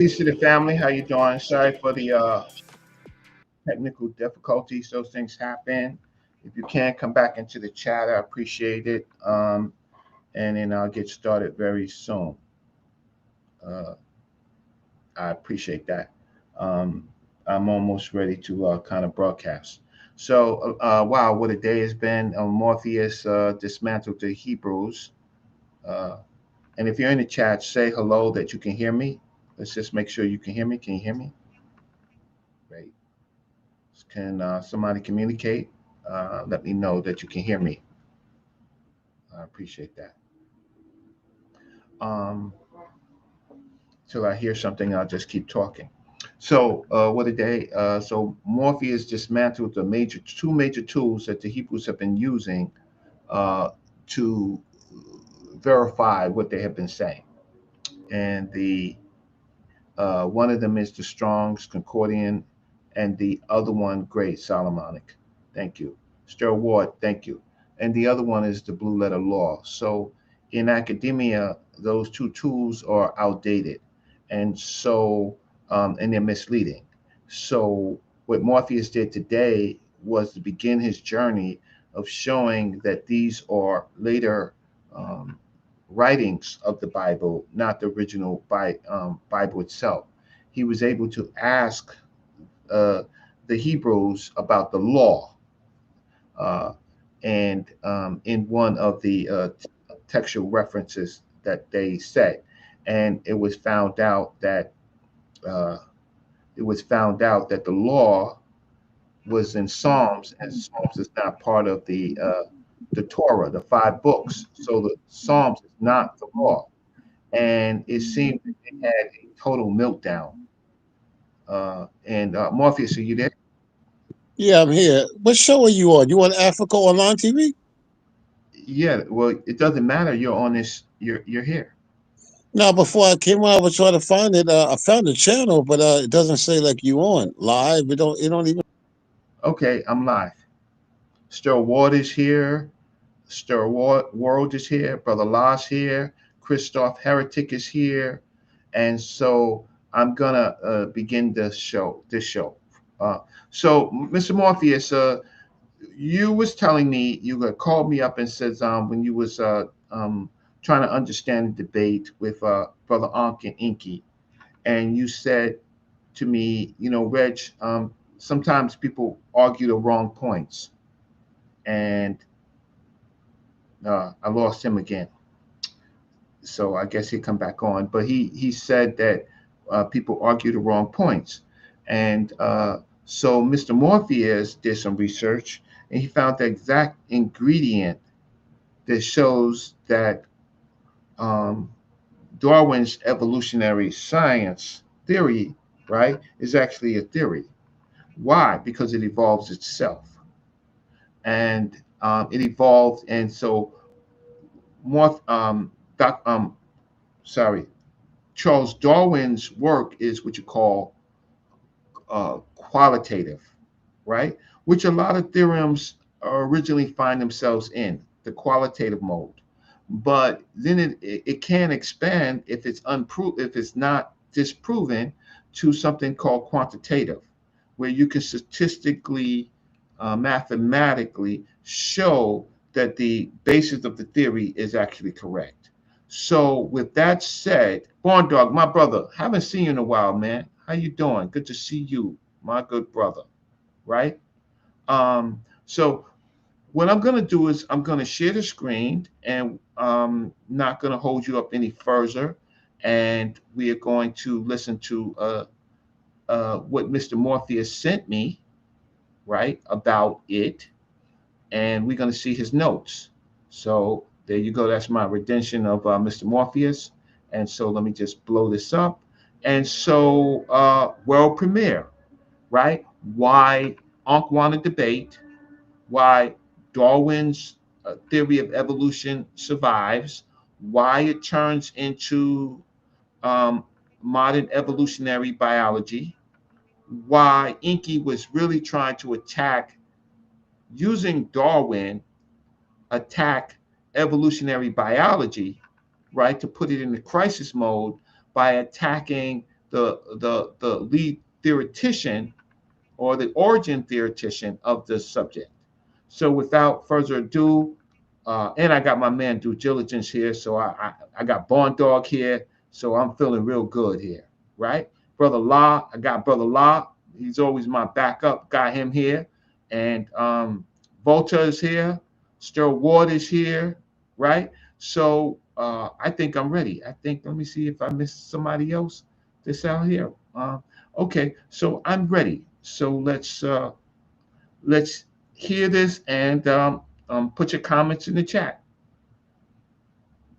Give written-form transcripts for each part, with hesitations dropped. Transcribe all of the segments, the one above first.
Peace to the family. How you doing? Sorry for the technical difficulties. Those things happen. If you can come back into the chat, I appreciate it. And then I'll get started very soon. Uh, I appreciate that. Um, I'm almost ready to kind of broadcast. So, wow, what a day has been. Morpheus dismantled the Hebrews. Uh, and if you're in the chat, say hello that you can hear me. Let's just make sure you can hear me. Can you hear me? Great. Can somebody communicate? Let me know that you can hear me. I appreciate that. Um, Till I hear something, I'll just keep talking. So, what a day. So, Morpheus dismantled the two major tools that the Hebrews have been using to verify what they have been saying. And the one of them is the Strong's Concordian, and the other one, Great Solomonic. Thank you. Stir Ward, thank you. And the other one is the Blue Letter Law. So in academia, those two tools are outdated, and they're misleading. So what Morpheus did today was to begin his journey of showing that these are later um, writings of the Bible, not the original Bible itself. He was able to ask uh, the Hebrews about the law, uh, and in one of the textual references that they said, and uh, it was found out that the law was in Psalms, and Psalms is not part of the Torah, the five books. So the Psalms is not the law, and it seemed that they had a total meltdown. And Morpheus, are you there? Yeah, I'm here. What show are you on? You on Africa Online TV? Yeah. Well, it doesn't matter. You're on this. You're here. Now, before I came on, I was trying to find it. I found the channel, but it doesn't say like you on live. It don't. It don't even. Okay, I'm live. Stir Ward is here. World is here. Brother Lars here. Christoph Heretic is here, and so I'm gonna begin the show. Uh, so, Mr. Morpheus, you was telling me you had called me up and says when you was trying to understand the debate with Brother Enqi, and you said to me, Reg, sometimes people argue the wrong points, and I lost him again. So I guess he'll come back on. But he said that people argue the wrong points, and so Mr. Morpheus did some research, and he found the exact ingredient that shows that um, Darwin's evolutionary science theory, right, is actually a theory. Why? Because it evolves itself, and it evolved, and so more. Doc, sorry, Charles Darwin's work is what you call qualitative, right? Which a lot of theorems originally find themselves in the qualitative mode, but then it can expand if it's if it's not disproven, to something called quantitative, where you can statistically, mathematically show that the basis of the theory is actually correct. So with that said, Born Dog, my brother, haven't seen you in a while, man. How you doing? Good to see you, my good brother. Right? So what I'm gonna do is I'm gonna share the screen, and not gonna hold you up any further, and we are going to listen to what Mr. Morpheus sent me, right, about it, and we're gonna see his notes. So there you go. That's my rendition of Mr. Morpheus. And so let me just blow this up. And so world premiere, right? Why Ankh won a debate, why Darwin's theory of evolution survives, why it turns into um, modern evolutionary biology, why Enqi was really trying to attack, using Darwin, attack evolutionary biology, right, to put it in the crisis mode by attacking the lead theoretician or the origin theoretician of the subject. So without further ado, and I got my man due diligence here, so I got Born Dog here, so I'm feeling real good here, right? Brother La, I got Brother La. He's always my backup. Got him here, and Volta is here. Ster Ward is here, right? So I think I'm ready. I think, let me see if I missed somebody else that's out here. Okay, so I'm ready. So let's hear this and put your comments in the chat.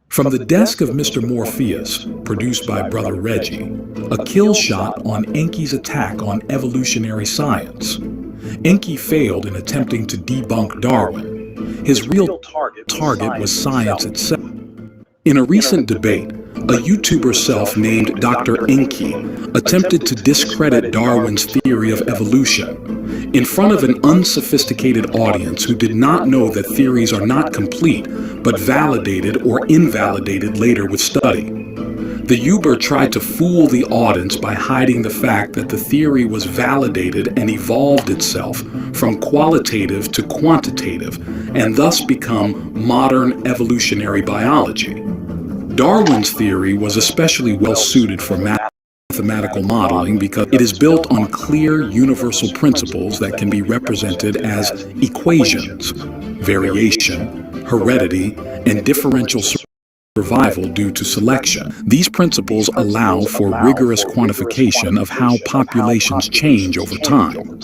From the desk of Mr. Morpheus, produced by Brother Reggie, a kill shot on Enqi's attack on evolutionary science. Enqi failed in attempting to debunk Darwin. His real target was science itself. In a recent debate, a YouTuber self-named Dr. Enqi attempted to discredit Darwin's theory of evolution in front of an unsophisticated audience who did not know that theories are not complete, but validated or invalidated later with study. The YouTuber tried to fool the audience by hiding the fact that the theory was validated and evolved itself from qualitative to quantitative, and thus become modern evolutionary biology. Darwin's theory was especially well suited for mathematical modeling because it is built on clear universal principles that can be represented as equations: variation, heredity, and differential survival due to selection. These principles allow for rigorous quantification of how populations change over time.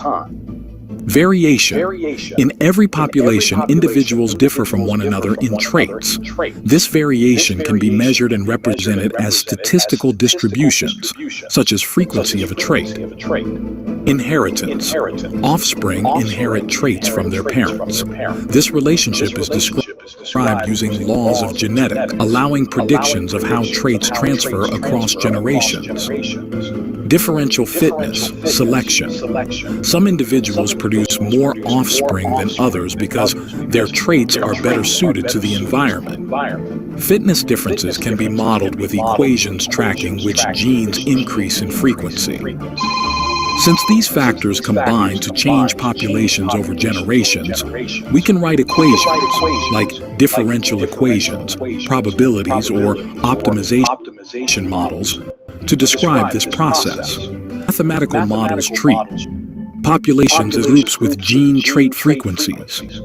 Variation. In every population, individuals differ from one another in traits. This variation can be measured and represented as statistical distributions, such as frequency of a trait. Inheritance. Offspring inherit traits from their parents. This relationship is described using laws of genetics, allowing predictions of how traits transfer across generations. Differential fitness, selection. Some individuals produce more offspring than others because their traits are better suited to the environment. Fitness differences can be modeled with equations tracking which genes increase in frequency. Since these factors combine to change populations over generations, we can write equations like differential equations, probabilities, or optimization models to describe this process. Mathematical models treat populations as groups with gene trait frequencies,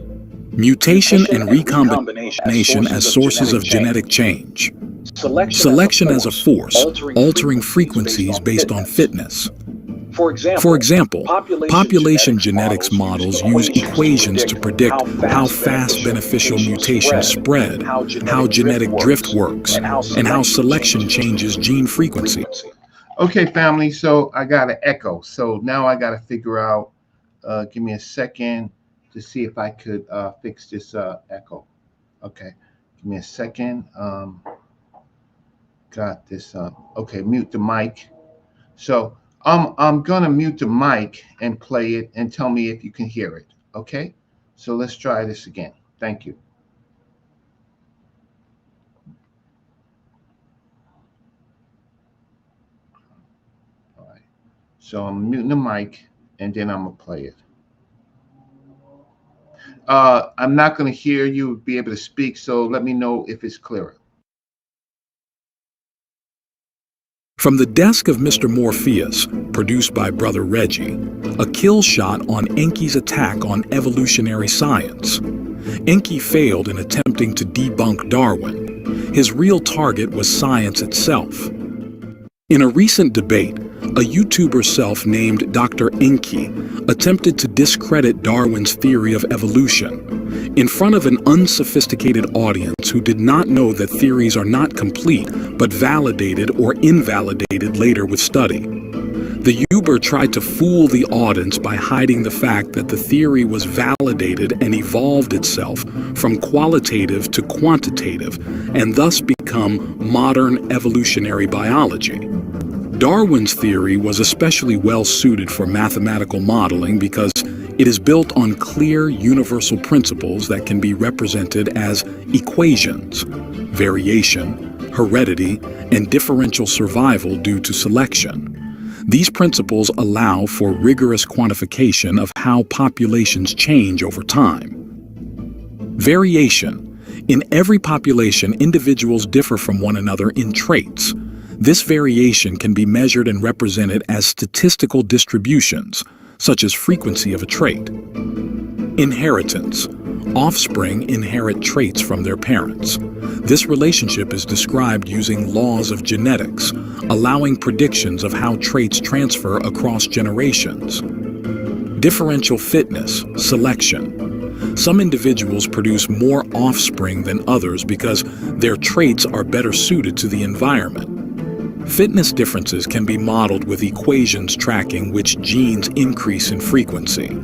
mutation and recombination as sources of genetic change, selection as a force, altering frequencies based on fitness. For example, population genetics models use equations to predict how fast beneficial mutations spread, how genetic drift works, and how selection changes gene frequency. Okay, family, so I got an echo. So now I got to figure out, give me a second to see if I could fix this echo. Okay, give me a second. Got this. Okay, mute the mic. So I'm gonna mute the mic and play it and tell me if you can hear it. Okay, so let's try this again. Thank you. All right, so I'm muting the mic and then I'm gonna play it. I'm not gonna hear you be able to speak, so let me know if it's clearer. From the desk of Mr. Morpheus, produced by Brother Reggie, a kill shot on Enqi's attack on evolutionary science. Enqi failed in attempting to debunk Darwin. His real target was science itself. In a recent debate, a YouTuber self-named Dr. Enqi attempted to discredit Darwin's theory of evolution in front of an unsophisticated audience who did not know that theories are not complete, but validated or invalidated later with study. The YouTuber tried to fool the audience by hiding the fact that the theory was validated and evolved itself from qualitative to quantitative, and thus become modern evolutionary biology. Darwin's theory was especially well suited for mathematical modeling because it is built on clear universal principles that can be represented as equations: variation, heredity, and differential survival due to selection. These principles allow for rigorous quantification of how populations change over time. Variation. In every population, individuals differ from one another in traits. This variation can be measured and represented as statistical distributions, such as frequency of a trait. Inheritance. Offspring inherit traits from their parents. This relationship is described using laws of genetics, allowing predictions of how traits transfer across generations. Differential fitness, selection. Some individuals produce more offspring than others because their traits are better suited to the environment. Fitness differences can be modeled with equations tracking which genes increase in frequency.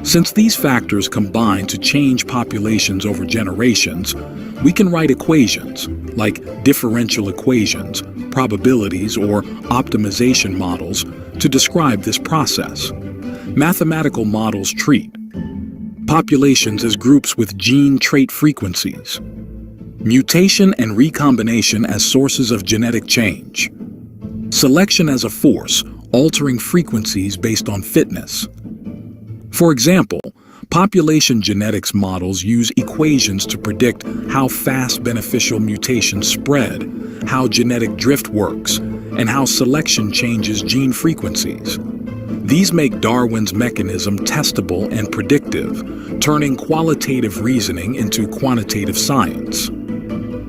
Since these factors combine to change populations over generations, we can write equations, like differential equations, probabilities, or optimization models, to describe this process. Mathematical models treat populations as groups with gene trait frequencies, mutation and recombination as sources of genetic change, selection as a force, altering frequencies based on fitness. For example, population genetics models use equations to predict how fast beneficial mutations spread, how genetic drift works, and how selection changes gene frequencies. These make Darwin's mechanism testable and predictive, turning qualitative reasoning into quantitative science.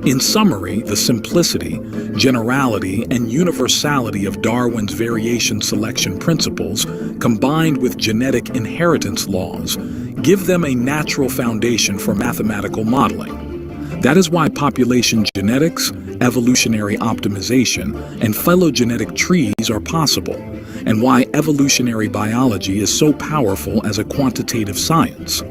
In summary, the simplicity, generality, and universality of Darwin's variation selection principles, combined with genetic inheritance laws, give them a natural foundation for mathematical modeling. That is why population genetics, evolutionary optimization, and phylogenetic trees are possible, and why evolutionary biology is so powerful as a quantitative science.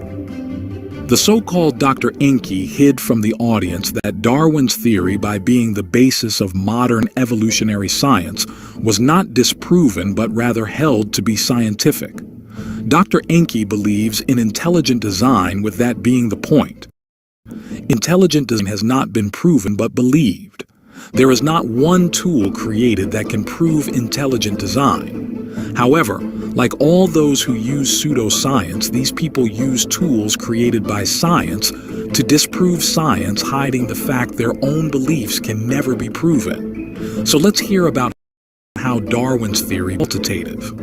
The so-called Dr. Enqi hid from the audience that Darwin's theory, by being the basis of modern evolutionary science, was not disproven but rather held to be scientific. Dr. Enqi believes in intelligent design, with that being the point. Intelligent design has not been proven but believed. There is not one tool created that can prove intelligent design. However, like all those who use pseudoscience, these people use tools created by science to disprove science, hiding the fact their own beliefs can never be proven. So let's hear about how Darwin's theory is qualitative.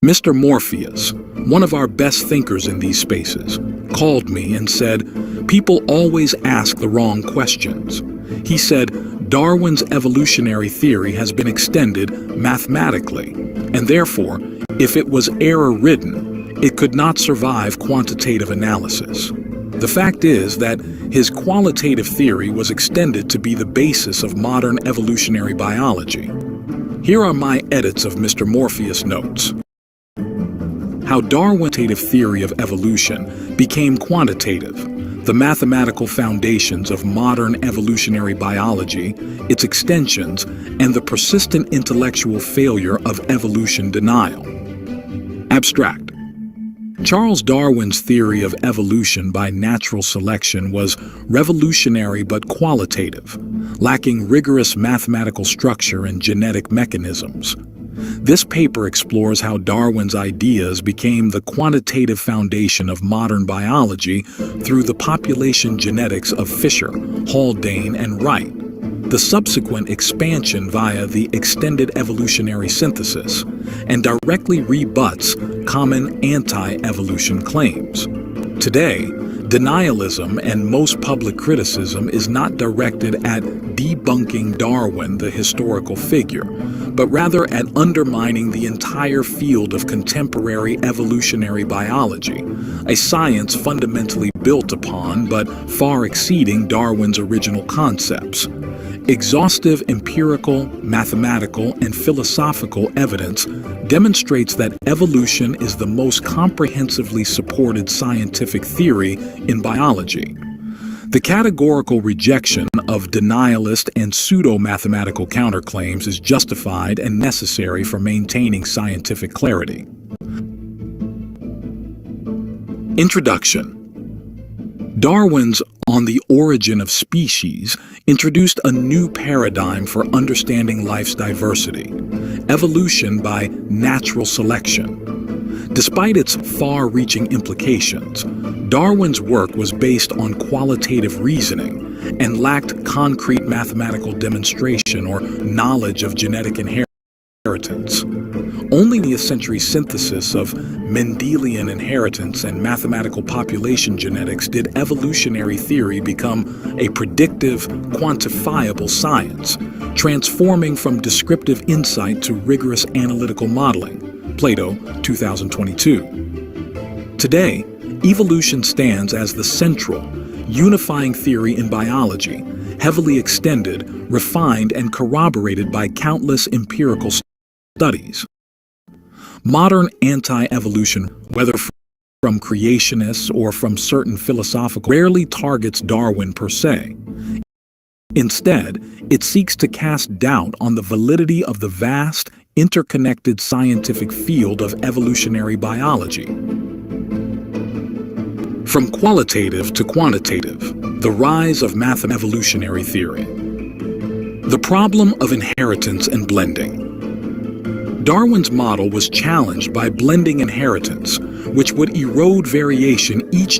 Mr. Morpheus, one of our best thinkers in these spaces, called me and said, "People always ask the wrong questions." He said, "Darwin's evolutionary theory has been extended mathematically, and therefore, if it was error-ridden, it could not survive quantitative analysis." The fact is that his qualitative theory was extended to be the basis of modern evolutionary biology. Here are my edits of Mr. Morpheus' notes. How Darwin's quantitative theory of evolution became quantitative, the mathematical foundations of modern evolutionary biology, its extensions, and the persistent intellectual failure of evolution denial. Abstract. Charles Darwin's theory of evolution by natural selection was revolutionary but qualitative, lacking rigorous mathematical structure and genetic mechanisms. This paper explores how Darwin's ideas became the quantitative foundation of modern biology through the population genetics of Fisher, Haldane, and Wright, the subsequent expansion via the extended evolutionary synthesis, and directly rebuts common anti-evolution claims. Today, denialism and most public criticism is not directed at debunking Darwin, the historical figure, but rather at undermining the entire field of contemporary evolutionary biology, a science fundamentally built upon but far exceeding Darwin's original concepts. Exhaustive empirical, mathematical, and philosophical evidence demonstrates that evolution is the most comprehensively supported scientific theory in biology. The categorical rejection of denialist and pseudo-mathematical counterclaims is justified and necessary for maintaining scientific clarity. Introduction. Darwin's on the origin of species introduced a new paradigm for understanding life's diversity: evolution by natural selection. Despite its far-reaching implications, Darwin's work was based on qualitative reasoning and lacked concrete mathematical demonstration or knowledge of genetic inheritance. Only the century synthesis of Mendelian inheritance and mathematical population genetics did evolutionary theory become a predictive, quantifiable science, transforming from descriptive insight to rigorous analytical modeling. Plato, 2022. Today, evolution stands as the central, unifying theory in biology, heavily extended, refined, and corroborated by countless empirical studies. Modern anti-evolution, whether from creationists or from certain philosophical, rarely targets Darwin per se. Instead, it seeks to cast doubt on the validity of the vast, interconnected scientific field of evolutionary biology. From qualitative to quantitative, the rise of evolutionary theory. The problem of inheritance and blending. Darwin's model was challenged by blending inheritance, which would erode variation each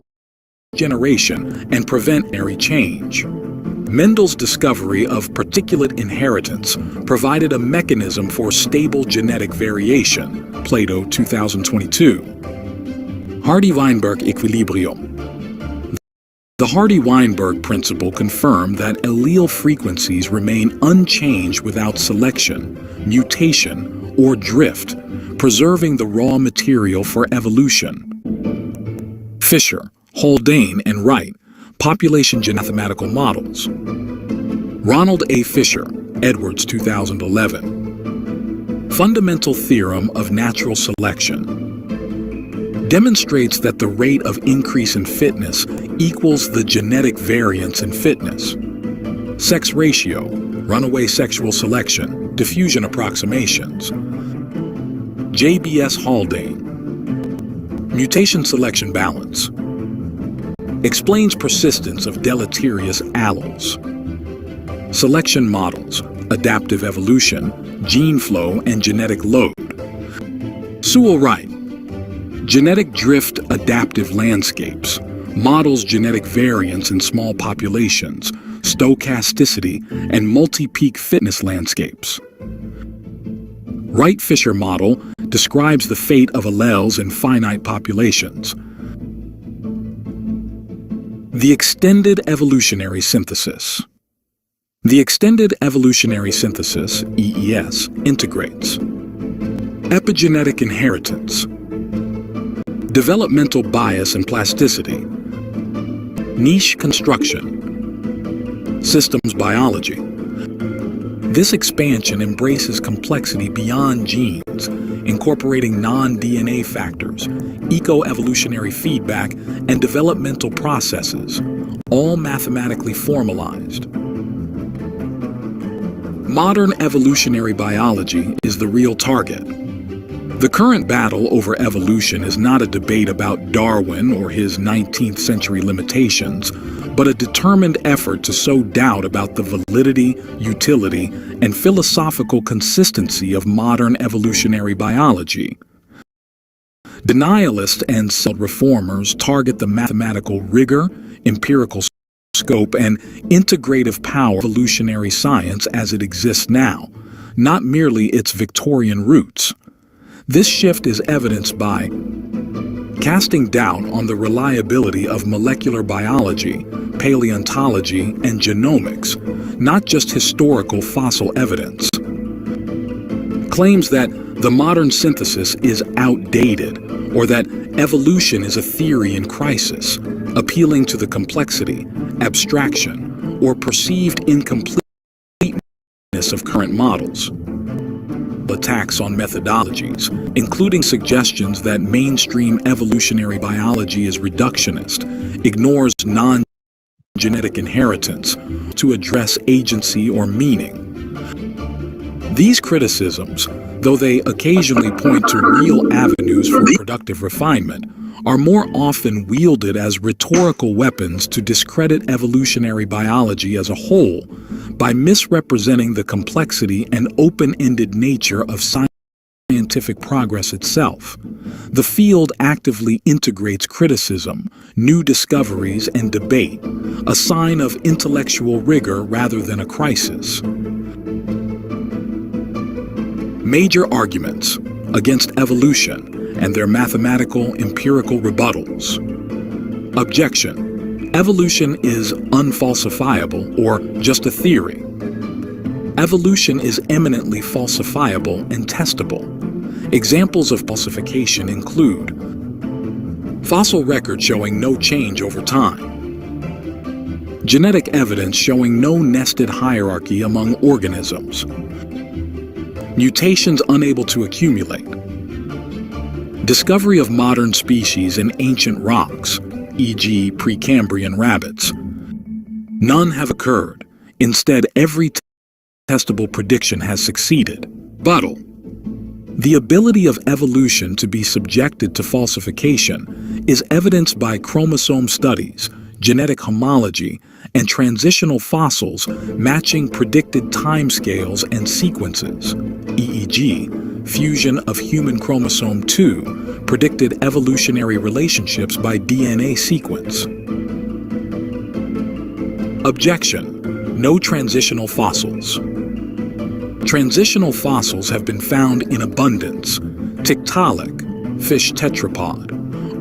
generation and prevent change. Mendel's discovery of particulate inheritance provided a mechanism for stable genetic variation. Plato, 2022. Hardy-Weinberg equilibrium. The Hardy-Weinberg principle confirmed that allele frequencies remain unchanged without selection, mutation, or drift, preserving the raw material for evolution. Fisher, Haldane, and Wright, Population Mathematical Models. Ronald A. Fisher, Edwards, 2011. Fundamental Theorem of Natural Selection. Demonstrates that the rate of increase in fitness equals the genetic variance in fitness. Sex ratio, runaway sexual selection, diffusion approximations. JBS Haldane. Mutation selection balance. Explains persistence of deleterious alleles. Selection models, adaptive evolution, gene flow, and genetic load. Sewell Wright. Genetic drift adaptive landscapes. Models genetic variance in small populations, stochasticity, and multi-peak fitness landscapes. Wright-Fisher model describes the fate of alleles in finite populations. The extended evolutionary synthesis. The extended evolutionary synthesis, EES, integrates epigenetic inheritance, developmental bias and plasticity, niche construction, systems biology. This expansion embraces complexity beyond genes, incorporating non-DNA factors, eco-evolutionary feedback, and developmental processes, all mathematically formalized. Modern evolutionary biology is the real target. The current battle over evolution is not a debate about Darwin or his 19th century limitations, but a determined effort to sow doubt about the validity, utility, and philosophical consistency of modern evolutionary biology. Denialists and self-reformers target the mathematical rigor, empirical scope, and integrative power of evolutionary science as it exists now, not merely its Victorian roots. This shift is evidenced by casting doubt on the reliability of molecular biology, paleontology, and genomics, not just historical fossil evidence. Claims that the modern synthesis is outdated, or that evolution is a theory in crisis, appealing to the complexity, abstraction, or perceived incompleteness of current models. Attacks on methodologies, including suggestions that mainstream evolutionary biology is reductionist, ignores non-genetic inheritance to address agency or meaning. These criticisms, though they occasionally point to real avenues for productive refinement, are more often wielded as rhetorical weapons to discredit evolutionary biology as a whole by misrepresenting the complexity and open-ended nature of scientific progress itself. The field actively integrates criticism, new discoveries, and debate, a sign of intellectual rigor rather than a crisis. Major arguments against evolution and their mathematical empirical rebuttals. Objection: evolution is unfalsifiable or just a theory. Evolution is eminently falsifiable and testable. Examples of falsification include fossil records showing no change over time, genetic evidence showing no nested hierarchy among organisms, mutations unable to accumulate, discovery of modern species in ancient rocks, e.g. Precambrian rabbits. None have occurred. Instead, every testable prediction has succeeded. Rebuttal: the ability of evolution to be subjected to falsification is evidenced by chromosome studies, genetic homology, and transitional fossils matching predicted timescales and sequences, e.g., fusion of human chromosome 2 predicted evolutionary relationships by DNA sequence. Objection: no transitional fossils. Transitional fossils have been found in abundance: Tiktaalik, fish tetrapod,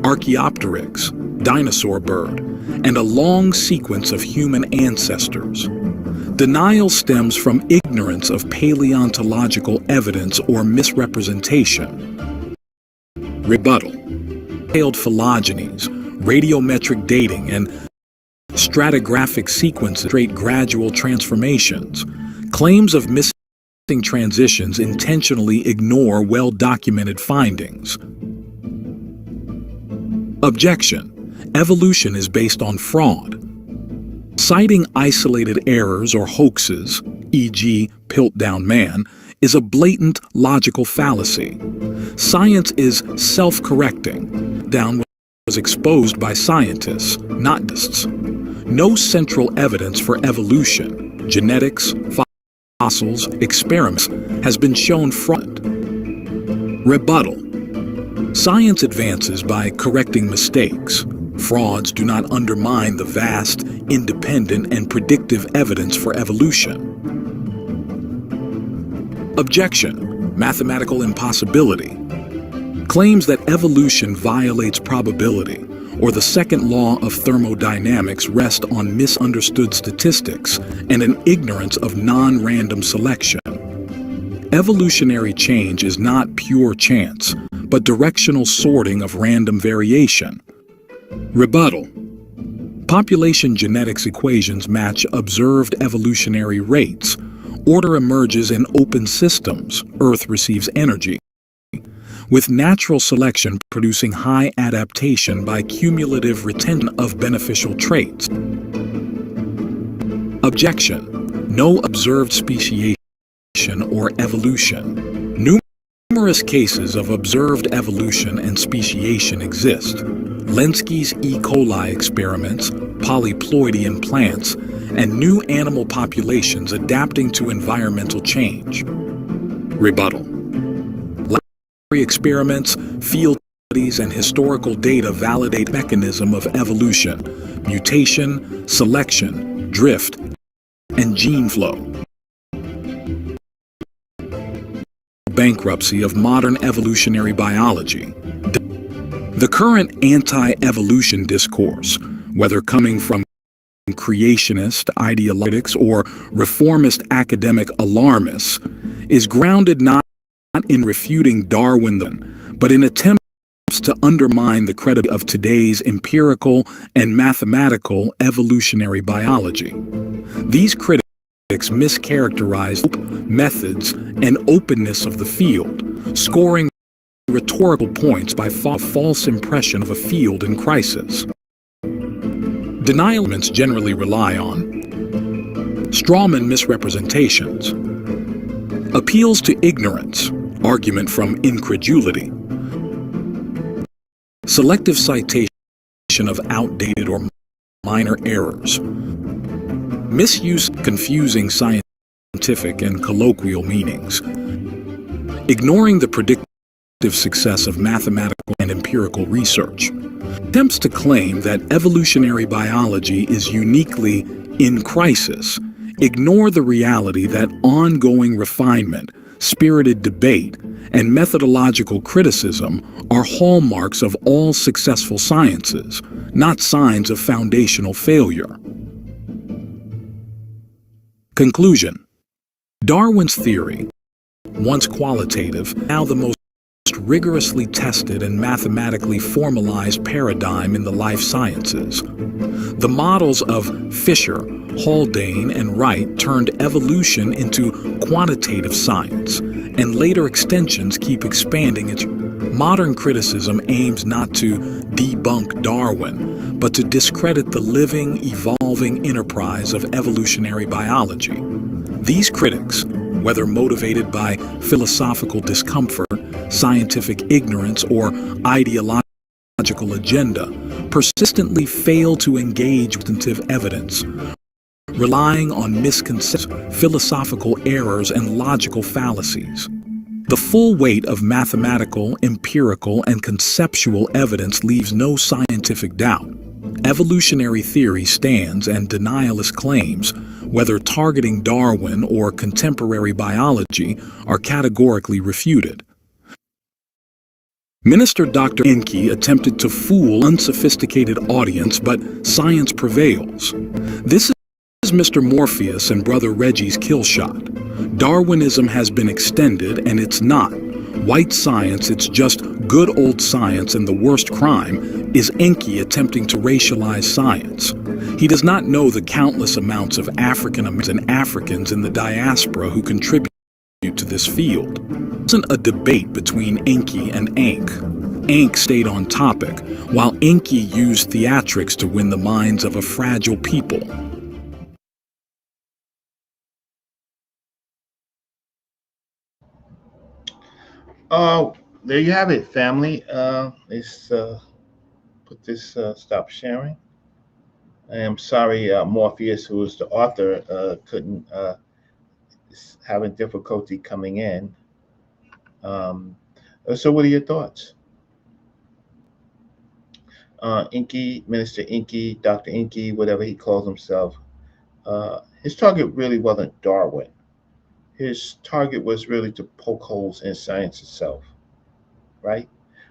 Archaeopteryx, dinosaur bird, and a long sequence of human ancestors. Denial stems from ignorance of paleontological evidence or misrepresentation. Rebuttal: detailed phylogenies, radiometric dating, and stratigraphic sequences demonstrate gradual transformations. Claims of missing transitions intentionally ignore well-documented findings. Objection: evolution is based on fraud. Citing isolated errors or hoaxes, e.g., Piltdown Man, is a blatant logical fallacy. Science is self-correcting. Down was exposed by scientists, not scientists. No central evidence for evolution, genetics, fossils, experiments has been shown fraud. Rebuttal: science advances by correcting mistakes. Frauds do not undermine the vast, independent, and predictive evidence for evolution. Objection: mathematical impossibility. Claims that evolution violates probability or the second law of thermodynamics rest on misunderstood statistics and an ignorance of non-random selection. Evolutionary change is not pure chance, but directional sorting of random variation. Rebuttal: population genetics equations match observed evolutionary rates. Order emerges in open systems. Earth receives energy, with natural selection producing high adaptation by cumulative retention of beneficial traits. Objection: no observed speciation or evolution. Numerous cases of observed evolution and speciation exist. Lenski's E. coli experiments, polyploidy in plants, and new animal populations adapting to environmental change. Rebuttal: laboratory experiments, field studies, and historical data validate the mechanism of evolution, mutation, selection, drift, and gene flow. Bankruptcy of modern evolutionary biology. The current anti-evolution discourse, whether coming from creationist ideologies or reformist academic alarmists, is grounded not in refuting Darwin, but in attempts to undermine the credibility of today's empirical and mathematical evolutionary biology. These critics mischaracterize methods and openness of the field, scoring rhetorical points by false impression of a field in crisis. Denialments generally rely on strawman misrepresentations, appeals to ignorance, argument from incredulity, selective citation of outdated or minor errors, misuse confusing scientific and colloquial meanings, ignoring the predictive success of mathematical and empirical research, attempts to claim that evolutionary biology is uniquely in crisis, ignore the reality that ongoing refinement, spirited debate, and methodological criticism are hallmarks of all successful sciences, not signs of foundational failure. Conclusion: Darwin's theory, once qualitative, now the most rigorously tested and mathematically formalized paradigm in the life sciences. The models of Fisher, Haldane, and Wright turned evolution into quantitative science, and later extensions keep expanding its. Modern criticism aims not to debunk Darwin, but to discredit the living, evolving enterprise of evolutionary biology. These critics, whether motivated by philosophical discomfort, scientific ignorance, or ideological agenda, persistently fail to engage with substantive evidence, relying on misconceptions, philosophical errors, and logical fallacies. The full weight of mathematical, empirical, and conceptual evidence leaves no scientific doubt. Evolutionary theory stands, and denialist claims, whether targeting Darwin or contemporary biology, are categorically refuted. Minister Dr. Enqi attempted to fool an unsophisticated audience, but science prevails. This is Mr. Morpheus and Brother Reggie's kill shot. Darwinism has been extended, and it's not. White science, it's just good old science, and the worst crime is Enqi attempting to racialize science. He does not know the countless amounts of African Americans and Africans in the diaspora who contribute to this field. It wasn't a debate between Enqi and Enq. Enq stayed on topic, while Enqi used theatrics to win the minds of a fragile people. There you have it, family. Let's put this stop sharing. I am sorry, Morpheus, who is the author, couldn't is having difficulty coming in. So, what are your thoughts? Enqi, Minister Enqi, Dr. Enqi, whatever he calls himself, his target really wasn't Darwin. His target was really to poke holes in science itself, right?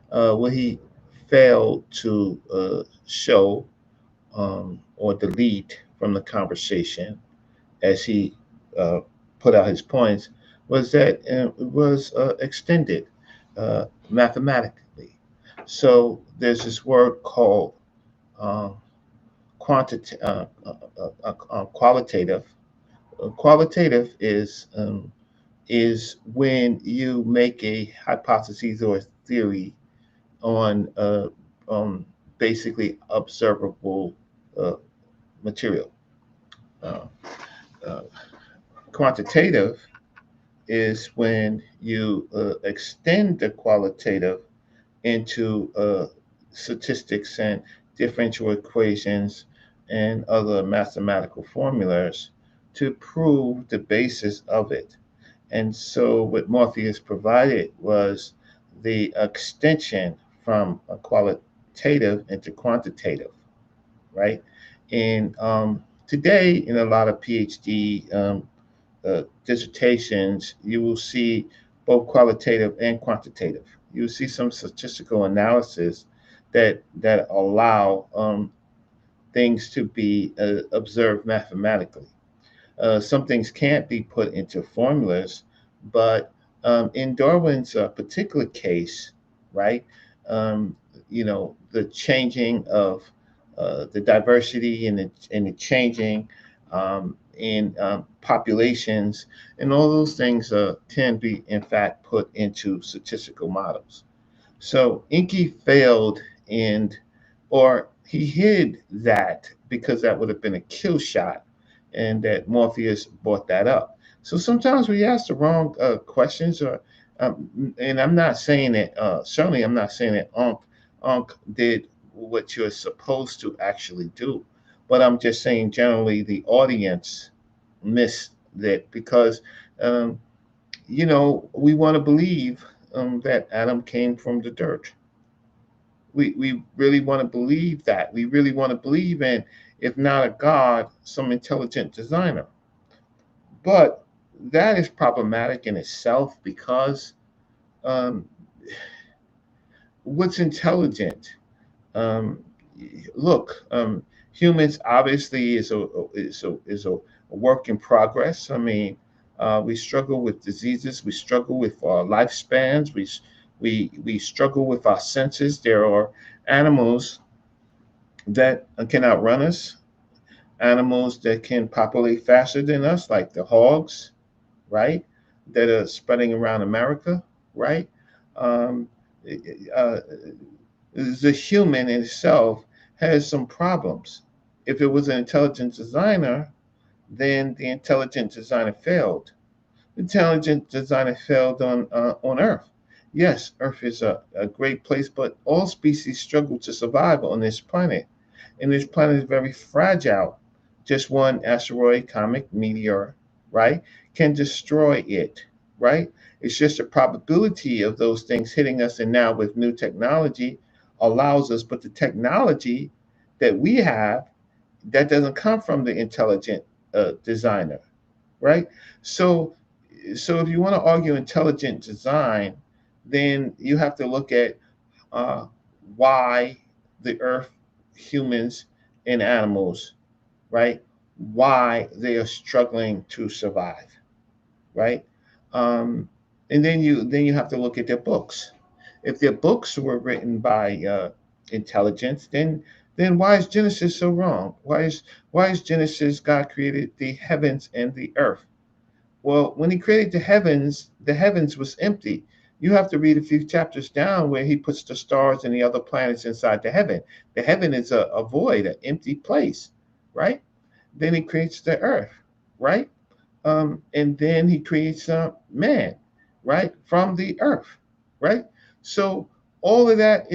What he failed to show or delete from the conversation as he put out his points was that it was extended mathematically. So there's this word called qualitative. Qualitative is when you make a hypothesis or a theory on basically observable uh, material. Uh, uh, Quantitative is when you extend the qualitative into statistics and differential equations and other mathematical formulas to prove the basis of it. And so, what Morpheus provided was the extension from a qualitative into quantitative, right? And today, in a lot of PhD dissertations, you will see both qualitative and quantitative. You will see some statistical analysis that allow things to be observed mathematically. Some things can't be put into formulas, but in Darwin's particular case, right? Um, the changing of the diversity and the changing in populations, and all those things can be, in fact, put into statistical models. So Enki failed, or he hid that because that would have been a kill shot, and that Morpheus brought that up. So sometimes we ask the wrong questions, or And I'm not saying that. Certainly, I'm not saying that Unc did what you're supposed to actually do, but I'm just saying generally the audience missed that because um, we want to believe that Adam came from the dirt. We really want to believe that. We really want to believe in, if not a God, some intelligent designer. But that is problematic in itself because um, what's intelligent? Um, Look, humans obviously is a work in progress. I mean, we struggle with diseases. We struggle with our lifespans. We struggle with our senses. There are animals that can outrun us. Animals that can populate faster than us, like the hogs, right? That are spreading around America, right? Um, uh, the human itself has some problems. If it was an intelligent designer, then the intelligent designer failed. The intelligent designer failed on Earth. Yes, Earth is a great place, but all species struggle to survive on this planet. And this planet is very fragile. Just one asteroid, comet, meteor, right, can destroy it, right? It's just a probability of those things hitting us. And now with new technology allows us, but the technology that we have, that doesn't come from the intelligent designer, right? So, so if you want to argue intelligent design, then you have to look at uh, why the earth, humans, and animals, right? Why they are struggling to survive, right? Um, and then you have to look at their books. If their books were written by intelligence, then why is Genesis so wrong? Why is Genesis God created the heavens and the earth? Well, when he created the heavens was empty. You have to read a few chapters down where he puts the stars and the other planets inside the heaven. The heaven is a void, an empty place, right? Then he creates the earth, right? And then he creates man, right, from the earth, right? So all of that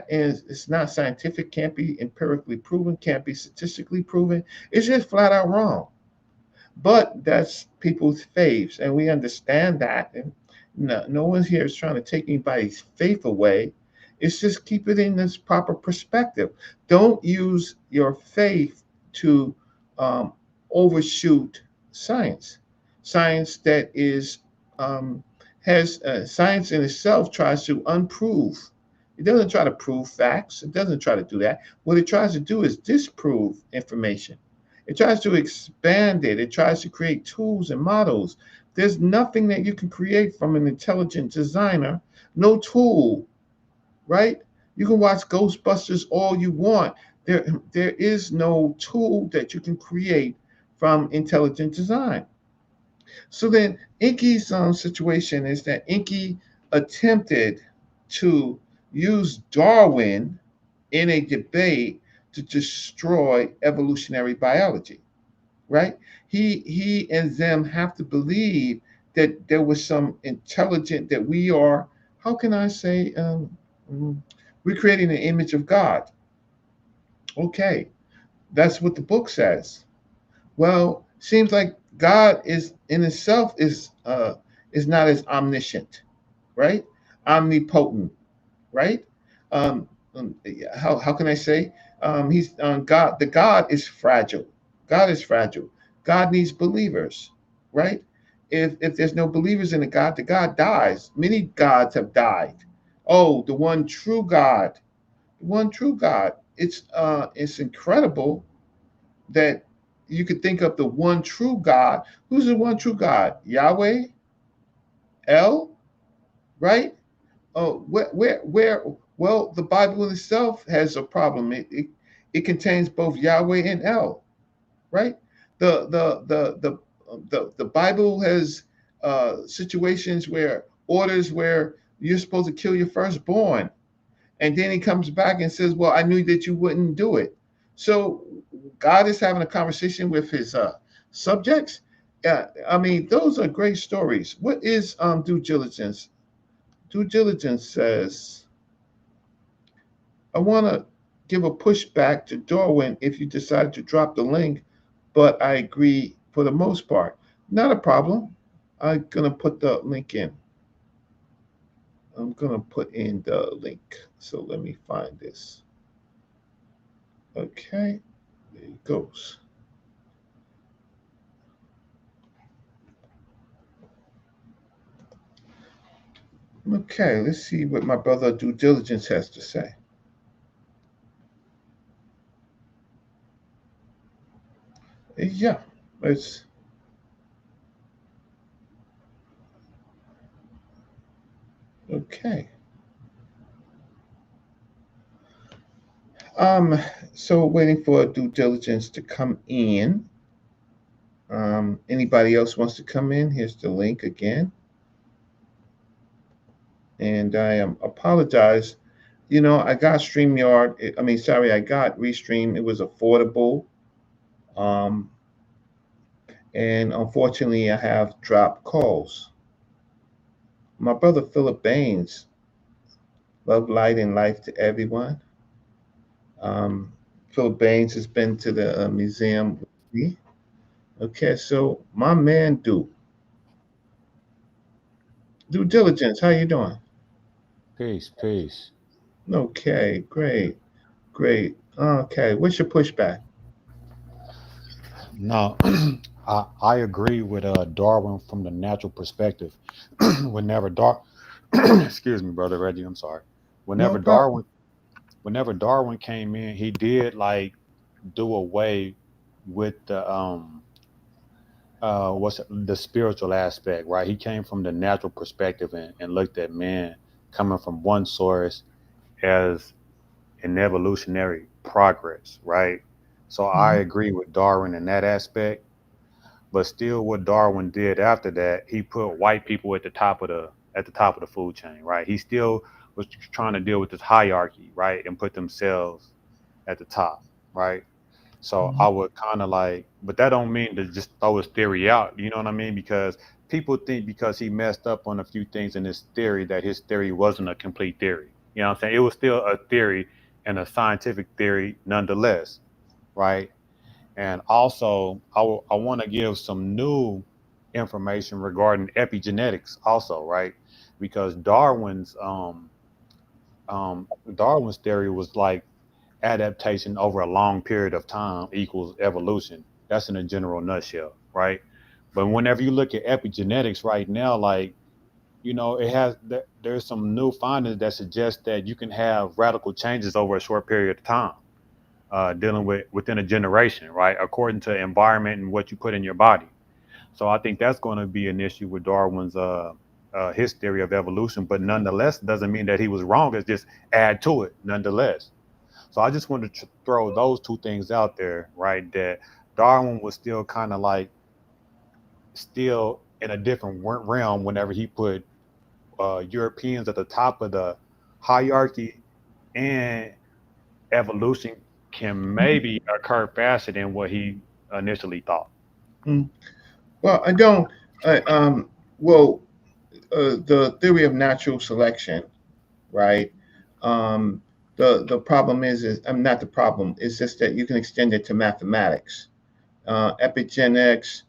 is it's not scientific, can't be empirically proven, can't be statistically proven. It's just flat out wrong. But that's people's faiths, and we understand that. And no one here is trying to take anybody's faith away. It's just keep it in this proper perspective. Don't use your faith to um, overshoot science. Science that is has science in itself tries to unprove. It doesn't try to prove facts. It doesn't try to do that. What it tries to do is disprove information. It tries to expand it. It tries to create tools and models. There's nothing that you can create from an intelligent designer. No tool, right? You can watch Ghostbusters all you want. There is no tool that you can create from intelligent design. So then, Enqi's situation is that Enqi attempted to use Darwin in a debate to destroy evolutionary biology, right? He and them have to believe that there was some intelligent that we are. How can I say? Mm, we're creating an image of God. Okay, that's what the book says. Well, seems like God is in itself is not as omniscient, right? Omnipotent, right? Um, how can I say? He's God. The God is fragile. God is fragile. God needs believers, right? If there's no believers in the God dies. Many gods have died. Oh, the one true God, the one true God. It's incredible that you could think of the one true God. Who's the one true God? Yahweh, El, right? Oh, where? Well, the Bible itself has a problem. It contains both Yahweh and El, right? The Bible has situations where orders where you're supposed to kill your firstborn, and then he comes back and says, "Well, I knew that you wouldn't do it." So God is having a conversation with his subjects. Yeah, I mean, those are great stories. What is due diligence? Due diligence says, I want to give a pushback to Darwin if you decide to drop the link, but I agree for the most part. Not a problem. I'm gonna put the link in. I'm gonna put in the link. So let me find this. Okay, there it goes. Okay, let's see what my brother due diligence has to say. Yeah, it's okay. Um, so waiting for due diligence to come in. Anybody else wants to come in? Here's the link again. And I apologize. You know, I got StreamYard. I mean, sorry, I got Restream. It was affordable. Um, and unfortunately, I have dropped calls. My brother Philip Baines, love, light, and life to everyone. Um, Philip Baines has been to the museum with me. Okay, so my man, due diligence. How you doing? Peace, peace. Okay, great, great. Okay, what's your pushback? No, I agree with Darwin from the natural perspective. Whenever excuse me, brother Reggie, I'm sorry. No Whenever problem. Darwin, whenever Darwin came in, he did like do away with the what's the spiritual aspect, right? He came from the natural perspective and looked at man coming from one source as an evolutionary progress, right? So I Mhm. agree with Darwin in that aspect. But still, what Darwin did after that, he put white people at the top of the food chain, right? He still was trying to deal with this hierarchy, right, and put themselves at the top, right? So Mhm. I would kind of like, but that don't mean to just throw his theory out. You know what I mean? Because people think because he messed up on a few things in his theory that his theory wasn't a complete theory. You know what I'm saying? It was still a theory and a scientific theory nonetheless, right? And also, I want to give some new information regarding epigenetics, also, right? Because Darwin's theory was like adaptation over a long period of time equals evolution. That's in a general nutshell, right? But whenever you look at epigenetics right now, like there's some new findings that suggest that you can have radical changes over a short period of time, dealing with within a generation, right? According to environment and what you put in your body. So I think that's going to be an issue with Darwin's his theory of evolution, but nonetheless doesn't mean that he was wrong. It's just add to it, nonetheless. So I just wanted to throw those two things out there, right? That Darwin was still kind of like still in a different realm whenever he put Europeans at the top of the hierarchy, and evolution can maybe occur faster than what he initially thought. Mm. Well, I don't. I, well, the theory of natural selection, right? Um, the problem is not the problem. It's just that you can extend it to mathematics. Epigenetics,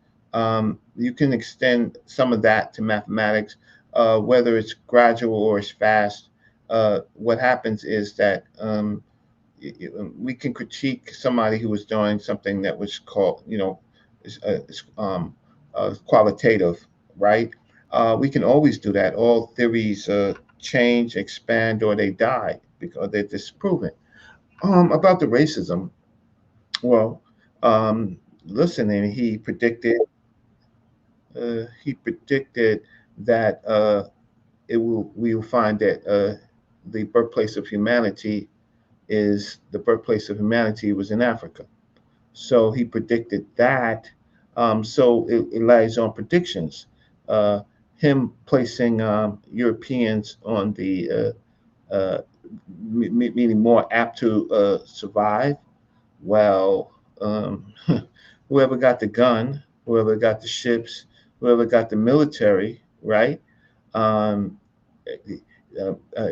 you can extend some of that to mathematics, whether it's gradual or it's fast. What happens is that we can critique somebody who was doing something that was called, qualitative, right? We can always do that. All theories change, expand, or they die because they're disproven. About the racism, well, um, listen, and he predicted that it will we will find that the birthplace of humanity the birthplace of humanity was in Africa. So he predicted that. So it lies on predictions. Uh, him placing Europeans on the meaning more apt to survive. Well, whoever got the gun, whoever got the ships, whoever got the military, right? Um, uh, uh,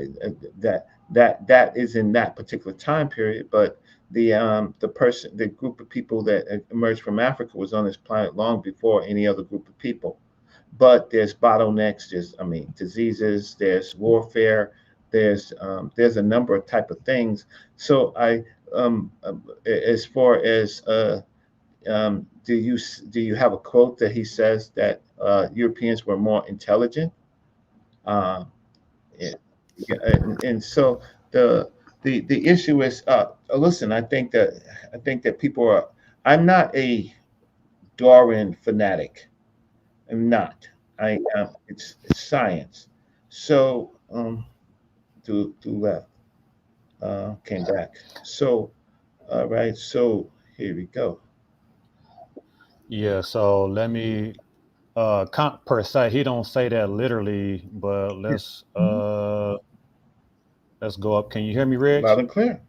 that is in that particular time period, but the group of people that emerged from Africa was on this planet long before any other group of people. But there's bottlenecks, diseases, there's warfare, there's a number of type of things. So as far as do you have a quote that he says that Europeans were more intelligent? Uh, yeah, yeah, and so the the issue is, listen, I think that people are. I'm not a Darwin fanatic. I'm not. I it's science. So to left, came back. So all right. So here we go. Yeah, so let me per se, he don't say that literally, but Mhm. let's go up. Can you hear me, Reg? Loud and clear.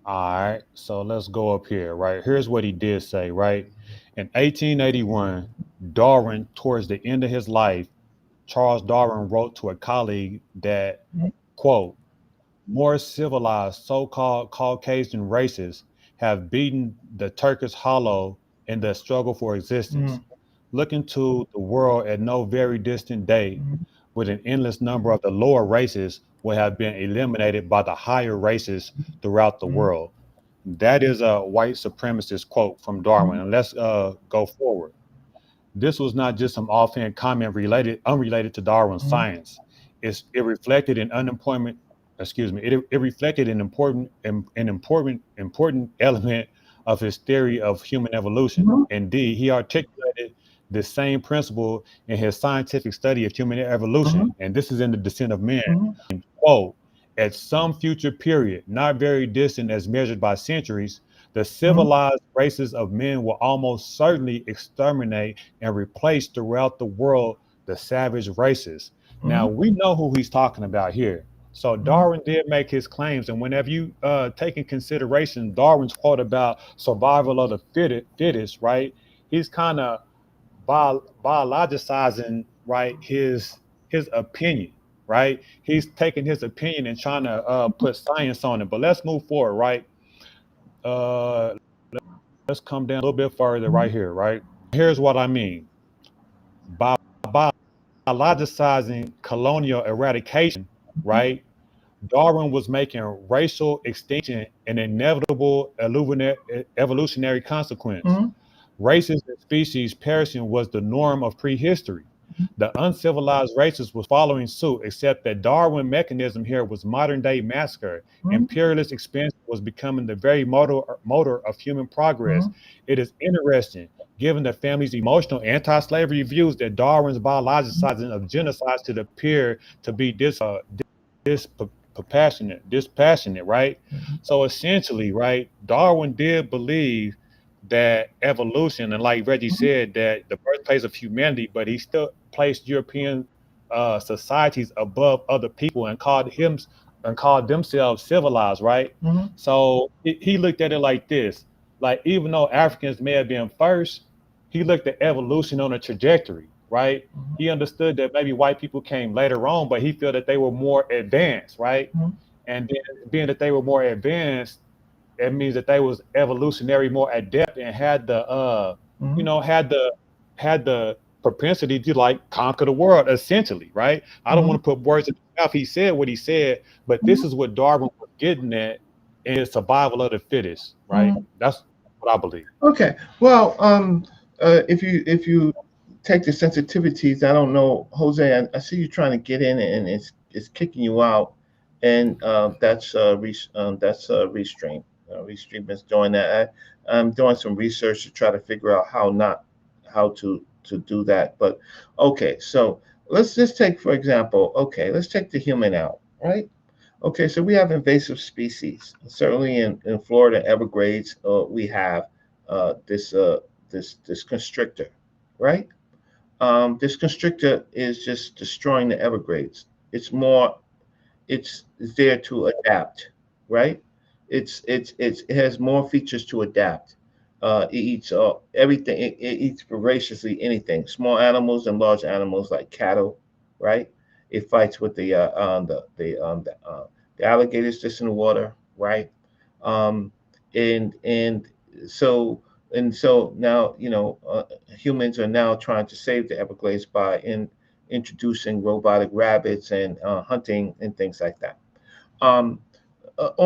All right, so let's go up here, right? Here's what he did say, right? In 1881, Darwin, towards the end of his life, Charles Darwin wrote to a colleague that, Mhm. quote, more civilized so-called Caucasian races have beaten the Turkish hollow in the struggle for existence. Mhm. Look into the world at no very distant day, Mhm. with an endless number of the lower races will have been eliminated by the higher races throughout the Mhm. world. That is a white supremacist quote from Darwin. Mhm. And let's go forward. This was not just some offhand comment unrelated to Darwin's Mhm. science. It reflected an unemployment, excuse me, it reflected an important element of his theory of human evolution. Mhm. Indeed, he articulated the same principle in his scientific study of human Mhm. evolution, and this is in The Descent of Man. Mhm. Quote, at some future period, not very distant as measured by centuries, the Mhm. civilized races of men will almost certainly exterminate and replace throughout the world the savage races. Now, Mhm. we know who he's talking about here. So Mhm. Darwin did make his claims, and whenever you take in consideration Darwin's quote about survival of the fittest, right? He's kind of biologicizing, right, his opinion, right? He's taking his opinion and trying to put science on it. But let's move forward, right? Uh, let's come down a little bit further right Mhm. here, right? Here's what I mean by biologicizing colonial eradication, right? Darwin was making racial extinction an inevitable evolutionary consequence. Mhm. Races and species perishing was the norm of prehistory. The uncivilized races was following suit, except that Darwin mechanism here was modern day massacre. Mhm. Imperialist expansion was becoming the very motor of human progress. Mhm. It is interesting, given the family's emotional anti-slavery views, that Darwin's biologicizing of genocide should appear to be dispassionate, right? So essentially, right, Darwin did believe that evolution, and like Reggie Mhm. said, that the birthplace of humanity, but he still placed European societies above other people and called themselves civilized, right? Mhm. So he looked at it like this: like even though Africans may have been first, he looked at evolution on a trajectory, right? He understood that maybe white people came later on, but he felt that they were more advanced, right? Mhm. And then being that they were more advanced, it means that they was evolutionary more adept and had the you Mhm. know had the propensity to like conquer the world essentially, right? I don't Mhm. want to put words in his mouth. He said what he said, but this Mhm. is what Darwin was getting at in his survival of the fittest, right? Mhm. That's what I believe. Okay. Well, if you take the sensitivities, I don't know, Jose. I see you trying to get in, and it's kicking you out, and that's Restream. Restream is doing that. I'm doing some research to try to figure out how to do that. But okay, so let's just take for example. Okay, let's take the human out, right? Okay, so we have invasive species. Certainly in Florida Everglades, we have this this constrictor, right? This constrictor is just destroying the Everglades. It's more, it's there to adapt, right? It has more features to adapt. It eats everything. It eats voraciously anything, small animals and large animals like cattle, right? It fights with the alligators just in the water, right? Um, and so so now humans are now trying to save the Everglades by introducing robotic rabbits and hunting and things like that. Um, but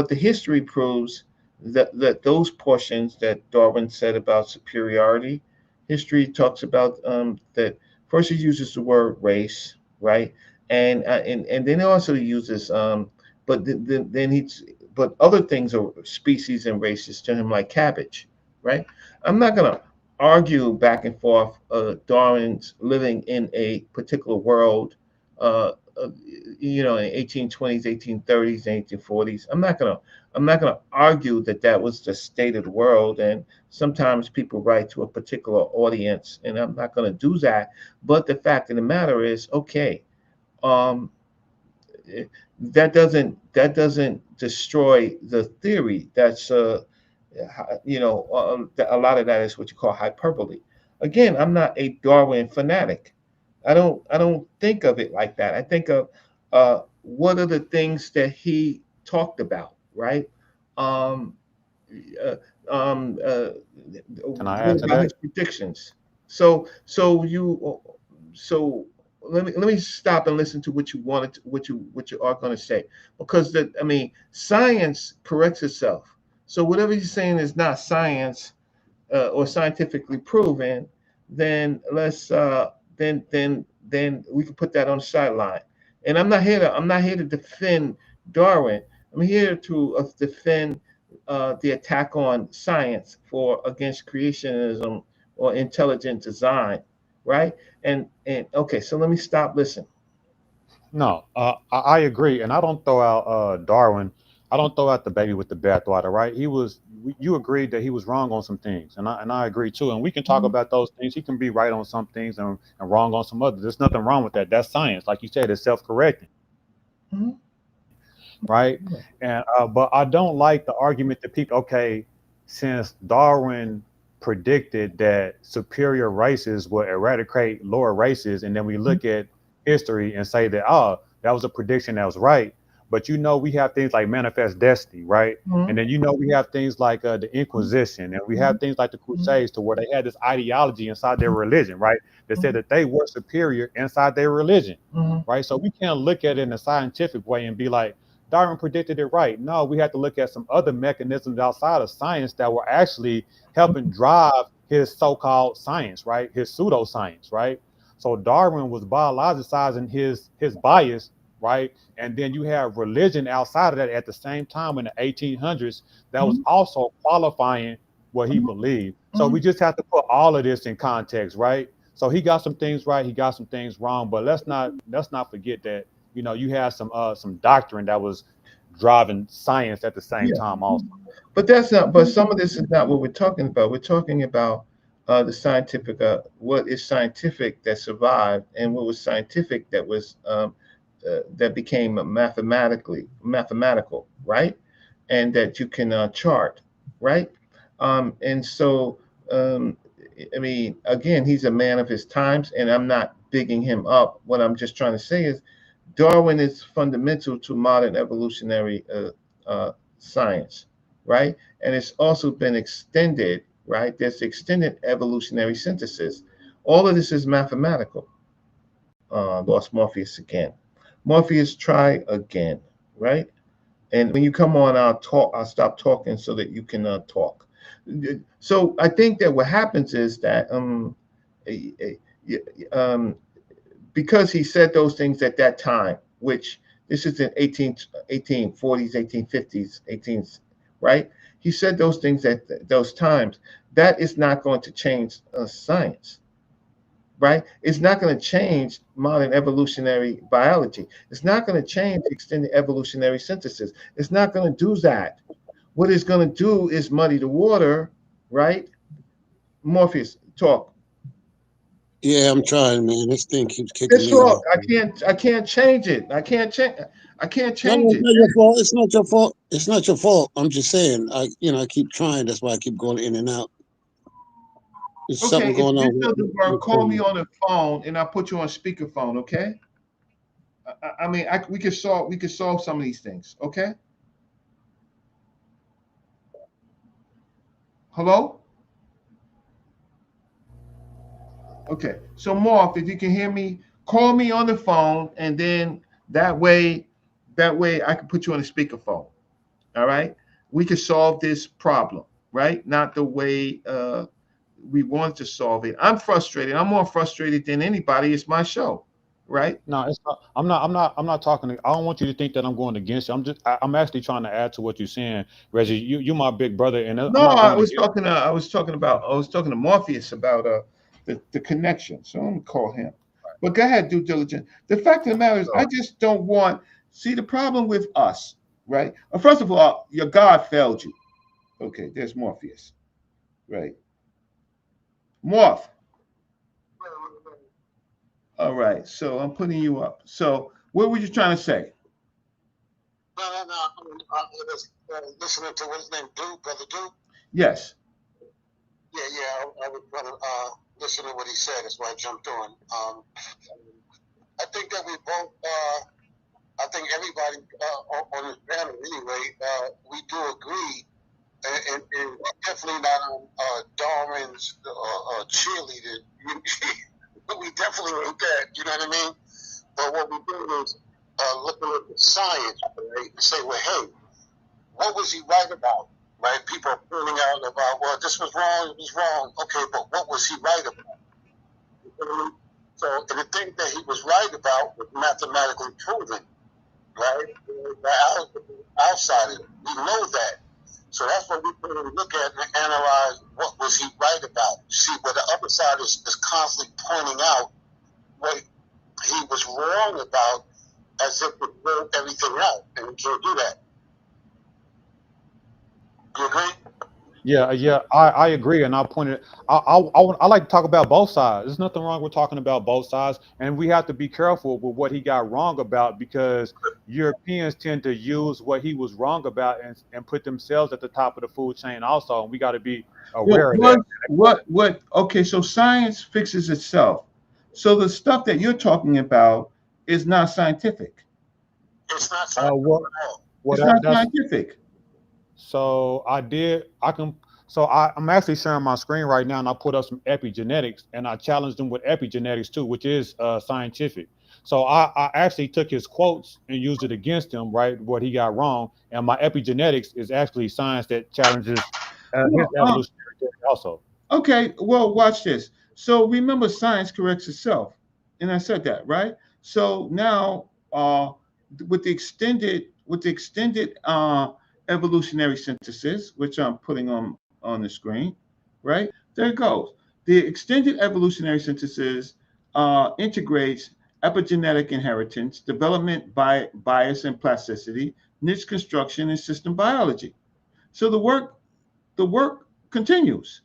the history proves that those portions that Darwin said about superiority, history talks about that. First he uses the word race, right? And then he also uses then he's but other things are species and races to him, like cabbage, right? I'm not going to argue back and forth Darwin's living in a particular world, uh, uh, in 1820s, 1830s, and 1840s. I'm not gonna argue that that was the state of the world. And sometimes people write to a particular audience, and I'm not gonna do that. But the fact of the matter is, okay, um, eh, that doesn't destroy the theory. That's a lot of that is what you call hyperbole. Again, I'm not a Darwin fanatic. I don't think of it like that. I think of what are the things that he talked about, right? Um, uh, uh, Can I what add to about that? his predictions? So let me stop and listen to what you wanted, what you are going to say, because science corrects itself. So whatever you're saying is not science or scientifically proven, then then we can put that on the sideline. And I'm not here to defend Darwin. I'm here to defend the attack on science for against creationism or intelligent design, right? And okay, so let me stop. Listen. No, I agree, and I don't throw out Darwin. I don't throw out the baby with the bathwater, right? You agreed that he was wrong on some things, and I agree too. And we can talk Mhm, about those things. He can be right on some things and wrong on some others. There's nothing wrong with that. That's science, like you said. It's self-correcting, mhm, right? And but I don't like the argument that people, okay, since Darwin predicted that superior races will eradicate lower races, and then we mhm, look at history and say that, oh, that was a prediction that was right. But we have things like manifest destiny, right? And mhm, then we have things like the Inquisition, and we have mhm, things like the mhm, Crusades, to where they had this ideology inside their religion, right? That said mhm, that they were superior inside their religion, mhm, right? So we can't look at it in a scientific way and be like, Darwin predicted it right. No, we have to look at some other mechanisms outside of science that were actually helping drive his so-called science, right? His pseudoscience, right? So Darwin was biologicizing his bias, right? And then you have religion outside of that at the same time in the 1800s that was mhm, also qualifying what he mhm, believed. So we mhm. just have to put all of this in context, right? So he got some things right, he got some things wrong, but let's not forget that you had some doctrine that was driving science at the same Yeah. time also. But that's not. But some of this is not what we're talking about. We're talking about the scientific. What is scientific that survived, and what was scientific that became mathematical, right? And that you can chart, right? And so, um, again, he's a man of his times, and I'm not bigging him up. What I'm just trying to say is Darwin is fundamental to modern evolutionary science, right? And it's also been extended, right? There's extended evolutionary synthesis. All of this is mathematical. Lost Morpheus again. Morpheus, try again, right? And when you come on, I'll talk. I'll stop talking so that you can talk. So I think that what happens is that eh, eh, um, because he said those things at that time, which this is in 1840s, 1850s, 18s, right? He said those things at those times. That is not going to change science, right? It's not going to change modern evolutionary biology. It's not going to change extended evolutionary synthesis. It's not going to do that. What it's going to do is muddy the water, right? Morpheus, talk. Yeah, I'm trying, man. This thing keeps kicking Just me look, off. I can't change it. I can't No, change it's it. not your fault. It's not your fault. It's not your fault. I'm just saying. I keep trying. That's why I keep going in and out. There's Okay, something if going this on with doesn't work, your call me phone. on the phone and I'll put you on speakerphone, okay? I mean, we could solve some of these things, okay? Hello? Okay. So Morph, if you can hear me, call me on the phone, and then that way, I can put you on the speakerphone. All right. We could solve this problem, right? Not the way we want to solve it. I'm frustrated. I'm more frustrated than anybody. It's my show, right? No, it's not. I'm not talking. I don't want you to think that I'm going against you. I'm actually trying to add to what you're saying, Reggie. You my big brother, and I'm No, not going against. I was talking to Morpheus about the connection. So I'm gonna call him. But go ahead, due diligence. The fact of the matter is, I So, just don't want. See, the problem with us, right? First of all, your God failed you. Okay, there's Morpheus, right? Morph. All right, so I'm putting you up. So what were you trying to say? No, no, no. I was listening to what's his name, Duke, brother Duke. Yes. Yeah, yeah. I was trying to listen to what he said. That's why I jumped on. I think that we both. I think everybody on this panel, anyway, we do agree, and definitely not on Darwin's cheerleader. We definitely ain't that. You know what I mean? But what we do is looking at the science, right? And say, well, hey, what was he right about? Right? People are pointing out about, well, this was wrong, it was wrong. Okay, but what was he right about? You know what I mean? So, and the thing that he was right about was mathematically proven, right? Outside of it, we know that. So that's what we can look at and analyze what was he right about. See, where the other side is constantly pointing out what he was wrong about as if to blur everything out, and we can't do that. You agree? yeah, I agree, and I pointed. I like to talk about both sides. There's nothing wrong with talking about both sides, and we have to be careful with what he got wrong about because Europeans tend to use what he was wrong about and put themselves at the top of the food chain also, and we got to be Well, aware of that. what? Okay, so science fixes itself. So the stuff that you're talking about is not scientific. It's not scientific What at all. what It's not that's scientific. So I did. I can. So I'm actually sharing my screen right now, and I put up some epigenetics, and I challenged them with epigenetics too, which is scientific. So I actually took his quotes and used it against him, right? What he got wrong, and my epigenetics is actually science that challenges his Well, evolutionary theory also. okay, well, watch this. So remember, science corrects itself, and I said that, right? So now, with the extended evolutionary synthesis, which I'm putting on the screen, right? There it goes. The extended evolutionary synthesis integrates epigenetic inheritance, development by bias and plasticity, niche construction, and system biology. So the work continues,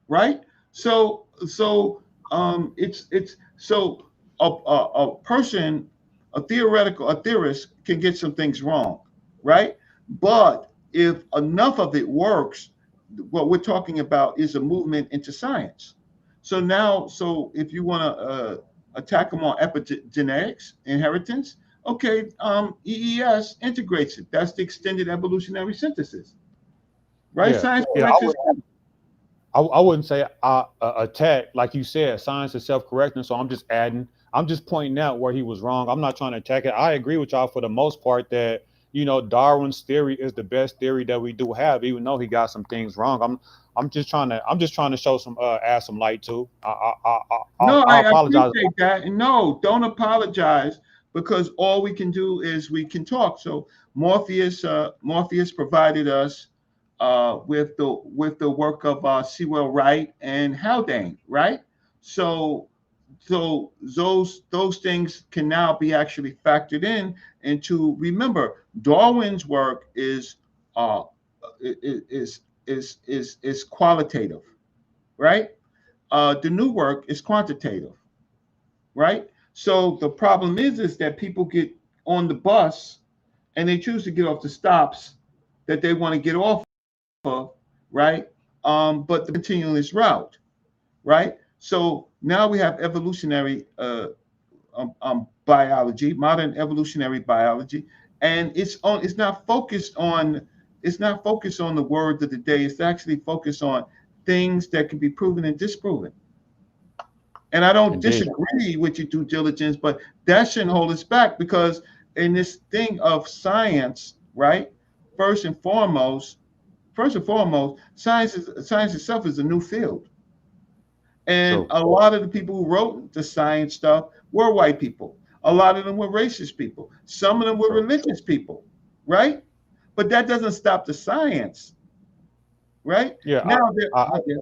right? It's so a person, a theorist can get some things wrong, right? But if enough of it works, what we're talking about is a movement into science. So now, so if you want to attack them on epigenetics, inheritance, okay, EES integrates it. That's the extended evolutionary synthesis, right? Yeah, Science yeah. corrects itself. I wouldn't say attack like you said. Science is self-correcting, so I'm just adding. I'm just pointing out where he was wrong. I'm not trying to attack it. I agree with y'all for the most part that Darwin's theory is the best theory that we do have, even though he got some things wrong. I'm just trying to show some add some light too. No, I I apologize. appreciate that. And no, don't apologize because all we can do is we can talk. So Morpheus provided us with the work of Sewell Wright and Haldane, right? So those things can now be actually factored in. And to remember, Darwin's work uh, is qualitative, right? The new work is quantitative, right? So the problem is that people get on the bus and they choose to get off the stops that they want to get off of, right? But the continuing this route, right? So now we have evolutionary biology, modern evolutionary biology, and it's not focused on the word of the day. It's actually focused on things that can be proven and disproven. And I don't Indeed. disagree with your due diligence, but that shouldn't hold us back, because in this thing of science, right? First and foremost, science itself is a new field. And True. a lot of the people who wrote the science stuff were white people. A lot of them were racist people. Some of them were True. religious people, right? But that doesn't stop the science, right? Yeah. Now, yes.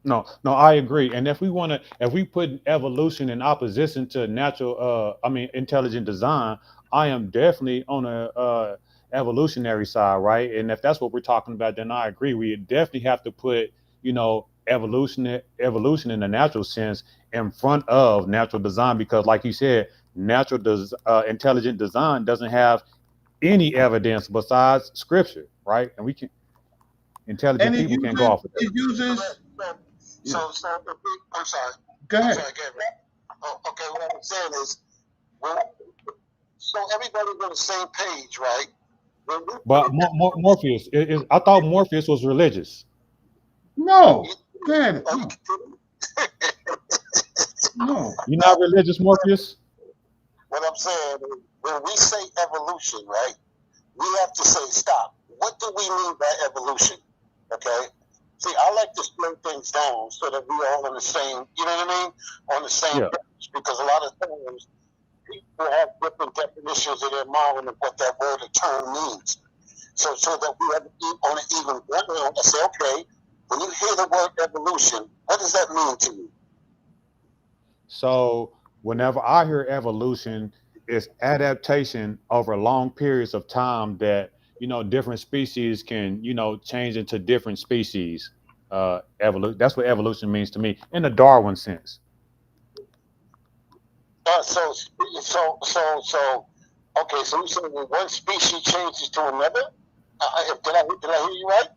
No, I agree. And if we put evolution in opposition to natural, intelligent design, I am definitely on a evolutionary side, right? And if that's what we're talking about, then I agree. We definitely have to put, evolution in the natural sense in front of natural design, because, like you said, intelligent design doesn't have any evidence besides scripture, right? And we can And intelligent it people can't go uses off of that. it uses. Yeah. I'm sorry. Go I'm ahead. sorry, Gary. Oh, okay, what I'm saying is, when, so everybody's on the same page, right? When we But Morpheus, I thought Morpheus was religious. No, go ahead. are No, you kidding? no. You're not religious, Morpheus? What I'm saying is, when we say evolution, right, we have to say stop. What do we mean by evolution? Okay? See, I like to slow things down so that we're all on the same, you know what I mean? On the same Yeah. page. Because a lot of times people have different definitions in their mind of what that word or term means. So that we have on an even ground, I say, okay, when you hear the word evolution, what does that mean to you? So whenever I hear evolution, it's adaptation over long periods of time that, different species can, change into different species. That's what evolution means to me in the Darwin sense. So, okay, so you said when one species changes to another? Did I hear you right?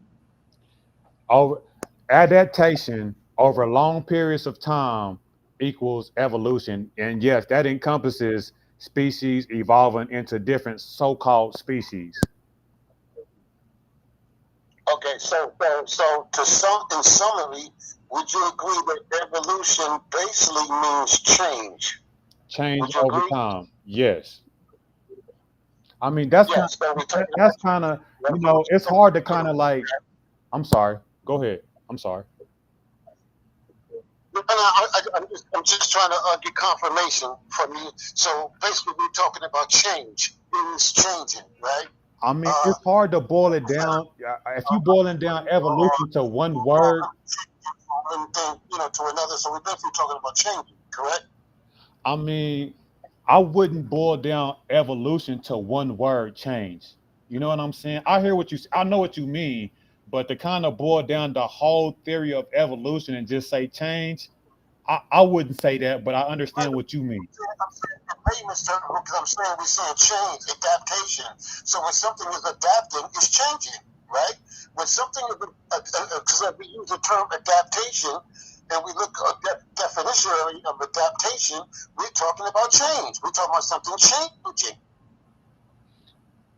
Over adaptation over long periods of time equals evolution. And yes, that encompasses species evolving into different so-called species. Okay, so in summary, would you agree that evolution basically means change? Change Would you over agree? time. Yes. I mean, that's kind Yes. So we're talking that's kind of, about it's hard to kind of like, I'm sorry. Go ahead. I'm sorry. I'm just trying to get confirmation from you. So basically, we're talking about change. Things changing, right? I mean, it's hard to boil it down. If you boiling down evolution to one word, And then, to another. So we're basically talking about changing, correct? I mean, I wouldn't boil down evolution to one word, change. You know what I'm saying? I know what you mean, but to kind of boil down the whole theory of evolution and just say change, I wouldn't say that, but I understand what you mean. I'm saying in layman's terms, because I'm saying we're saying change, adaptation. So when something is adapting, it's changing, right? When something is, because we use the term adaptation, and we look at the definition of adaptation, we're talking about change. We're talking about something changing.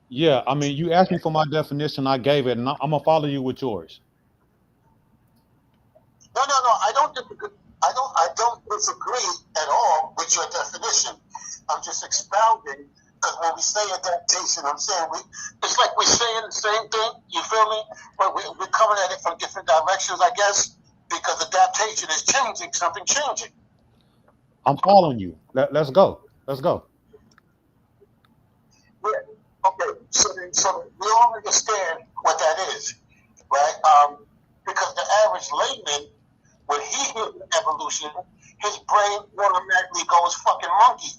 Yeah, I mean, you asked me for my definition, I gave it, and I'm gonna follow you with yours. No, I don't disagree. I don't disagree at all with your definition. I'm just expounding because when we say adaptation, I'm saying it's like we're saying the same thing. You feel me? But we're coming at it from different directions, I guess, because adaptation is changing, something changing. I'm following you. Let's go. Let's go. Yeah. Okay. So we all understand what that is, right? Because the average layman, when he hears evolution, his brain automatically goes fucking monkey.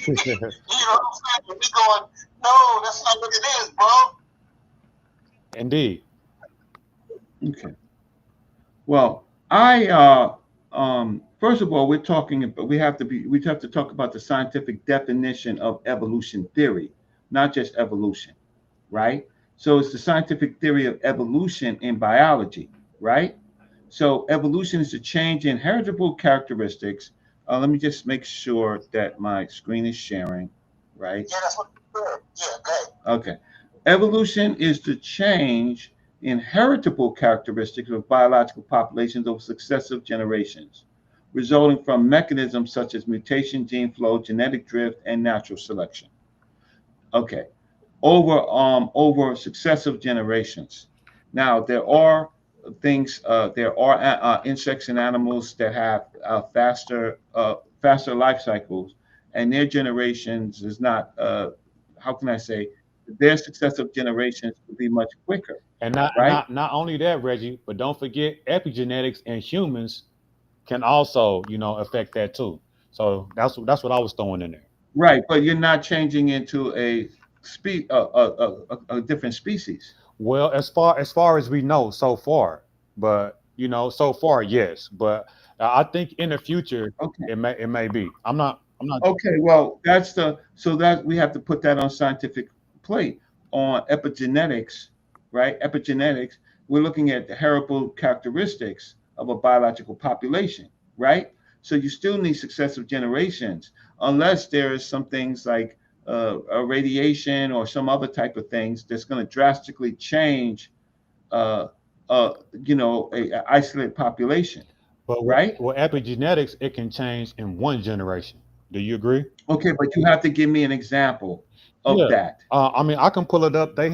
You know what I'm saying? And we going, no, that's not what it is, bro. Indeed. Okay. Well, I first of all, we're talking about we have to talk about the scientific definition of evolution theory, not just evolution, right? So it's the scientific theory of evolution in biology, right? So evolution is a change in heritable characteristics. Let me just make sure that my screen is sharing, right? Yeah, that's what you said. Yeah, go ahead. Okay. Evolution is the change in heritable characteristics of biological populations over successive generations, resulting from mechanisms such as mutation, gene flow, genetic drift, and natural selection. Okay. Over successive generations. Now there are there are insects and animals that have faster life cycles, and their generations is not how can I say their successive generations will be much quicker, And not right? not not only that, Reggie, but don't forget epigenetics in humans can also, affect that too. So that's what I was throwing in there. Right, but you're not changing into a different species. Well, as far as we know so far, but so far, yes. But I think in the future Okay. it may be. I'm not. Okay, well, that's the so that we have to put that on scientific plate on epigenetics, right? Epigenetics, we're looking at the heritable characteristics of a biological population, right? So you still need successive generations, unless there is some things like a radiation or some other type of things that's going to drastically change, uh, uh, a isolated population, But right? with epigenetics, it can change in one generation. Do you agree? Okay, but you have to give me an example of Yeah. that. I mean, I can pull it up. They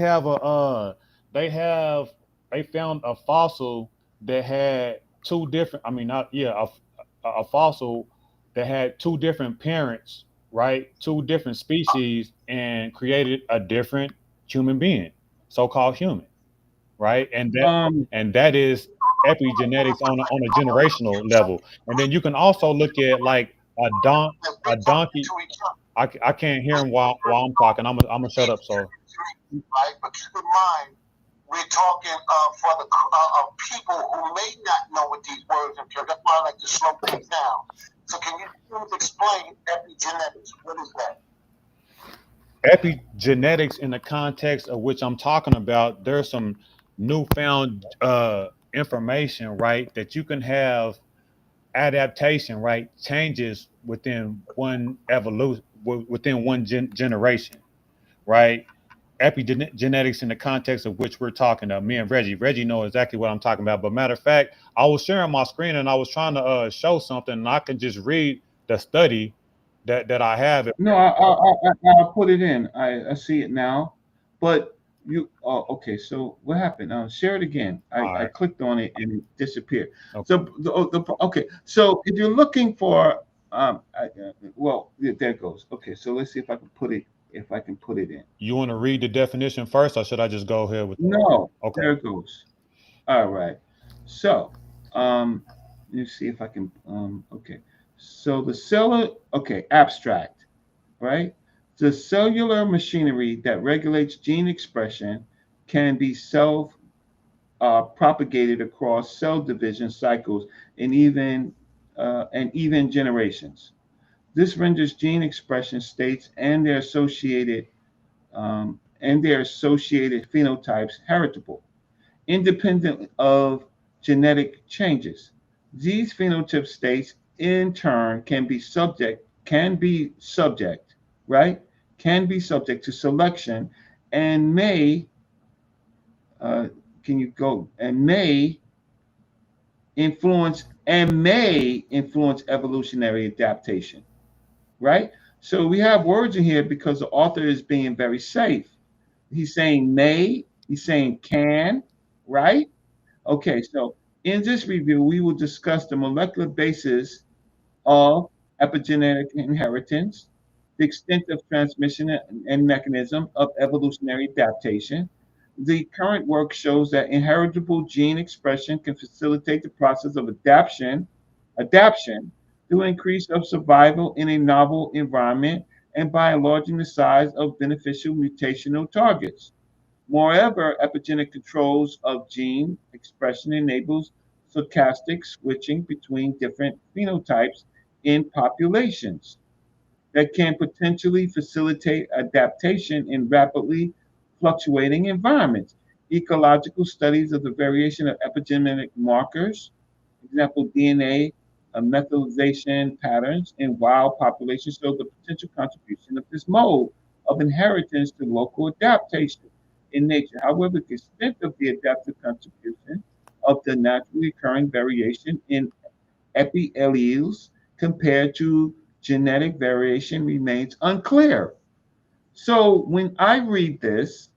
have, they found a fossil that had two different. I mean, not yeah, a fossil that had two different parents, right? Two different species, and created a different human being, so-called human, right? Um, And that is epigenetics on a generational level. And then you can also look at like Like a we're talking donkey. to each other. I can't hear him We're while I'm talking. I'm gonna shut up. So right? But keep in mind, we're talking for the people who may not know what these words are. That's why I like to slow things down. So can you please explain epigenetics? What is that? epigenetics, in the context of which I'm talking about, there's some newfound information, right? That you can have adaptation, right? Changes within one evolution, within one generation, right? Epigenetics, in the context of which we're talking about, me and Reggie know exactly what I'm talking about. But matter of fact, I was sharing my screen and I was trying to show something, and I can just read the study that I have. no, I'll put it in. I see it now, but okay. So what happened? Share it again. All I right. clicked on it and it disappeared. Okay. So okay. So if you're looking for well, yeah, there it goes. Okay, so let's see if I can put it in. You want to read the definition first, or should I just go ahead with? No, Okay. there it goes. All right. So, um, let me see if I can. Okay. So the cellular. Okay, abstract. Right. The cellular machinery that regulates gene expression can be self propagated across cell division cycles and even generations. This renders gene expression states and their associated phenotypes heritable independent of genetic changes. These phenotype states, in turn, right? Can be subject to selection, and may uh, can you go and may influence evolutionary adaptation, right? So we have words in here because the author is being very safe. He's saying may, he's saying can, right? Okay, so in this review, we will discuss the molecular basis of epigenetic inheritance, the extent of transmission and mechanism of evolutionary adaptation. The current work shows that inheritable gene expression can facilitate the process of adaptation through increase of survival in a novel environment and by enlarging the size of beneficial mutational targets. Moreover, epigenetic controls of gene expression enables stochastic switching between different phenotypes in populations that can potentially facilitate adaptation in rapidly fluctuating environments. Ecological studies of the variation of epigenetic markers, for example, DNA methylation patterns in wild populations, show the potential contribution of this mode of inheritance to local adaptation in nature. However, the extent of the adaptive contribution of the naturally occurring variation in epieles compared to genetic variation remains unclear. So when I read this,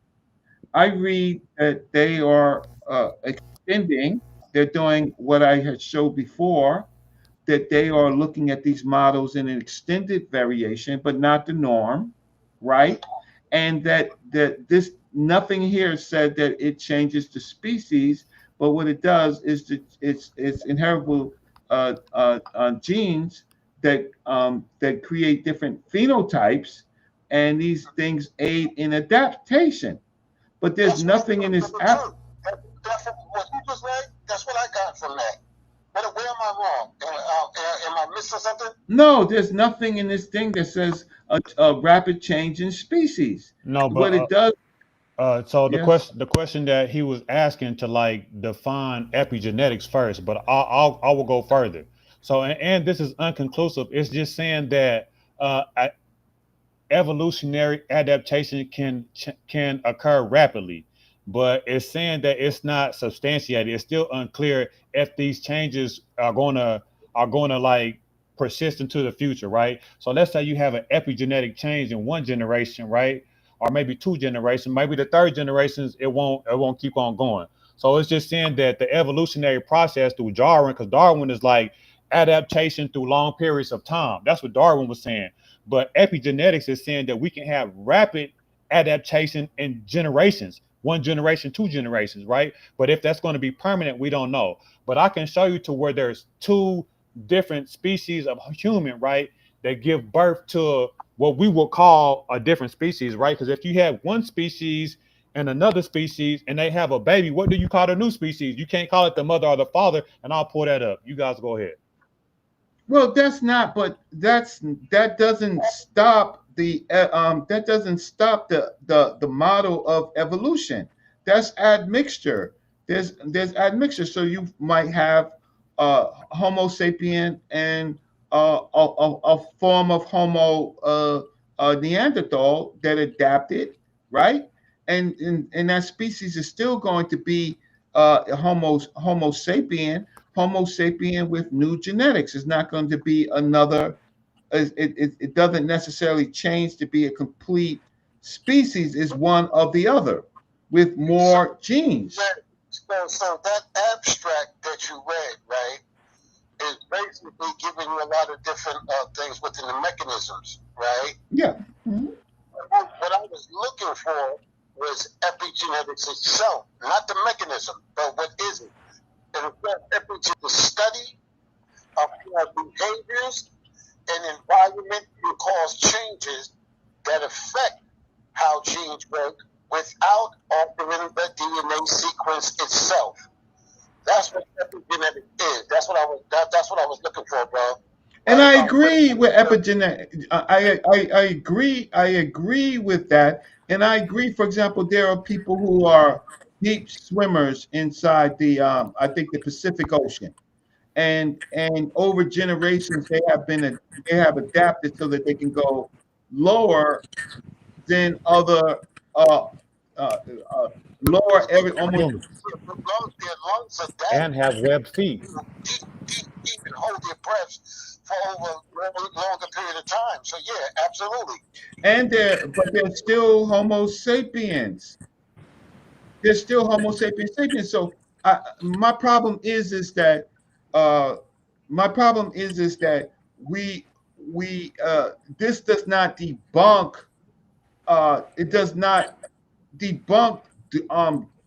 I read that they are extending, they're doing what I had showed before, that they are looking at these models in an extended variation, but not the norm, right? And that this nothing here said that it changes the species, but what it does is that it's inheritable genes that create different phenotypes, and these things aid in adaptation. But there's nothing in this app. That's what you just read. That's what I got from that. But where am I wrong? Am I missing something? No, there's nothing in this thing that says a rapid change in species. No, What it but does, so yes. the question that he was asking to like define epigenetics first, but I will go further. So and this is unconclusive. It's just saying that evolutionary adaptation can occur rapidly, but it's saying that it's not substantiated. It's still unclear if these changes are gonna like persist into the future, right? So let's say you have an epigenetic change in one generation, right? Or maybe two generations, maybe the third generations it won't keep on going. So it's just saying that the evolutionary process through Darwin, because Darwin is like adaptation through long periods of time. That's what Darwin was saying. But epigenetics is saying that we can have rapid adaptation in generations, one generation, two generations, right? But if that's going to be permanent, we don't know. But I can show you to where there's two different species of human, right, that give birth to what we will call a different species, right? Because if you have one species and another species and they have a baby, what do you call the new species? You can't call it the mother or the father, and I'll pull that up. You guys go ahead. Well, that's not, but that doesn't stop the model of evolution. That's admixture. There's admixture. So you might have Homo sapien and a form of Homo Neanderthal that adapted, right? And that species is still going to be Homo sapien. Homo sapien with new genetics is not going to be another. It doesn't necessarily change to be a complete species. Is one of the other with more genes. So that abstract that you read, right, is basically giving you a lot of different things within the mechanisms, right? Yeah. Mm-hmm. What I was looking for was epigenetics itself, not the mechanism, but what is it? And epigenetics, the study of how behaviors and environment can cause changes that affect how genes work without altering the DNA sequence itself. That's what epigenetics is. That's what I was looking for, bro. And I agree with epigenetics. I agree. I agree with that. And I agree. For example, there are people who are deep swimmers inside the I think the Pacific Ocean, and over generations they have adapted so that they can go lower than other lower every almost. And have webbed feet. Deep and hold their breaths for over a longer period of time. So yeah, absolutely. And they're still Homo sapiens. They're still Homo sapiens sapiens. So my problem is that we this does not debunk it does not debunk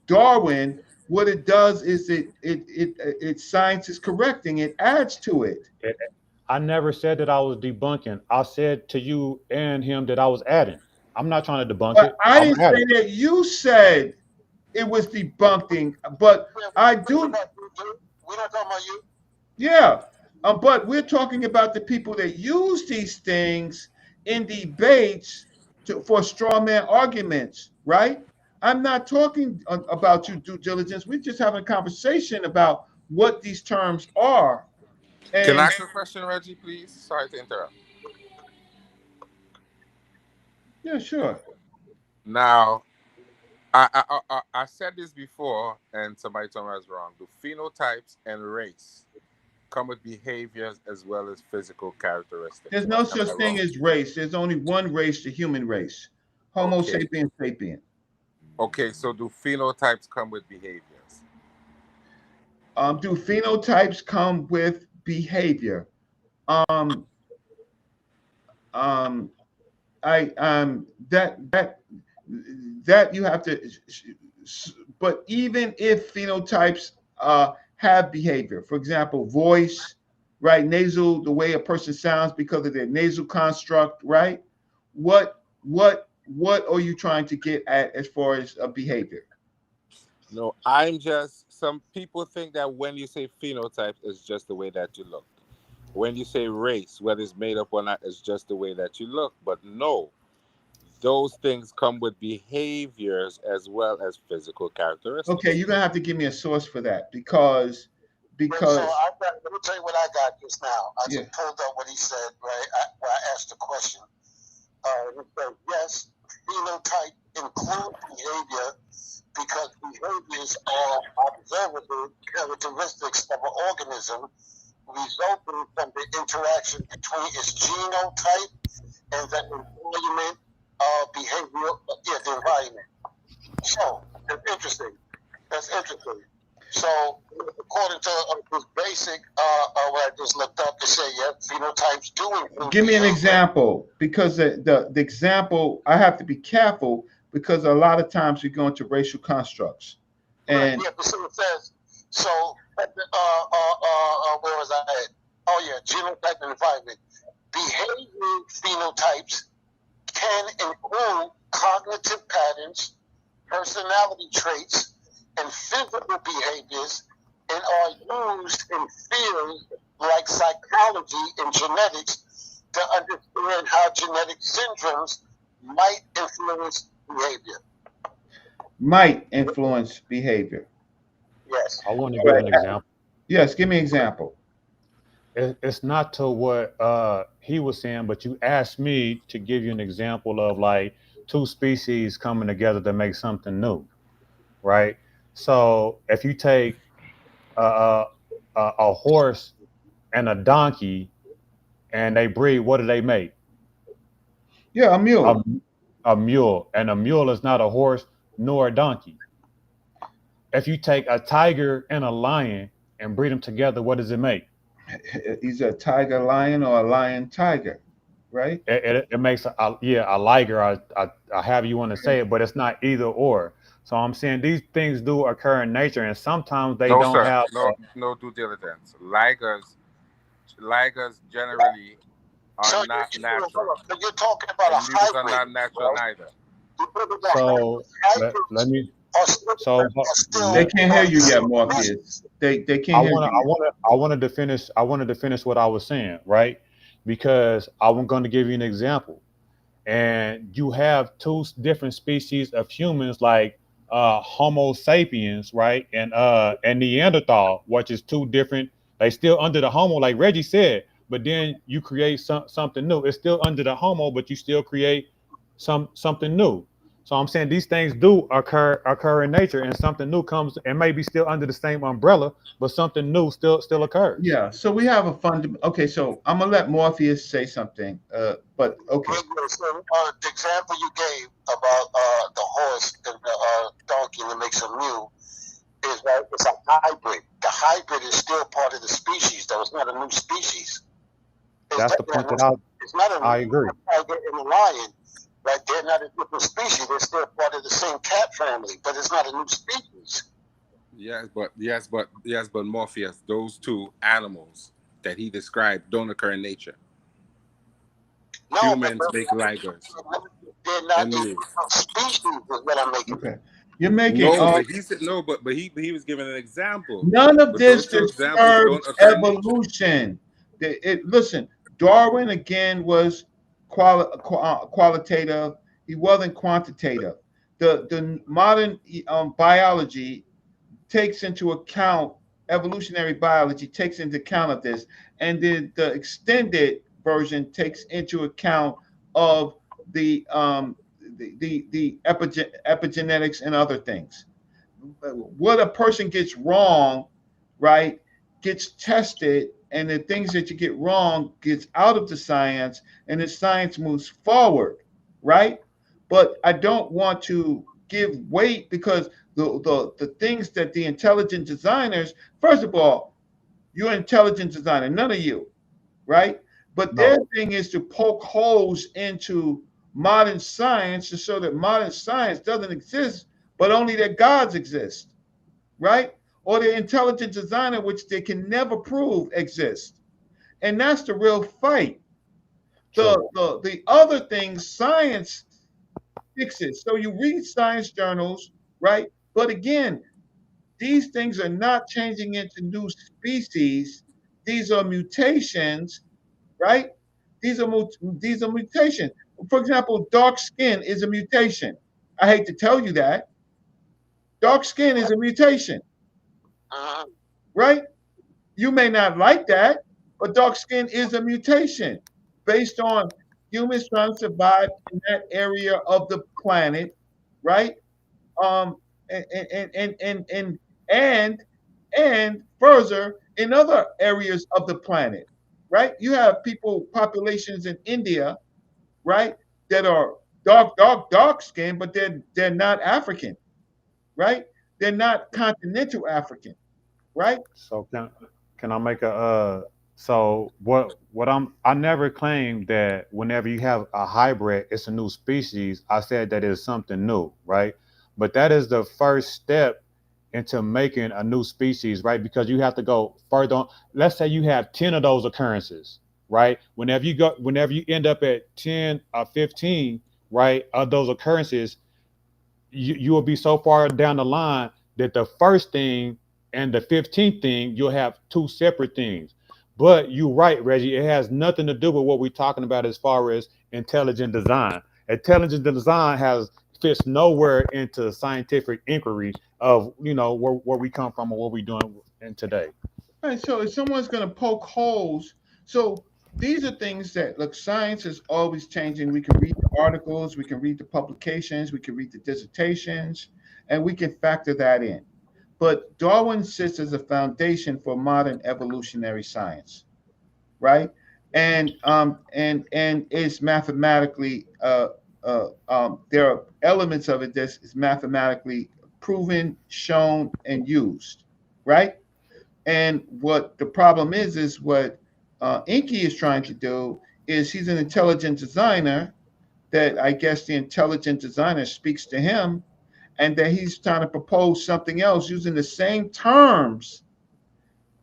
Darwin. What it does is it science is correcting. It adds to it. I never said that I was debunking. I said to you and him that I was adding. I'm not trying to debunk But it. I I'm didn't adding. say that. You said it was debunking, but I do. We're not talking about you. Yeah, but we're talking about the people that use these things in debates for straw man arguments, right? I'm not talking about you due diligence. We're just having a conversation about what these terms are. Can I And ask a question, Reggie, please? Sorry to interrupt. yeah, sure. Now, I said this before, and somebody told me I was wrong. Do phenotypes and race come with behaviors as well as physical characteristics? There's no Am such I thing wrong? as race. There's only one race, the human race. Homo Okay. sapiens sapien. Okay, so do phenotypes come with behaviors? Do phenotypes come with behavior? Um, um, that you have to, but even if phenotypes have behavior, for example, voice, right, nasal, the way a person sounds because of their nasal construct, right? What are you trying to get at as far as a behavior? No, some people think that when you say phenotypes, it's just the way that you look. When you say race, whether it's made up or not, it's just the way that you look. But no, those things come with behaviors as well as physical Okay, characteristics. you're gonna have to give me a source for that because So because let me tell you what I got just now. I yeah. just pulled up what he said, right? Where I asked the question. He said, yes, phenotype include behavior because behaviors are observable characteristics of an organism resulting from the interaction between its genotype and the environment behavior, the environment. So, it's interesting. That's interesting. So, according to this basic, what I just looked up, to say, yeah, phenotypes do include Give me an behavior. example because the example I have to be careful because a lot of times we go into racial constructs Right, and yeah, but so it says, so, where was I at? Oh, yeah, genotype and environment. Behavior phenotypes can include cognitive patterns, personality traits, and physical behaviors, and are used in fields like psychology and genetics to understand how genetic syndromes might influence behavior. might influence behavior. Yes. I want to All give right. an example. Yes, give me an example. It's not to what he was saying, but you asked me to give you an example of like two species coming together to make something new, right? So if you take a, a horse and a donkey and they breed, what do they make? Yeah, a A, mule. a mule, and a mule is not a horse nor a donkey. If you take a tiger and a lion and breed them together, what does it make? He's a tiger lion or a lion tiger, right? It makes a liger, however you want to say it, but it's not either or. So I'm saying these things do occur in nature, and sometimes they No, don't sir. have. No due diligence. Ligers generally are So not natural, you're talking about a and mules are hybrid, not natural right? neither. So let Hybrids me. are still, So They are can't hear you yet, still Morpheus. They I can't hear want to you yet. I wanted to finish what I was saying, right? Because I'm going to give you an example. And you have two different species of humans like Homo sapiens, right? And Neanderthal, which is two different, they still under the Homo, like Reggie said, but then you create something new. It's still under the Homo, but you still create something new. So I'm saying these things do occur in nature, and something new comes and maybe still under the same umbrella, but something new still occurs. Yeah, so we have a fund. Okay, so I'm gonna let Morpheus say something. But okay, So, the example you gave about the horse and the donkey that makes a mule is that it's a hybrid. The hybrid is still part of the species, though. It's not a new species. That's the point that It's not a I agree. tiger and a lion. Right? They're not a different species. They're still part of the same cat family, but it's not a new species. Yes, but Morpheus, those two animals that he described don't occur in nature. No, Humans make ligers they're not and a mules. species. Is what I'm making. okay. You're making No, all. but he said no, but he was giving an example. None of But those this two examples don't disturbs occur in nature. evolution. Listen, Darwin again was qualitative. He wasn't quantitative. The modern biology takes into account evolutionary biology takes into account of this, and the extended version takes into account of the epigenetics and other things. What a person gets wrong, right, gets tested, and the things that you get wrong gets out of the science, and the science moves forward, right? But I don't want to give weight because the things that the intelligent designers, first of all, you're an intelligent designer, none of you, right? But their No. thing is to poke holes into modern science to show that modern science doesn't exist, but only that gods exist, right? Or the intelligent designer, which they can never prove exists. And that's the real fight. True. The other things, science fixes. So you read science journals, right? But again, these things are not changing into new species. These are mutations, right? These are mutations. For example, dark skin is a mutation. I hate to tell you that. Dark skin is a mutation, Uh-huh. right? You may not like that, but dark skin is a mutation based on humans trying to survive in that area of the planet, right? Um, and and and and and and, and further in other areas of the planet, right? You have people populations in India, right, that are dark skin, but they're not African, right? They're not continental African, right? So can I make a so I never claimed that whenever you have a hybrid it's a new species. I said that it's something new, right? But that is the first step into making a new species, right? Because you have to go further on. Let's say you have 10 of those occurrences, right? Whenever you end up at 10 or 15, right, of those occurrences, you will be so far down the line that the first thing and the 15th thing you'll have two separate things. But you're right, Reggie, it has nothing to do with what we're talking about as far as intelligent design. Intelligent design has fits nowhere into scientific inquiry of where we come from or what we're doing in today. Right. So if someone's going to poke holes, so these are things that look, science is always changing. We can read the articles, we can read the publications, we can read the dissertations, and we can factor that in. But Darwin sits as a foundation for modern evolutionary science, right? And it's mathematically there are elements of it that is mathematically proven, shown, and used, right? And what the problem is what Enqi is trying to do is he's an intelligent designer that I guess the intelligent designer speaks to him, and that he's trying to propose something else using the same terms,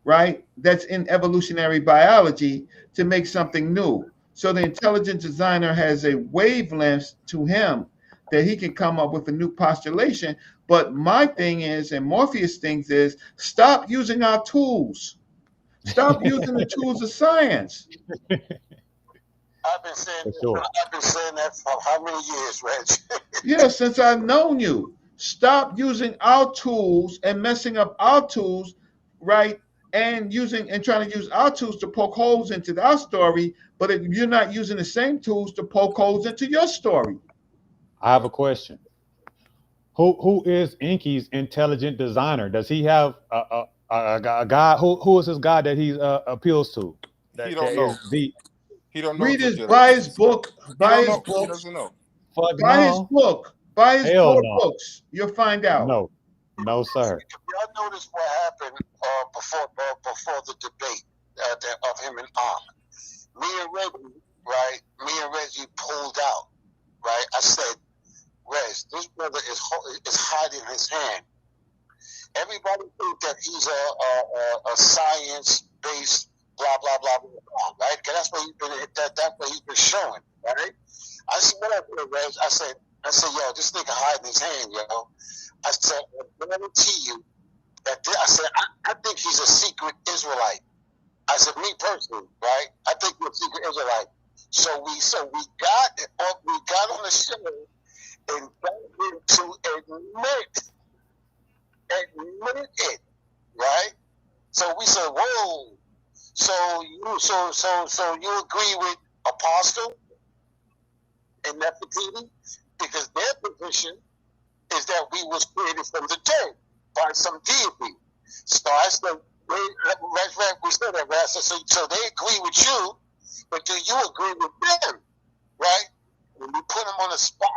right? That's in evolutionary biology to make something new. So the intelligent designer has a wavelength to him that he can come up with a new postulation. But my thing is, and Morpheus thinks is, stop using our tools. Stop using the tools of science. I've been saying For sure. I've been saying that for how many years, Reg? Yeah, since I've known you. Stop using our tools and messing up our tools, right? And trying to use our tools to poke holes into our story, but if you're not using the same tools to poke holes into your story. I have a question. Who is Enki's intelligent designer? Does he have a guy? Who is his guy that he appeals to? He That don't know. is the He don't know. Read his, details. buy his book, He buy don't his know. He books, doesn't know. fuck buy his no. book, buy his Hell four no. books. You'll find out. No, sir. If y'all notice what happened before the debate of him and me and Reggie, right? Me and Reggie pulled out, right? I said, Reg, this brother is hiding his hand. Everybody thinks that he's a science-based blah blah blah blah blah, right? Because that's what he's been showing, right? I said, what I did, Reg, I said, I said, yo, this nigga hiding his hand, yo. I said, I guarantee you that I said, I think he's a secret Israelite. I said, me personally, right? I think he's a secret Israelite. So we got on the show and got him to admit it, right? So we said, whoa. So you agree with Apostle and Nefertiti? Because their position is that we was created from the dirt by some deity. So I said, we said that, right? So they agree with you, but do you agree with them, right? And we put him on the spot,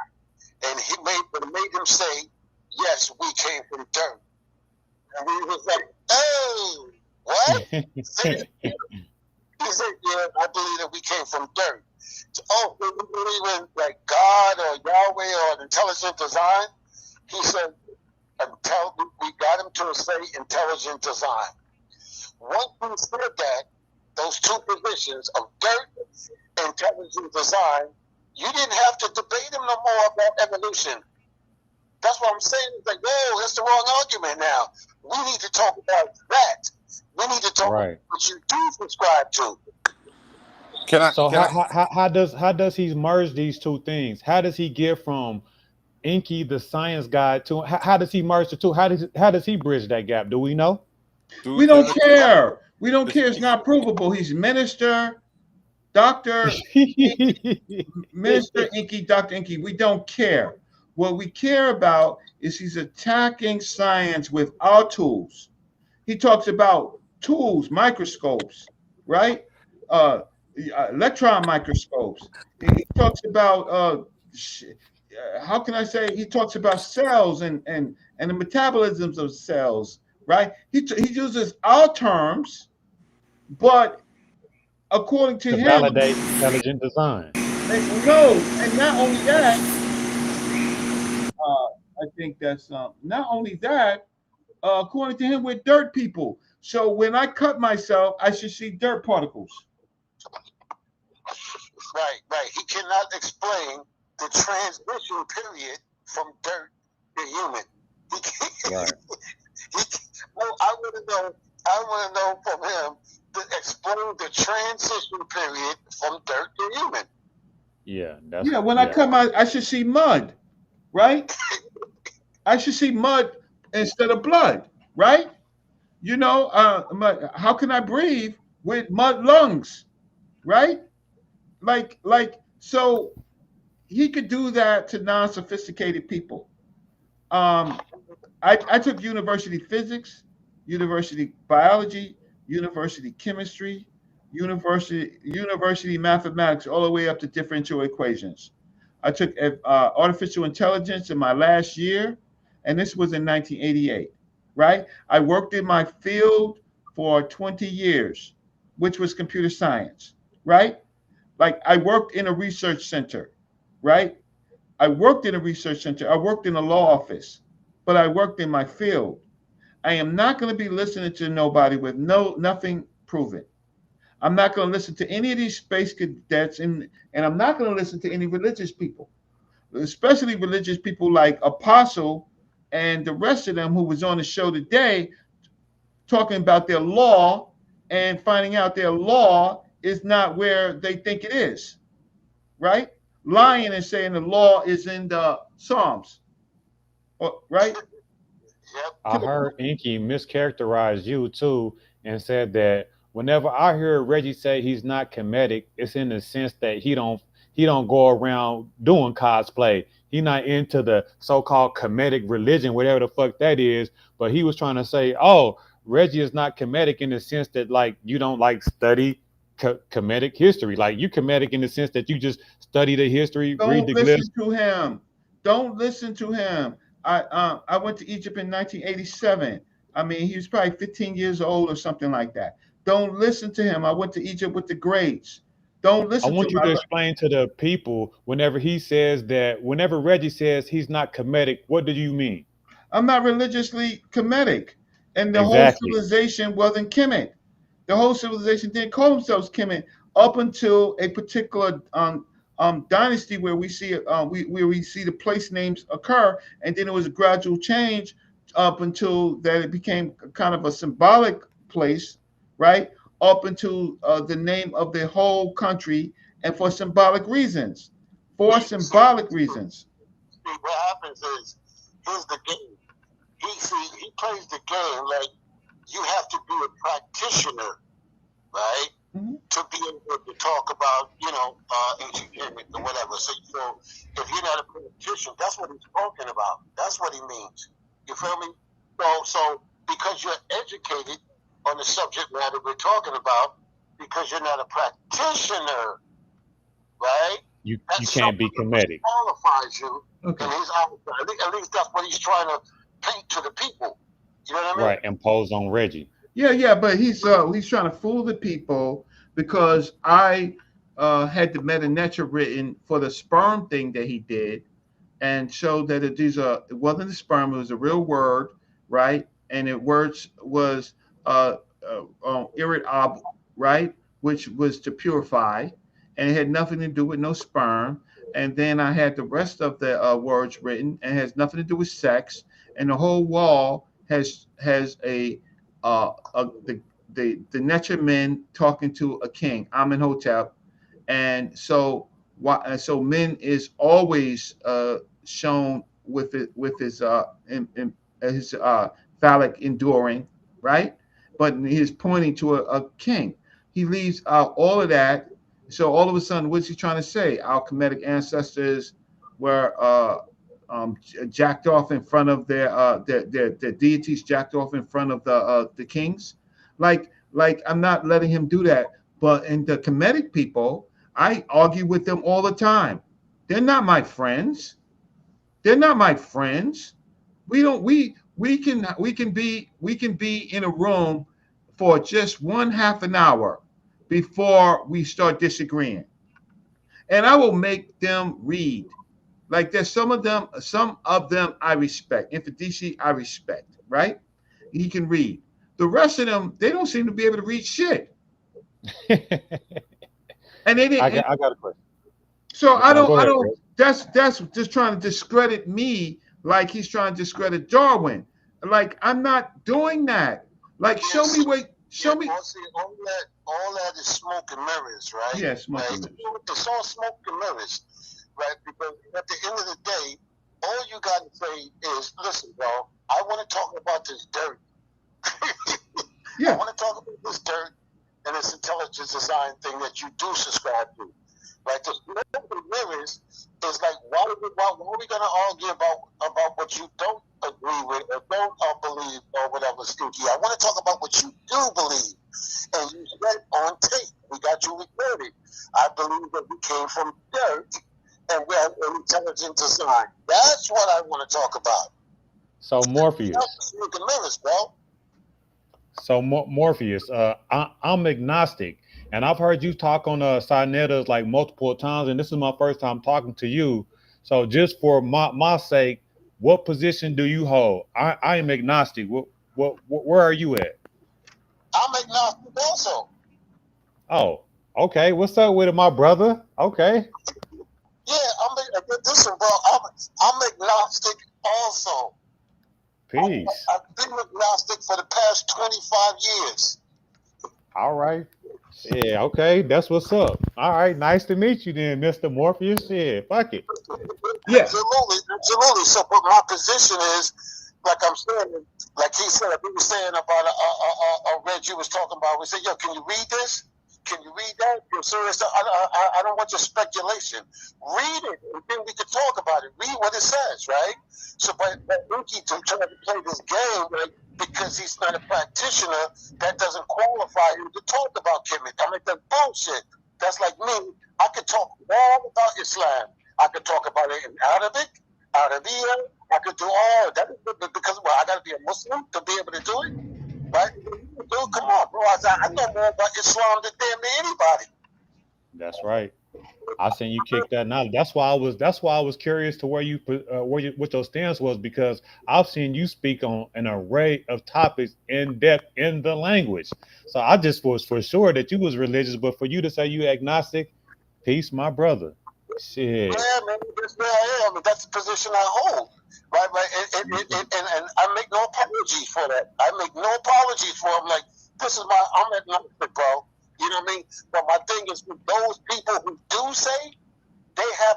and he made him say, yes, we came from dirt. And we was like, oh, what? He said, yeah, I believe that we came from dirt. So, oh, we believe in like God or Yahweh or intelligent design? He said, we got him to say intelligent design. Once we said that, those two positions of dirt and intelligent design, you didn't have to debate him no more about evolution. That's what I'm saying. It's like, whoa, that's the wrong argument now. We need to talk about that. We need to talk about what you do subscribe to. How does he merge these two things? How does he get from Enqi, the science guy, to how does he merge the two? How does he bridge that gap? Do we know? We don't care. We don't care. It's not provable. He's minister, doctor, Minister Enqi, Dr. Enqi. We don't care. What we care about is he's attacking science with our tools. He talks about tools, microscopes, right? Electron microscopes. He talks about how can I say? He talks about cells and the metabolisms of cells, right? He uses our terms, but according to him, validate intelligent design. And not only that. I think that's not only that. According to him, we're dirt people. So when I cut myself, I should see dirt particles. Right. He cannot explain the transition period from dirt to human. Right. I want to know from him to explain the transition period from dirt to human. Yeah. When I cut I should see mud, right? I should see mud instead of blood, right? You know, how can I breathe with mud lungs, right? So he could do that to non-sophisticated people. I took university physics, university biology, university chemistry, university mathematics, all the way up to differential equations. I took artificial intelligence in my last year, and this was in 1988, right? I worked in my field for 20 years, which was computer science, right? Like I worked in a research center, right? I worked in a research center. I worked in a law office, but I worked in my field. I am not going to be listening to nobody with nothing proven. I'm not going to listen to any of these space cadets, and I'm not going to listen to any religious people, especially religious people like Apostle and the rest of them who was on the show today talking about their law and finding out their law is not where they think it is, right? Lying and saying the law is in the Psalms, right? I heard Enqi mischaracterize you too and said that whenever I hear Reggie say he's not comedic, it's in the sense that he don't go around doing cosplay. He's not into the so-called comedic religion, whatever the fuck that is. But he was trying to say, oh, Reggie is not comedic in the sense that like you don't like study comedic history. Like you comedic in the sense that you just study the history, read the glyphs. Don't listen to him. I went to Egypt in 1987. I mean, he was probably 15 years old or something like that. Don't listen to him. I went to Egypt with the grades. Don't listen to him. I want you to explain to the people whenever Reggie says he's not comedic, what do you mean? I'm not religiously comedic. And the whole civilization wasn't Kemet. The whole civilization didn't call themselves Kemet up until a particular dynasty where we see where we see the place names occur, and then it was a gradual change up until that it became kind of a symbolic place, right? Up until the name of the whole country, and for symbolic reasons. For symbolic reasons. See, what happens is, here's the game. He plays the game like you have to be a practitioner, right? Mm-hmm. To be able to talk about, entertainment or whatever. So, if you're not a practitioner, that's what he's talking about. That's what he means. You feel me? So because you're educated on the subject matter we're talking about, because you're not a practitioner, right? You can't be comedic. Qualifies you, Okay. and at least that's what he's trying to paint to the people. You know what I mean? Right, impose on Reggie. Yeah, but he's trying to fool the people because I had the meta nature written for the sperm thing that he did, and showed that it wasn't a sperm, it was a real word, right? And it words was irid ab, right, which was to purify, and it had nothing to do with no sperm. And then I had the rest of the words written, and it has nothing to do with sex. And the whole wall has the Necha men talking to a king, Amenhotep, and so men is always shown with his phallic enduring, right? But he's pointing to a king. He leaves out all of that. So all of a sudden, what's he trying to say? Our Kemetic ancestors were jacked off in front of their deities, jacked off in front of the kings. Like I'm not letting him do that. But in the Kemetic people, I argue with them all the time. They're not my friends. They're not my friends. We can be in a room for just one half an hour before we start disagreeing. And I will make them read. Like there's some of them I respect. Infidisi I respect, right? He can read. The rest of them, they don't seem to be able to read shit. And they didn't. I got a question. So I Go ahead, don't. Reg. That's just trying to discredit me, like he's trying to discredit Darwin. Like I'm not doing that. Like show me. Well, see, all that is smoke and mirrors, right? Yeah, smoke and Right? mirrors. It's all smoke and mirrors, right? Because at the end of the day, all you got to say is, listen, bro, I want to talk about this dirt. I Yeah. want to talk about this dirt and this intelligence design thing that you do subscribe to. Like the smoke and mirrors is like, why are we going to argue about what you don't agree with or don't believe or whatever, Stinky? I want to talk about what you do believe. And you said on tape, we got you recorded. I believe that we came from dirt and we have an intelligent design. That's what I want to talk about. So Morpheus. That's smoke and mirrors, bro. So Morpheus, I'm agnostic, and I've heard you talk on Sinetas like multiple times, and this is my first time talking to you. So just for my sake, what position do you hold? I am agnostic. Where are you at? I'm agnostic also. Oh, okay. What's up with it, my brother? Okay. Yeah, listen, bro, I'm agnostic also. Peace. I've been agnostic for the past 25 years. All right. Yeah, okay. That's what's up. All right. Nice to meet you then, Mr. Morpheus. Yeah, fuck it. Yeah. Absolutely. So, but my position is, like I'm saying, like he said, we were saying about a Reggie was talking about. We said, yo, can you read this? Can you read that? You're serious? I don't want your speculation. Read it, and then we can talk about it. Read what it says, right? So, but Enqi trying to play this game, right? Because he's not a practitioner, that doesn't qualify him to talk about Kemet. I mean, that's bullshit. That's like me. I could talk all about Islam. I could talk about it in Arabic, Arabia. I could do all that because I got to be a Muslim to be able to do it, right? Dude, come on, bro. I know more about Islam than damn near anybody. That's right. I seen you kick that knowledge. That's why I was curious to what your stance was, because I've seen you speak on an array of topics in depth in the language. So I just was for sure that you was religious, but for you to say you agnostic, peace, my brother. Shit. Yeah, man, that's where I am, and that's the position I hold. Right, and I make no apologies for that. I make no apologies for it. I'm like, this is I'm agnostic, bro. You know what I mean? But my thing is, with those people who do say they have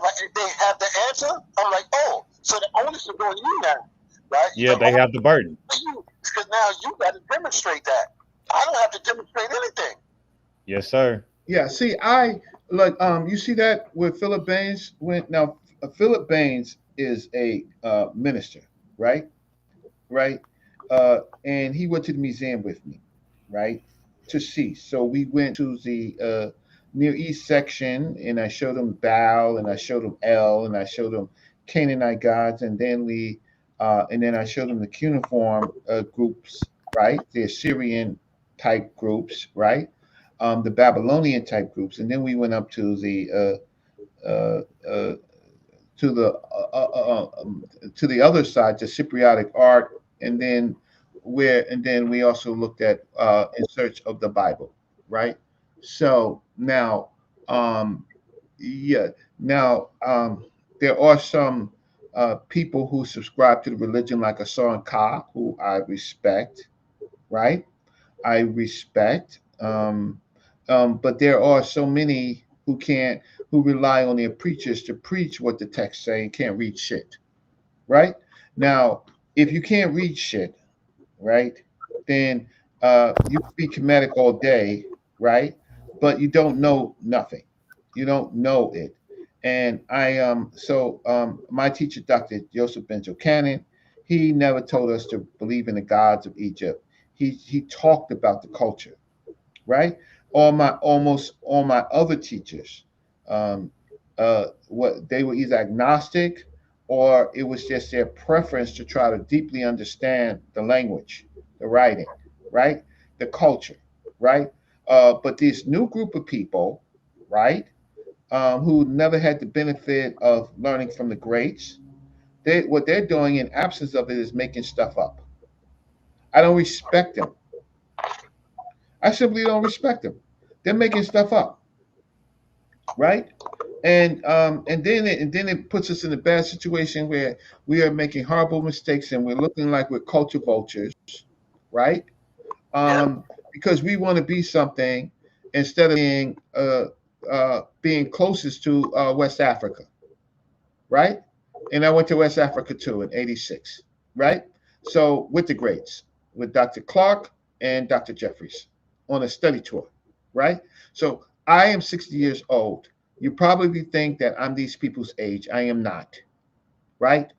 the answer, I'm like, oh, so the onus is on you now, right? Yeah, they have the burden. Because now you got to demonstrate that. I don't have to demonstrate anything. Yes, sir. Yeah, see, you see that with Philip Baines went now. Philip Baines is a minister, right? Right, and he went to the museum with me, right, to see. So we went to the Near East section, and I showed him Baal, and I showed him El, and I showed him Canaanite gods, and then I showed him the cuneiform groups, right, the Assyrian type groups, right, the Babylonian type groups, and then we went up to the to the to the other side, to Cypriotic art, and then we also looked at In Search of the Bible, right? So now, yeah, now there are some people who subscribe to the religion like Asar and Ka, who I respect, right? I respect. But there are so many who rely on their preachers to preach what the text say and can't read shit, right? Now, if you can't read shit, right, then you can be comedic all day, right? But you don't know nothing. You don't know it. And my teacher, Dr. Joseph Benjo Cannon, he never told us to believe in the gods of Egypt. He talked about the culture, right? Almost all my other teachers, what they were either agnostic, or it was just their preference to try to deeply understand the language, the writing, right, the culture, right. But this new group of people, right, who never had the benefit of learning from the greats, what they're doing in absence of it is making stuff up. I don't respect them. I simply don't respect them. They're making stuff up, right? And then it puts us in a bad situation where we are making horrible mistakes and we're looking like we're culture vultures, right? Yeah. Because we want to be something instead of being closest to West Africa, right? And I went to West Africa too in '86, right? So with the greats, with Dr. Clark and Dr. Jeffries on a study tour, right? So I am 60 years old. You probably think that I'm these people's age. I am not, right?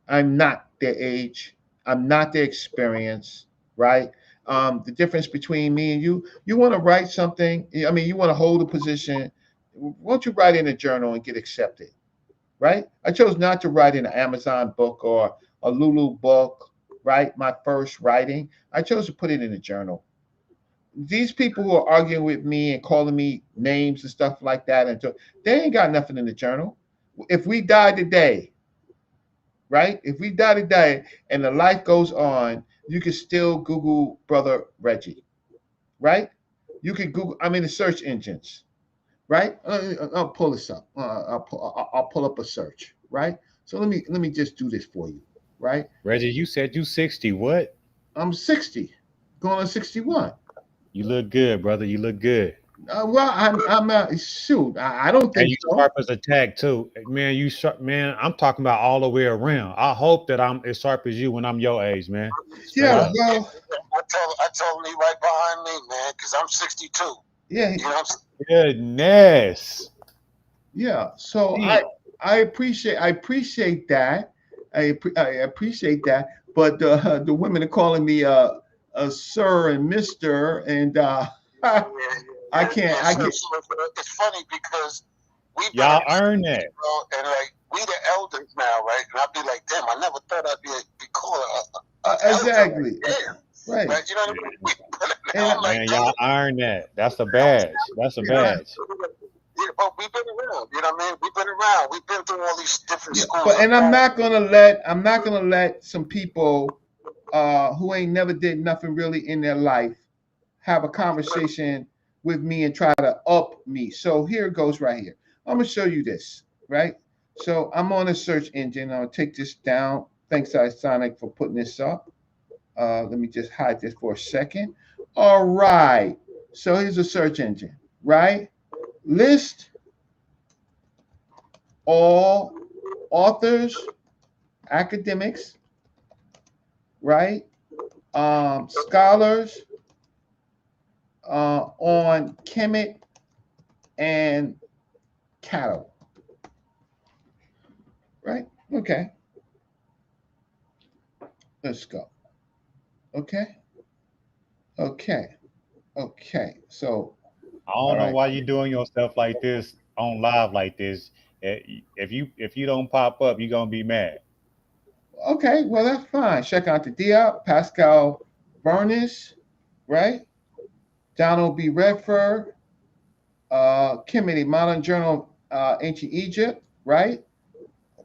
I'm not their age. I'm not their experience, right? The difference between me and you want to write something. I mean, you want to hold a position. Won't you write in a journal and get accepted, right? I chose not to write in an Amazon book or a Lulu book, right? My first writing. I chose to put it in a journal. These people who are arguing with me and calling me names and stuff like that, they ain't got nothing in the journal. If we die today, right? If we die today and the life goes on, you can still Google Brother Reggie, right? You can Google. I'm in the search engines, right? I'll pull this up. I'll pull up a search, right? So let me just do this for you, right? Reggie, you said you 60. What? I'm 60, going on 61. You look good, brother. You look good. Well, I'm shoot. I don't And think you so. sharp as a tag too. Man, you sharp, man. I'm talking about all the way around. I hope that I'm as sharp as you when I'm your age, man. Straight Yeah, up. well, I told him he right behind me, man, because I'm 62. yeah, You know what I'm saying? Goodness. yeah. So I Damn. I appreciate that. I appreciate that. But the women are calling me a sir and mister, and Yeah, I yeah, can't. yeah. I So, get. so it's funny because we've been Y'all around, earn that. and like we the elders now, right? And I'd be like, damn, I never thought I'd be called a elder. Exactly. Damn, Right. right? You know what I mean? And I'm like, Man, damn. y'all earn that. That's a badge. That's a yeah, badge. Yeah, but we've been around. You know what I mean? We've been around. We've been through all these different yeah. schools But of and I'm thought. not gonna let some people who ain't never did nothing really in their life have a conversation with me and try to up me. So here it goes right here. I'm gonna show you this. right? So I'm on a search engine. I'll take this down. Thanks, Sonic, for putting this up. Let me just hide this for a second. All right. So here's a search engine, right? List all authors, academics, right? Scholars on Kemet and cattle, right? Okay, let's go. Okay, okay, okay. So, I all don't know right. why you doing yourself like this on live like this. If you don't pop up, you're gonna be mad. Okay, well, that's fine. Check out the Diop, Pascal Bernis, right? Donald B. Redford, Kimmy, Modern Journal of Ancient Egypt, right?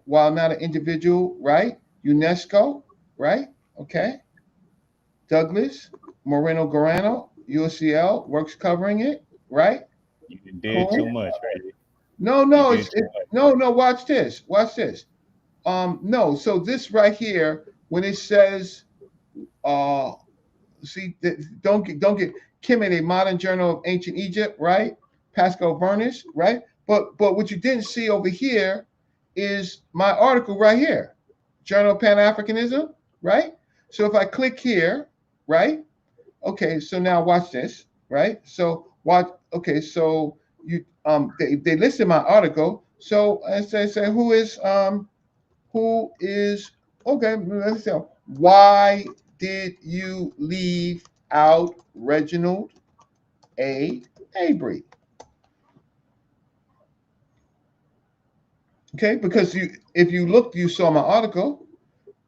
While not an individual, right? UNESCO, right? Okay. Douglas, Moreno Garano, UCL, works covering it, right? You did Cool. too much, Reggie. No, You no, did too much. no, no. Watch this. Watch this. No. So this right here, when it says, uh, see, don't get Kim, a Modern Journal of Ancient Egypt, right? Pascal Vernish, right? But what you didn't see over here is my article right here, Journal of Pan Africanism, right? So if I click here, right? Okay, so now watch this, right? So watch. Okay, so they listed my article. So I say who is okay? Let's see. Why did you leave out Reginald A. Avery? Okay, because if you looked, you saw my article.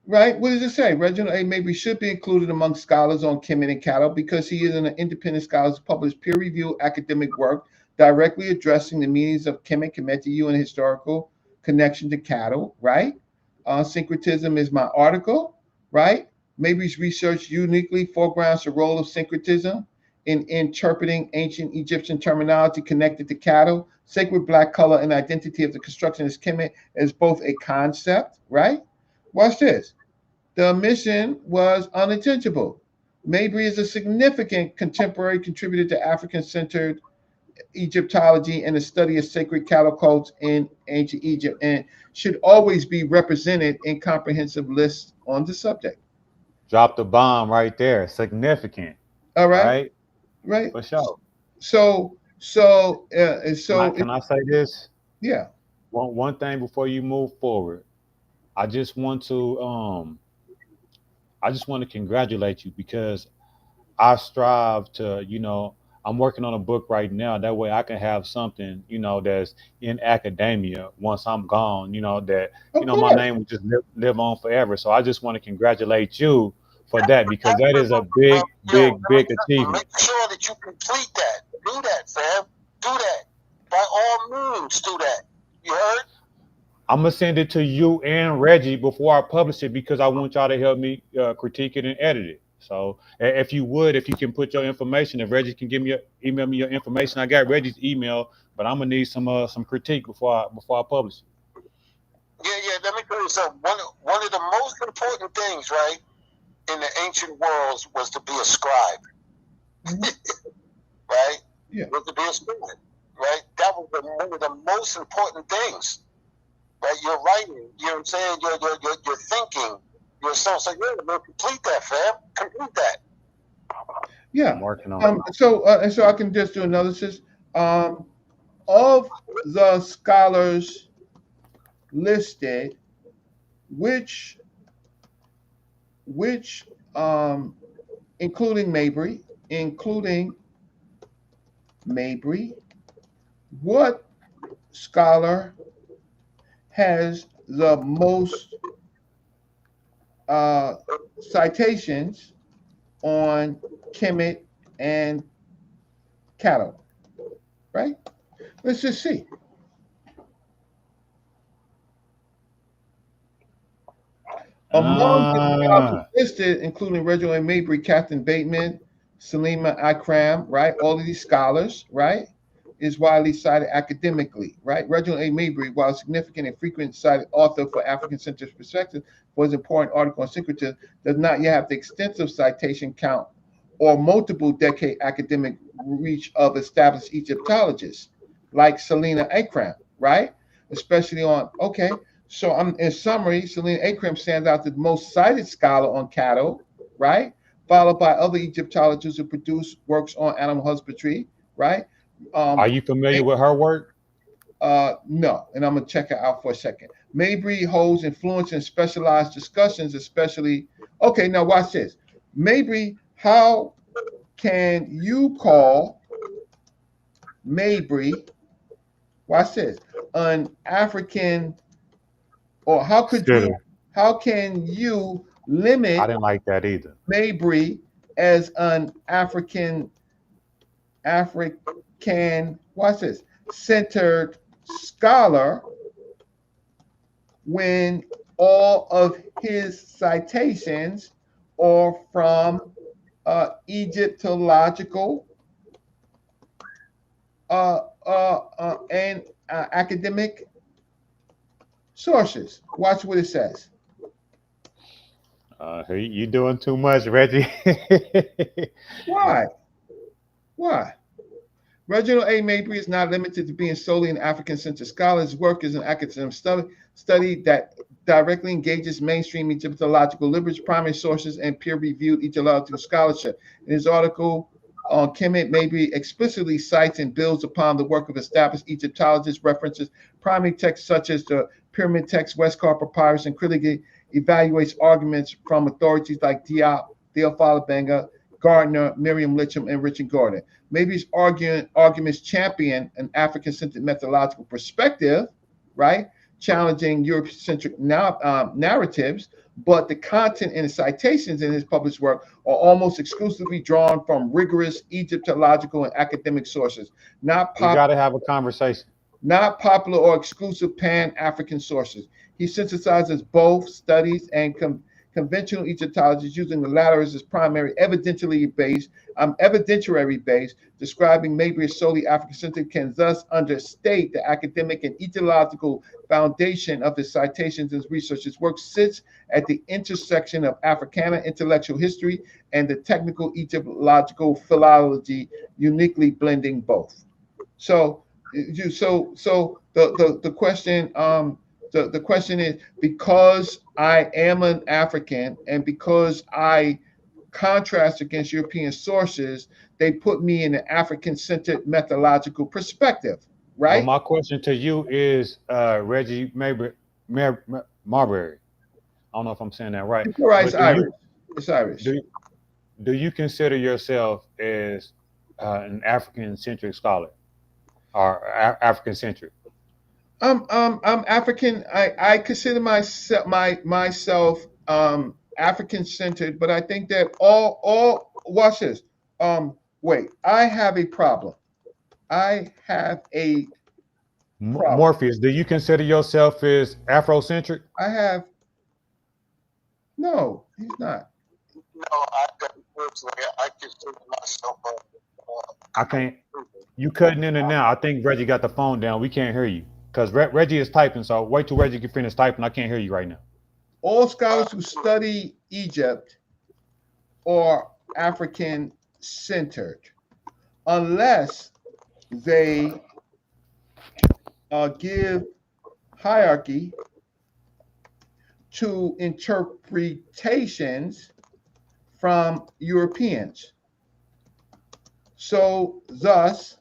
Right? What does it say? Reginald A. Mabry should be included among scholars on Kemet and cattle because he is an independent scholar who published peer-reviewed academic work directly addressing the meanings of Kemet, Kemetiu, and historical connection to cattle. Right? Syncretism is my article. Right? Mabry's research uniquely foregrounds the role of syncretism in interpreting ancient Egyptian terminology connected to cattle. Sacred black color and identity of the constructionist Kemet is both a concept. Right? Watch this. The mission was unintentional. Mabry is a significant contemporary contributor to African centered Egyptology and the study of sacred cattle cults in ancient Egypt and should always be represented in comprehensive lists on the subject. Drop the bomb right there. Significant, All right, right? right. For sure. So, Can I it, can I say this? yeah. One thing before you move forward. I just want to I just want to congratulate you because I strive to, I'm working on a book right now. That way I can have something, that's in academia once I'm gone, that, Of my course. name will just live on forever. So I just want to congratulate you for that because that is a Well, big, yo, big, big achievement. make sure that you complete that. Do that, fam. Do that. By all means, do that. You heard? I'm gonna send it to you and Reggie before I publish it because I want y'all to help me critique it and edit it. So if you would, if you can put your information, if Reggie can email me your information, I got Reggie's email, but I'm gonna need some critique before I publish it. Yeah. Let me tell you something. One of the most important things, right, in the ancient worlds was to be a scribe, right? Yeah. Was to be a scribe, right? That was one of the most important things. Right, you're writing. You know what I'm saying? You're thinking. You're so yeah. Complete that, fam. Complete that. Yeah. I'm working on it. So I can just do analysis. Of the scholars listed, which which including Mabry, what scholar has the most uh, citations on Kemet and cattle? Right? Let's just see. Among the scholars Ah, listed, including Reginald Mabry, Captain Bateman, Salima Akram, right? All of these scholars, right? is widely cited academically, right? Reginald A. Mabry, while a significant and frequent cited author for African-centered perspective for his important article on syncretism, does not yet have the extensive citation count or multiple decade academic reach of established Egyptologists like Selina Akram, right? Especially on, okay, so I'm in summary, Selina Akram stands out as the most cited scholar on cattle, right? Followed by other Egyptologists who produce works on animal husbandry, right? Are you familiar with her work? No, and I'm gonna check it out for a second. Mabry holds influence in specialized discussions, especially. Okay, now watch this. Mabry, how can you call Mabry? Watch this. An African, or how could you? Silly. How can you I limit didn't like that either. Mabry as an African? Watch this. Centered scholar when all of his citations are from Egyptological and academic sources. Watch what it says. You doing too much, Reggie. Why? Why? Reginald A. Mabry is not limited to being solely an African-centered scholar. His work is an academic study that directly engages mainstream Egyptological literature, primary sources, and peer-reviewed Egyptological scholarship. In his article on Kemet, Mabry explicitly cites and builds upon the work of established Egyptologists, references primary texts such as the Pyramid Text, Westcar Papyrus, and critically evaluates arguments from authorities like Diop, Theophilus Benga, Gardner, Miriam Litcham, and Richard Gordon. Mabry's arguments champion an African-centered methodological perspective, right? Challenging Eurocentric narratives, but the content and the citations in his published work are almost exclusively drawn from rigorous Egyptological and academic sources, We got to have a conversation. not popular or exclusive pan-African sources. He synthesizes both studies and conventional Egyptologists, using the latter as his primary evidentiary base, describing Mabry as solely African-centered, can thus understate the academic and Egyptological foundation of his citations and research. His work sits at the intersection of Africana intellectual history and the technical Egyptological philology, uniquely blending both. So, the question, the question is, because I am an African and because I contrast against European sources, they put me in an African-centered methodological perspective, Well, right? my question to you is, Reggie Marbury. I don't know if I'm saying that right, It's all right, it's but Irish. It's Irish. do you consider yourself as an African-centric scholar or African-centric? I'm African. I consider myself African-centered, but I think that all watch this. Wait, I have a problem. I have a problem. Morpheus, do you consider yourself as Afrocentric? I have no. He's not. No, I personally, I consider myself I can't. You cutting in and out. I think Reggie got the phone down. We can't hear you because Reggie is typing. So wait till Reggie can finish typing. I can't hear you right now. All scholars who study Egypt are African-centered, unless they give hierarchy to interpretations from Europeans. So, thus,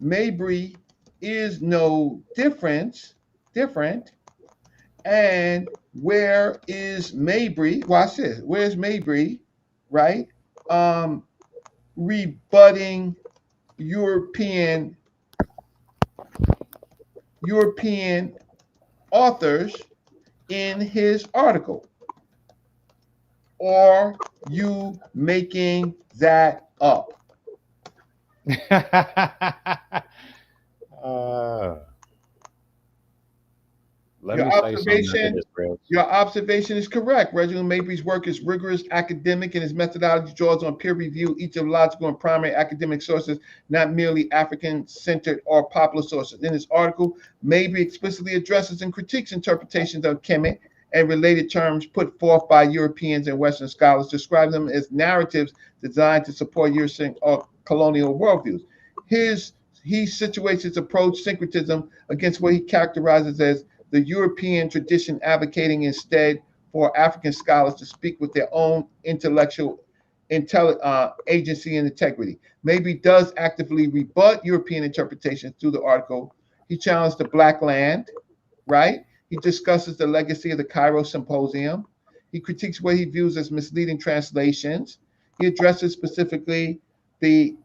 Mabry is no different. And where is Mabry? Watch this. Where's Mabry, right? Rebutting European authors in his article? Or you making that up? Let Your me say something after observation, this, Reg. your observation is correct. Reginald Mabry's work is rigorous, academic, and his methodology draws on peer review, etiological, and primary academic sources, not merely African-centered or popular sources. In his article, Mabry explicitly addresses and critiques interpretations of Kemet and related terms put forth by Europeans and Western scholars, describing them as narratives designed to support Eurocentric or colonial worldviews. He situates his approach, syncretism, against what he characterizes as the European tradition, advocating instead for African scholars to speak with their own intellectual agency and integrity. Maybe does actively rebut European interpretations through the article. He challenged the Black Land, right? He discusses the legacy of the Cairo Symposium. He critiques what he views as misleading translations. He addresses specifically the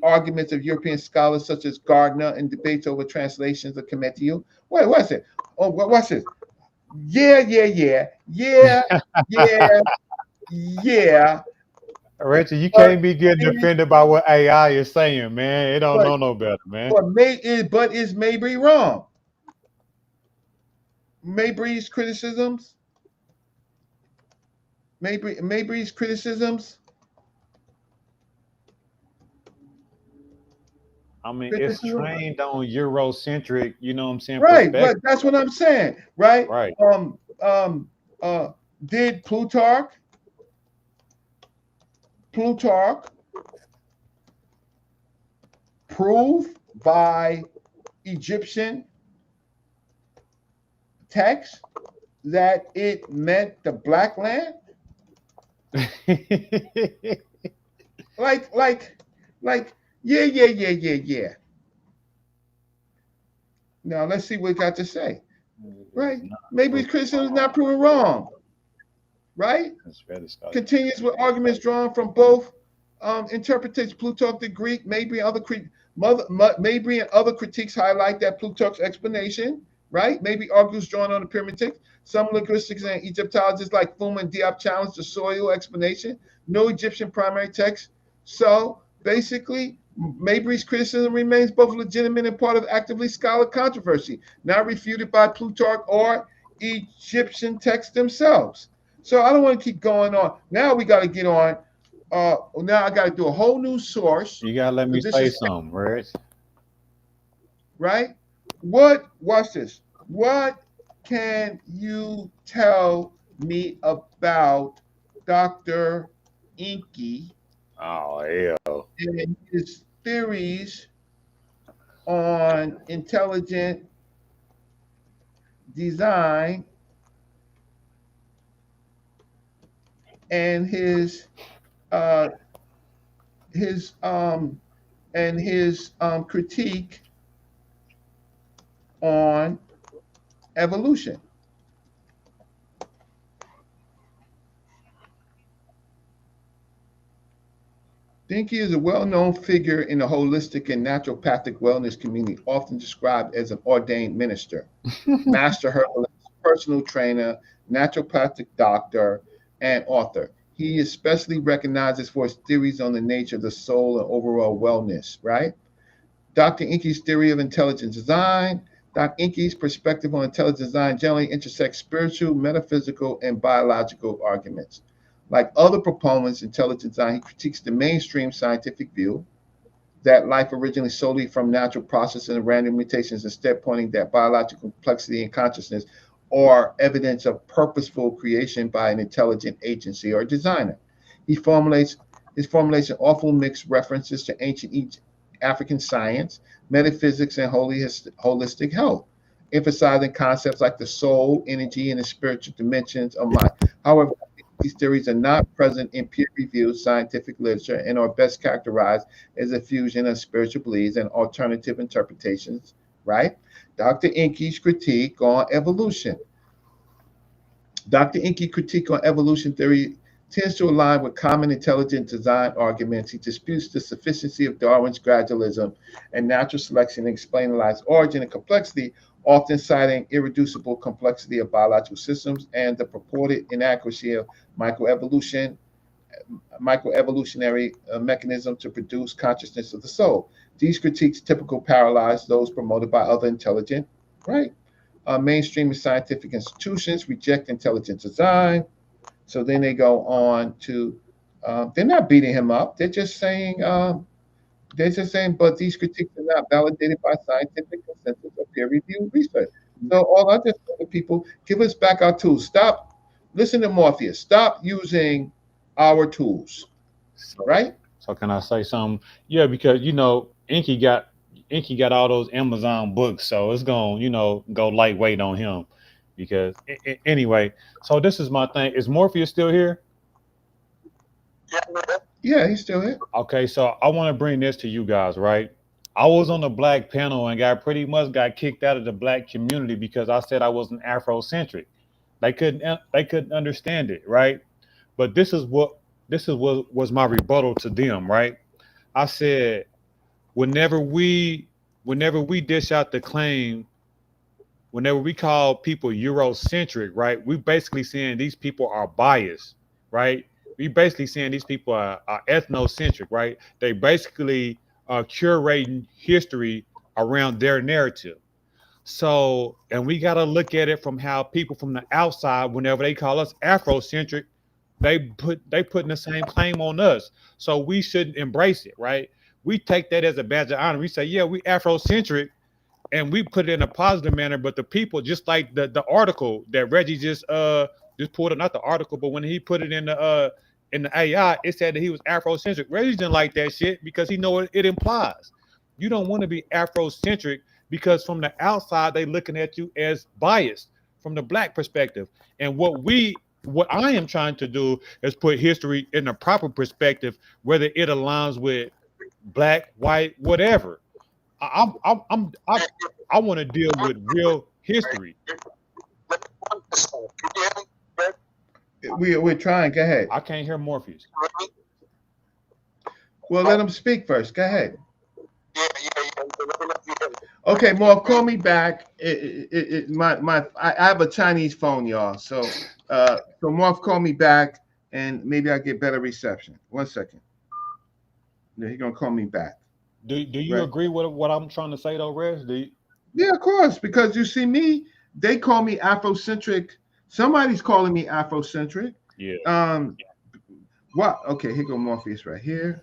arguments of European scholars such as Gardner and debates over translations of Kemetiu. Wait, what's it? Oh, what's this? Yeah, yeah, yeah, yeah, yeah, yeah. Reggie, you But can't be getting is offended by what AI is saying, man. It don't but know no better, man. but is Mabry wrong? Mabry's criticisms, Mabry's criticisms, I mean, it's criticism. trained on Eurocentric, you know what I'm saying, Right, but perspective. that's what I'm saying, right? Right. Um, did Plutarch prove by Egyptian text that it meant the Black Land? Like, like, like, yeah, yeah, yeah, yeah, yeah. Now let's see what he got to say. Right? Maybe his criticism is not proven wrong. Right? Continues with arguments drawn from both interpretations. Plutarch the Greek, Mabry and other critiques highlight that Plutarch's explanation, right? Maybe argues drawn on the pyramid text. Some linguistics and Egyptologists like Fuma and Diop challenge the soil explanation. No Egyptian primary text. So basically, Mabry's criticism remains both legitimate and part of actively scholar controversy, not refuted by Plutarch or Egyptian texts themselves. So I don't want to keep going on. Now we got to get on. Now I got to do a whole new source You gotta let me because this say is something, Reg. right. Watch this. What can you tell me about Dr. Enqi Oh hell. and his theories on intelligent design and uh, his critique on evolution? Enqi is a well-known figure in the holistic and naturopathic wellness community, often described as an ordained minister, master herbalist, personal trainer, naturopathic doctor, and author. He is especially recognizes for his theories on the nature of the soul and overall wellness, right? Dr. Enqi's theory of intelligent design. Dr. Enqi's perspective on intelligent design generally intersects spiritual, metaphysical, and biological arguments. Like other proponents of intelligent design, he critiques the mainstream scientific view that life originated solely from natural processes and random mutations, instead pointing that biological complexity and consciousness are evidence of purposeful creation by an intelligent agency or designer. His formulation often mix references to ancient African science, metaphysics, and holistic health, emphasizing concepts like the soul, energy, and the spiritual dimensions of mind. However, these theories are not present in peer-reviewed scientific literature and are best characterized as a fusion of spiritual beliefs and alternative interpretations, right? Dr. Enqi's critique on evolution. Dr. Enqi's critique on evolution theory tends to align with common intelligent design arguments. He disputes the sufficiency of Darwin's gradualism and natural selection in explaining life's origin and complexity, often citing irreducible complexity of biological systems and the purported inaccuracy of microevolution, microevolutionary mechanism to produce consciousness of the soul. These critiques typically parallelize those promoted by other intelligent, right, mainstream scientific institutions reject intelligent design. So then they go on to, they're not beating him up. They're just saying, but these critiques are not validated by scientific consensus or peer-reviewed research. So all I just tell people, give us back our tools. Stop. Listen to Morpheus. Stop using our tools. So, Right? so can I say something? Yeah, because Enqi got all those Amazon books, so it's gonna go lightweight on him. Because anyway, so this is my thing. Is Morpheus still here? Yeah, Yeah, he's still here. Okay, so I want to bring this to you guys, right? I was on the black panel and got kicked out of the black community because I said I wasn't Afrocentric. They couldn't understand it, right? But this is what was my rebuttal to them, right? I said whenever we whenever we dish out the claim, whenever we call people Eurocentric, right? We basically saying these people are biased, right? We basically saying these people are ethnocentric, right? They basically are curating history around their narrative. So, and we got to look at it from how people from the outside, whenever they call us Afrocentric, they putting the same claim on us. So we shouldn't embrace it, right? We take that as a badge of honor. We say, yeah, we Afrocentric, and we put it in a positive manner. But the people, just like the article that Reggie just pulled up, not the article, but when he put it in the AI, it said that he was Afrocentric. Reggie didn't like that shit because he know what it implies. You don't want to be Afrocentric because from the outside they looking at you as biased from the black perspective. And what I am trying to do is put history in a proper perspective, whether it aligns with black, white, whatever. I want to deal with real history. let me point this out. Can you hear me? Right? We're trying. Go ahead. I can't hear Morpheus. Well, let him speak first. Go ahead. Yeah. Let me know if you hear me. Okay, Morph, call me back. I have a Chinese phone, y'all. So Morph, call me back, and maybe I get better reception. 1 second. Yeah, he's gonna call me back. Do you Right. agree with what I'm trying to say though, Rez? Yeah, of course, because you see me, they call me Afrocentric. Somebody's calling me Afrocentric. Yeah. What? Okay, here go Morpheus right here.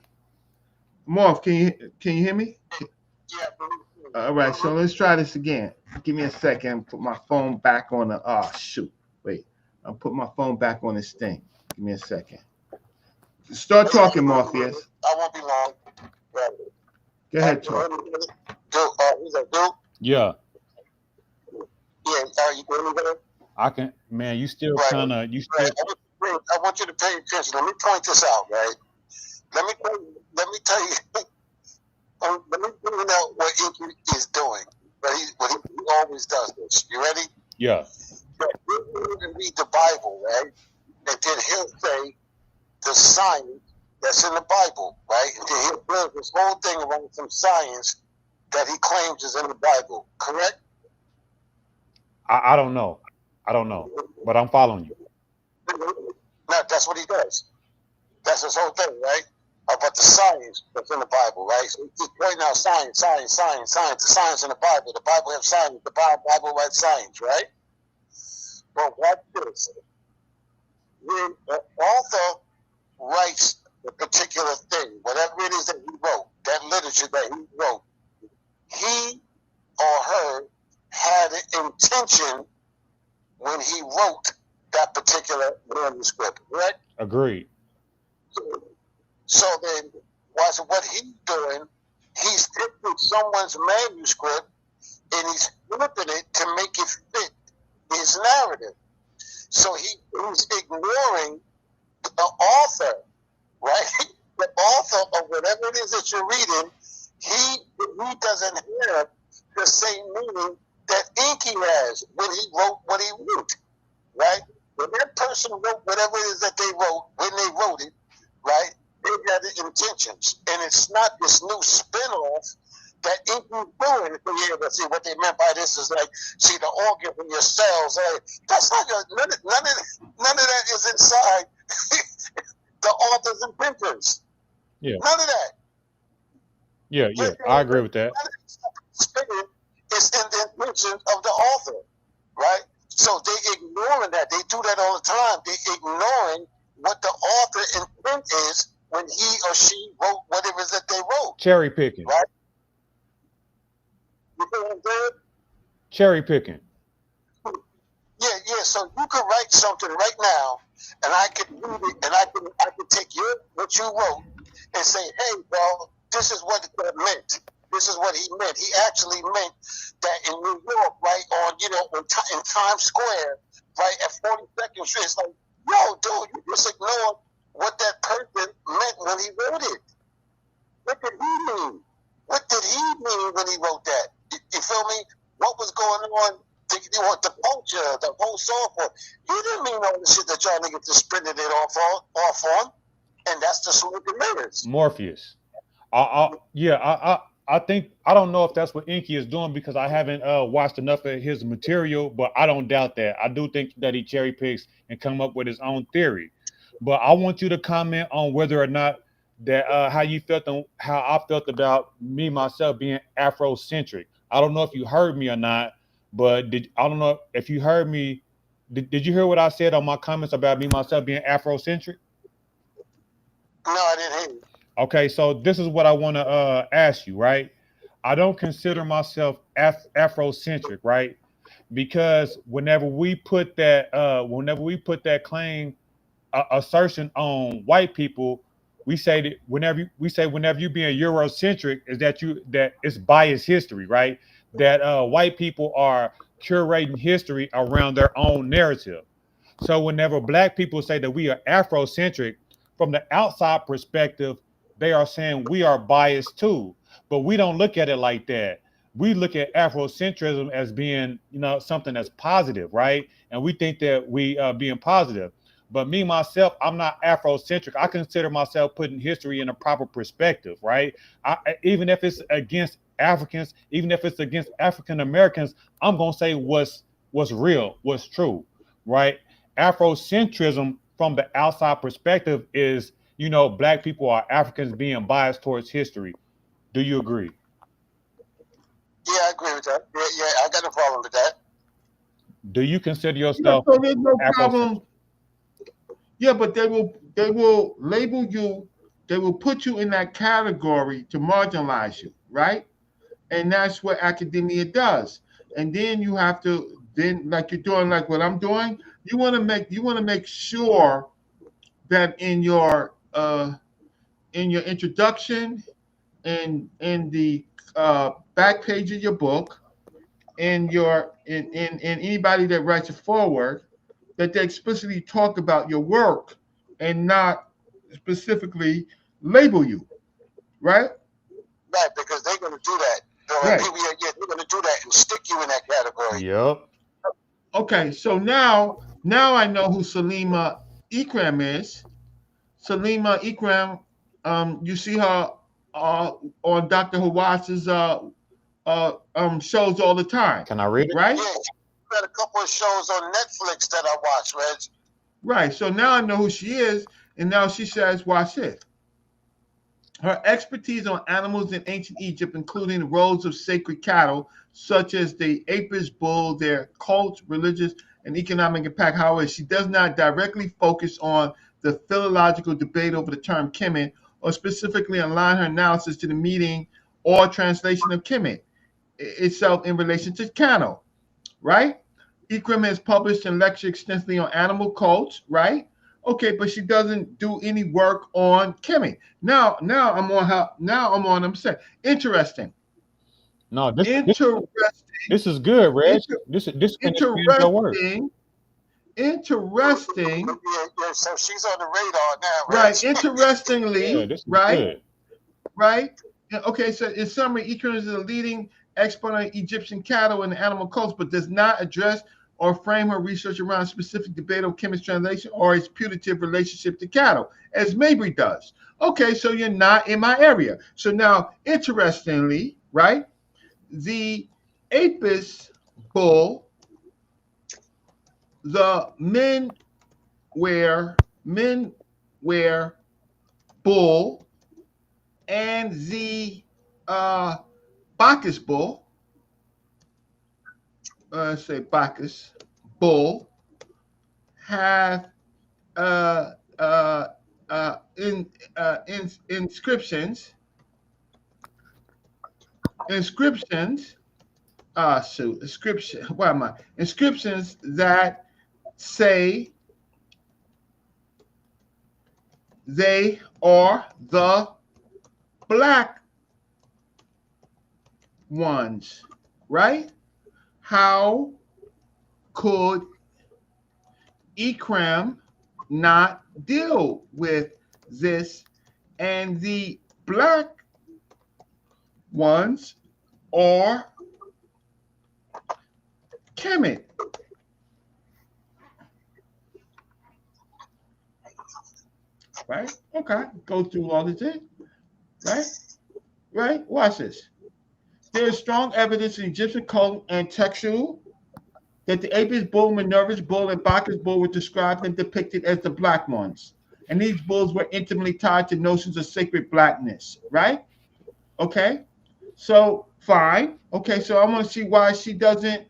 Morph, can you hear me? Yeah. All right, so let's try this again. Give me a second. Put my phone back on the. Oh shoot! Wait, I'll put my phone back on this thing. Give me a second. Start talking, Morpheus. I won't be long. Right. Go ahead, talk. He's like, dude. Yeah. Yeah. You hear me there? I can, man. You still Right. kind of, you still. Right. I want you to pay attention. Let me point this out, right? Let me tell you. Let me bring out what Enqi is doing. What he always does this. You ready? Yeah. You can read the Bible, right? And then he'll say the science that's in the Bible, right? And then he'll build this whole thing around some science that he claims is in the Bible. Correct? I don't know. But I'm following you. No, that's what he does. That's his whole thing, right? About the science that's in the Bible, right? So he's pointing out science, the science in the Bible. The Bible has science, the Bible has science, right? But watch this. When an author writes a particular thing, whatever it is that he wrote, that literature that he wrote, he or her had an intention when he wrote that particular manuscript, right? Agreed. So then, what he's doing, he's taking someone's manuscript and he's flipping it to make it fit his narrative. So he's ignoring the author, right? The author of whatever it is that you're reading, he doesn't have the same meaning that Enqi has when he wrote what he wrote, right? When that person wrote whatever it is that they wrote, when they wrote it, right? They had the intentions, and it's not this new spin-off that Enqi doing. Yeah, but see what they meant by this is like, see the organ from your cells. That's not none of that is inside the author's intentions. Yeah. None of that. Yeah. I agree with that. Spirit is in the intention of the author. right? So they ignoring that. They do that all the time. They ignoring what the author intent is when he or she wrote whatever it is that they wrote. Cherry picking. Right? You know what I'm saying? Cherry picking. Yeah. So you could write something right now, and I could read it, and I could take what you wrote and say, hey, well, this is what it meant. This is what he meant. He actually meant that in New York, right, on, in Times Square, right, at 42nd Street, it's like, yo, dude, you just ignored what that person meant when he wrote it. What did he mean? What did he mean when he wrote that? You feel me? What was going on? The culture, the whole song for. He didn't mean all the shit that y'all niggas just printed it off on. And that's the smoke and mirrors. Morpheus. I think, I don't know if that's what Enqi is doing, because I haven't watched enough of his material, but I don't doubt that. I do think that he cherry picks and come up with his own theory. But I want you to comment on whether or not that how you felt and how I felt about me myself being Afrocentric. I don't know if you heard me or not, but I don't know if you heard me. Did you hear what I said on my comments about me myself being Afrocentric? No, I didn't hear you. Okay, so this is what I want to ask you, right? I don't consider myself Afrocentric, right? Because whenever we put that claim assertion on white people, we say that whenever you being Eurocentric, is that it's biased history, right? That white people are curating history around their own narrative. So whenever black people say that we are Afrocentric, from the outside perspective, they are saying we are biased too. But we don't look at it like that. We look at Afrocentrism as being, something that's positive, right? And we think that we being positive. But me myself, I'm not Afrocentric. I consider myself putting history in a proper perspective, right? Even if it's against Africans, even if it's against African Americans, I'm gonna say what's real, what's true, right? Afrocentrism from the outside perspective is, black people are Africans being biased towards history. Do you agree? Yeah, I agree with that. Yeah, I got no problem with that. Do you consider Yeah, yourself so there's no Afrocentric? problem. Yeah, but they will label you, they will put you in that category to marginalize you, right? And that's what academia does. And then you have to, then like you're doing, like what I'm doing, you want to make sure that in your introduction and in the back page of your book, in anybody that writes a forward, that they explicitly talk about your work and not specifically label you, right? Right, because they're going to do that. Right. They're going to do that and stick you in that category. Yep. Okay, so now I know who Salima Ikram is. Salima Ikram, you see her on Dr. Hawas's shows all the time. Can I read it? Right? Yeah, she got a couple of shows on Netflix that I watch, Reg. Right. So now I know who she is, and now she says, watch this. Her expertise on animals in ancient Egypt, including the roles of sacred cattle, such as the Apis bull, their cult, religious, and economic impact. However, she does not directly focus on the philological debate over the term Kemet, or specifically align her analysis to the meaning or translation of Kemet itself in relation to cattle, right? Ikram has published and lectured extensively on animal cults, right? Okay, but she doesn't do any work on Kemet. Now I'm on her. Now I'm on. I'm saying interesting. No, this Interesting. this is good, Reg. This can expand your work. Interesting. Yeah, so she's on the radar now, Right. Interestingly, Yeah, this is right? good. Right. Okay. So in summary, Ikram is a leading expert on Egyptian cattle and animal cults, but does not address or frame her research around specific debate on Kemet's translation or its putative relationship to cattle, as Mabry does. Okay, so you're not in my area. So now, interestingly, right, the Apis bull, the men wear bull, and the Bacchus bull, say Bacchus, bull, have inscriptions, inscriptions that say they are the black ones, right? How could Ikram not deal with this? And the black ones are Kemet. Right? Okay. Go through all of it. Right? Right? Watch this. There is strong evidence in Egyptian code and textual that the Apis bull, Minerva's bull, and Bacchus bull were described and depicted as the black ones. And these bulls were intimately tied to notions of sacred blackness, right? Okay. So, fine. Okay, so I want to see why she doesn't.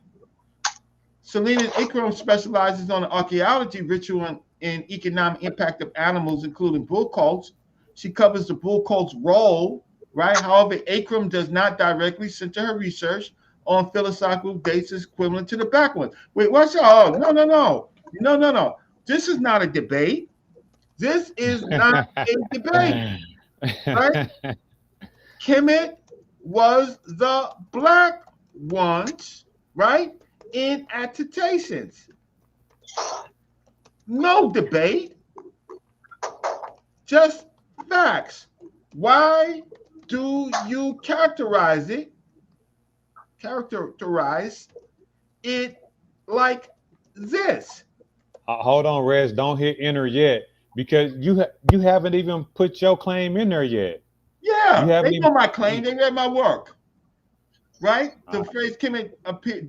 Selena Ikram specializes on the archaeology, ritual, and economic impact of animals, including bull cults. She covers the bull cult's role, right? However, Ikram does not directly center her research on philosophical basis equivalent to the back one. Wait, what's y'all? No. This is not a debate. This is not a debate, right? Kemet was the black ones, right? In attestations. No debate, just facts. Why do you characterize it like this? Hold on, Rez. Don't hit enter yet because you haven't even put your claim in there yet. Yeah, they know my claim. They read my work. Right? The phrase Kemet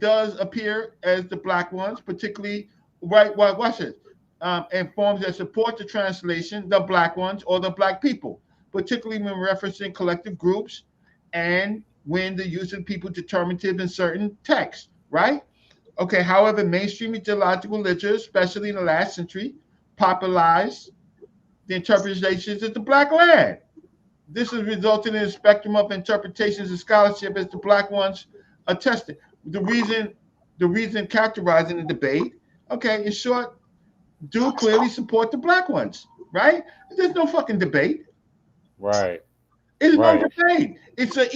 does appear as the black ones, particularly, right? Watch it. And forms that support the translation, the black ones or the black people, particularly when referencing collective groups and when the use of people determinative in certain texts, right? Okay, however, mainstream geological literature, especially in the last century, popularized the interpretations of the black land. This has resulted in a spectrum of interpretations and scholarship as the black ones attested. The reason characterizing the debate, okay, in short, do clearly support the black ones, right? There's no fucking debate. Right. It's no debate. It's a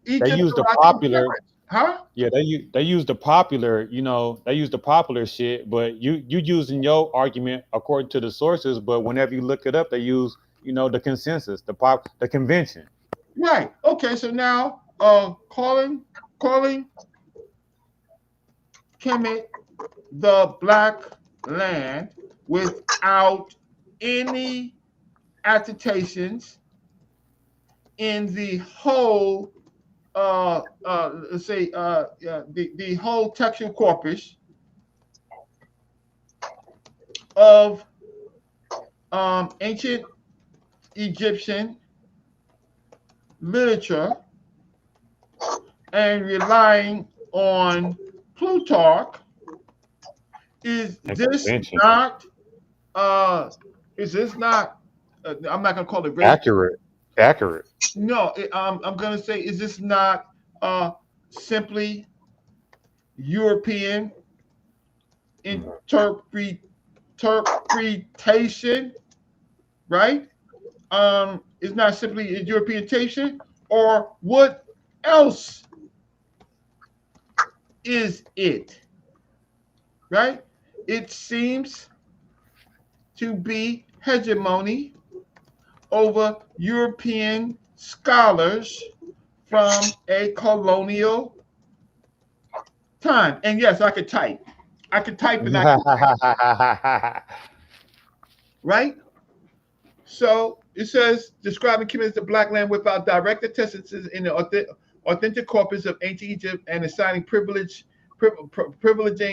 they use the popular, huh? Yeah, they use the popular, they use the popular shit, but you using your argument according to the sources, but whenever you look it up, they use, the consensus, the convention. Right. Okay, so now calling Kemet the black land without any attestations in the whole let's say the whole textual corpus of ancient Egyptian literature and relying on Plutarch. Is this not I'm not gonna call it racist. Accurate. No, I'm gonna say, is this not simply European interpretation, right? It's not simply a European interpretation, or what else is it? Right? It seems to be hegemony over European scholars from a colonial time. And yes, I could type. And I could right? So it says, describing Kemet as the black land without direct attestations in the authentic corpus of ancient Egypt and assigning privileging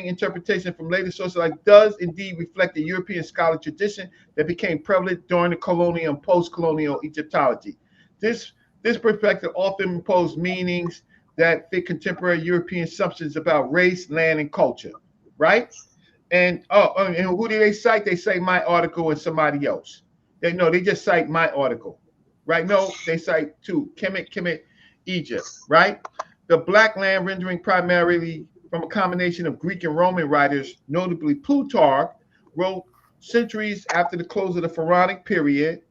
interpretation from later sources does indeed reflect the European scholarly tradition that became prevalent during the colonial and post-colonial Egyptology. This perspective often imposed meanings that fit contemporary European assumptions about race, land, and culture, right? And and who do they cite? They say my article and somebody else. They just cite my article, right? No, they cite two, Kemet, Egypt, right? The Black Land rendering primarily from a combination of Greek and Roman writers, notably Plutarch, wrote centuries after the close of the Pharaonic period,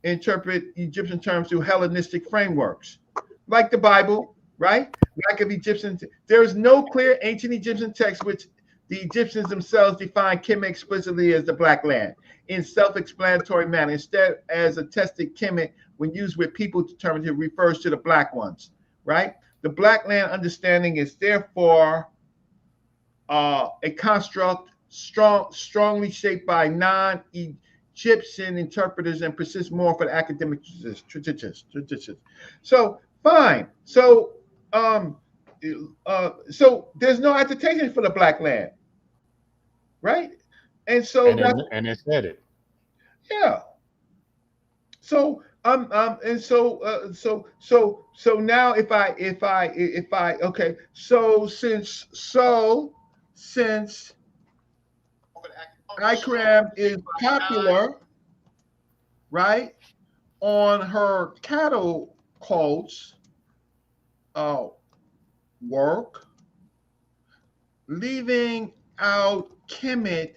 interpret Egyptian terms through Hellenistic frameworks, like the Bible, right? Like of Egyptian, there is no clear ancient Egyptian text which the Egyptians themselves define Kemet explicitly as the Black Land in self-explanatory manner. Instead, as attested, Kemet, when used with people determinative, refers to the black ones, right? The Black Land understanding is therefore a construct strongly shaped by non-Egyptian interpreters and persists more for the academic traditions. So fine. So so there's no agitation for the Black Land, right? And so it said it. yeah. So and so now if I okay, since Ikram is popular, right, on her cattle cults work, leaving out Kemet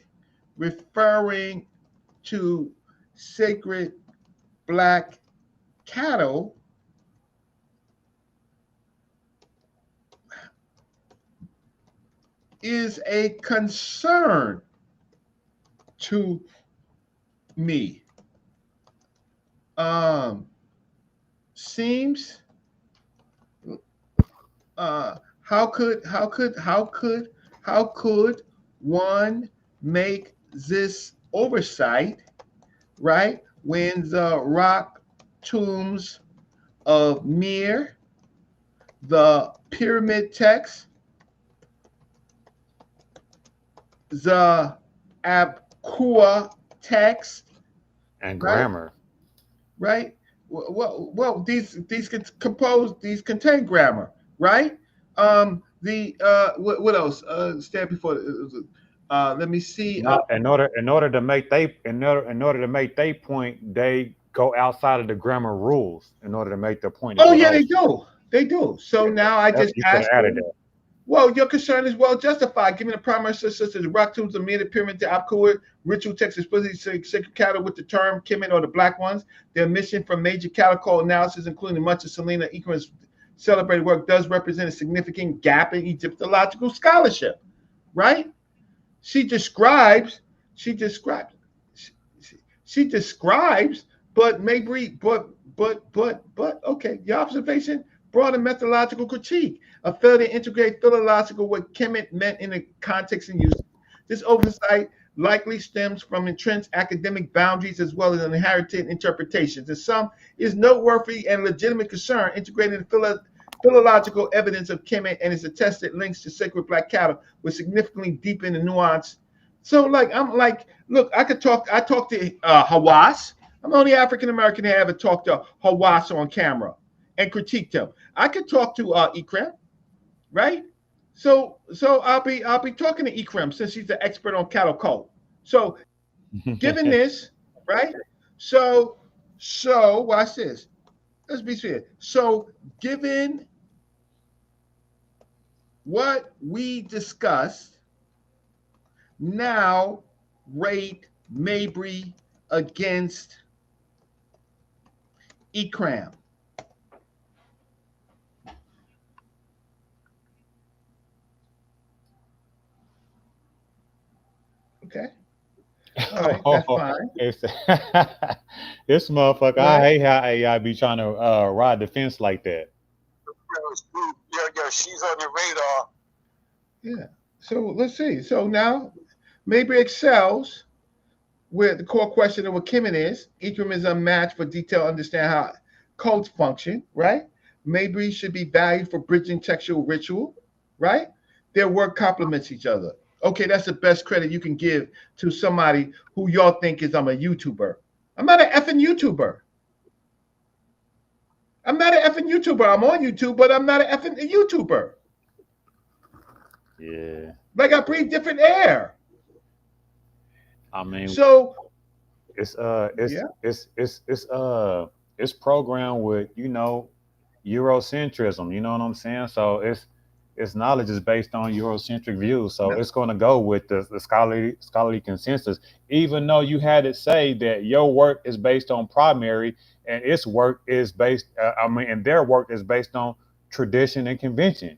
referring to sacred black cattle is a concern to me. Seems how could one make this oversight, right, when the rock tombs of Mir, the pyramid text, the Abqua text, and grammar, right? Well, these contain grammar, right? What else? Stand before. Let me see. In order to make they point, they go outside of the grammar rules in order to make the point. Oh yeah, they do. So now I just asked you. Well, your concern is well justified, given the primary sources such as the rock tombs, the Mir, the pyramid, the Abqua, ritual texts explicitly say sacred cattle with the term Kemet or the black ones. Their mission from major cattle cult analysis, including much of Selena Ikram's celebrated work, does represent a significant gap in Egyptological scholarship, right? She describes, but maybe, okay, your observation brought a methodological critique, a failure to integrate philological what Kemet meant in the context and use. This oversight likely stems from entrenched academic boundaries as well as inherited interpretations. In some, is noteworthy and legitimate concern integrating the philological evidence of Kemet and its attested links to sacred black cattle was significantly deepen the nuance. So, look, I talk to Hawass. I'm the only African American to ever talk to Hawass on camera and critique them. I could talk to Ikram, right? So I'll be talking to Ikram since he's the expert on cattle code. So given this, right? So watch this. Let's be fair. So given what we discussed, now rate Mabry against Ikram. Okay. All right, that's fine. This motherfucker, right. I hate how AI be trying to ride the fence like that. Yeah, she's on your radar. Yeah. So let's see. So now Mabry excels with the core question of what Kemet is. Ikram is unmatched for detailed understand how cults function, right? Mabry should be valued for bridging textual ritual, right? Their work complements each other. Okay, that's the best credit you can give to somebody who y'all think is I'm a YouTuber. I'm not an effing YouTuber. I'm not an effing YouTuber. I'm on YouTube, but I'm not an effing YouTuber. Yeah. Like I breathe different air. I mean, So it's yeah, it's programmed with Eurocentrism. You know what I'm saying? So its knowledge is based on Eurocentric views. So no, it's going to go with the scholarly consensus, even though you had it say that your work is based on primary and its work is based. And their work is based on tradition and convention.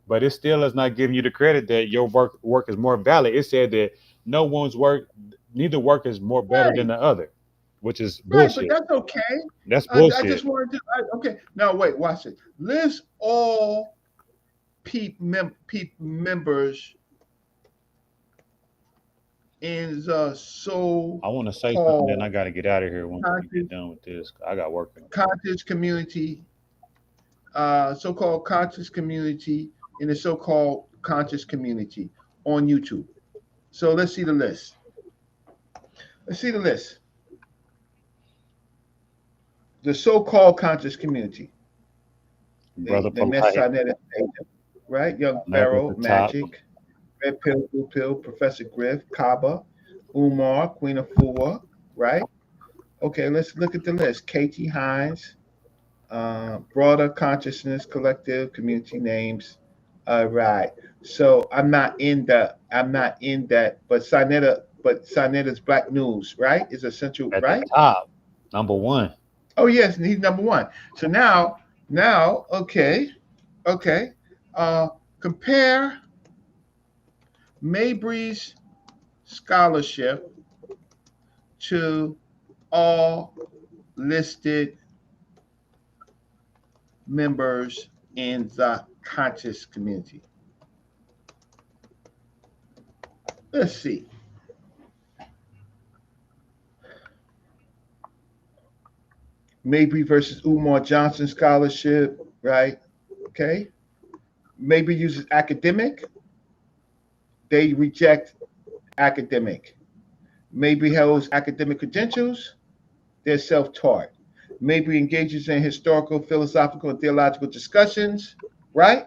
But it still is not giving you the credit that your work is more valid. It said that no one's work, neither work is more better than right, the other, which is right, but bullshit. that's okay. That's I bullshit. just wanted to. Okay, now wait, watch it. List all peep members in the I want to say something, then I so-called got to get out of here once we conscious, get done with this. I got work. conscious community, so-called conscious community in the so-called conscious community on YouTube. So let's see the list. Let's see the list. The so-called conscious community. Brother They mess Polite, Sinetta, right? Young I'm up at Pharaoh, the top. Magic, Red Pill, Blue Pill, Professor Griff, Kaba, Umar, Queen of Fua, right? Okay, let's look at the list. KT Hines, Broader Consciousness Collective, community names. All right. So I'm not in that, but Sinetta's Black News, right? Is essential, At the right? top, number one. Oh yes, and he's number one. So now, okay, okay. Uh, compare Mabry's scholarship to all listed members in the conscious community. Let's see. Mabry versus Umar Johnson scholarship, right? Okay. Mabry uses academic. They reject academic. Mabry holds academic credentials. They're self-taught. Mabry engages in historical, philosophical, and theological discussions, right?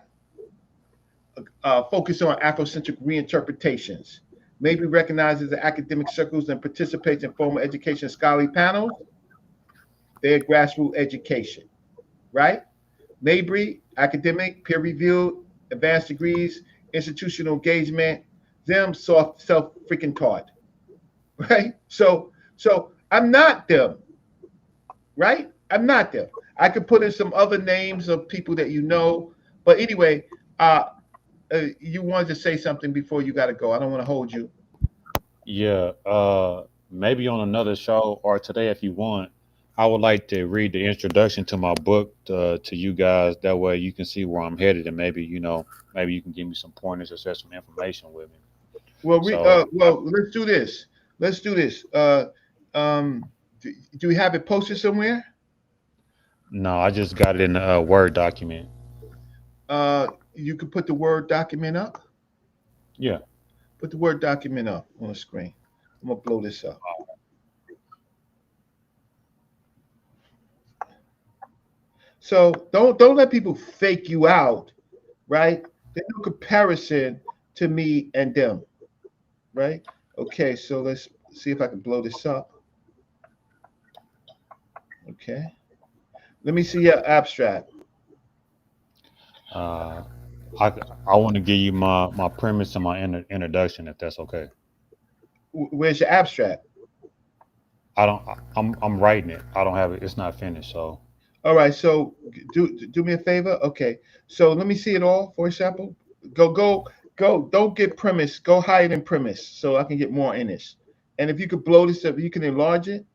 Focus on Afrocentric reinterpretations. Mabry recognizes the academic circles and participates in formal education scholarly panels. They're grassroots education, right? Mabry, academic, peer reviewed, advanced degrees, institutional engagement, them self freaking taught, right? So I'm not them, right? I'm not them. I could put in some other names of people that you know, but anyway, you wanted to say something before you got to go. I don't want to hold you. Yeah. Maybe on another show or today if you want. I would like to read the introduction to my book to you guys. That way you can see where I'm headed, and maybe maybe you can give me some pointers or share some information with me. So Let's do this. Let's do this. Um, do we have it posted somewhere? no, I just got it in a Word document. You could put the Word document up. Yeah. Put the Word document up on the screen. I'm gonna blow this up. So don't let people fake you out, right? There's no comparison to me and them, right? Okay, so let's see if I can blow this up. Okay, let me see your abstract. Uh, I I want to give you my premise and my introduction, if that's okay. Where's your abstract? I don't. I'm writing it. I don't have it. It's not finished. So All right, so do me a favor. Okay, so let me see it all. For example, go. Don't get premise. Go higher than premise, so I can get more in this. And if you could blow this up, you can enlarge it.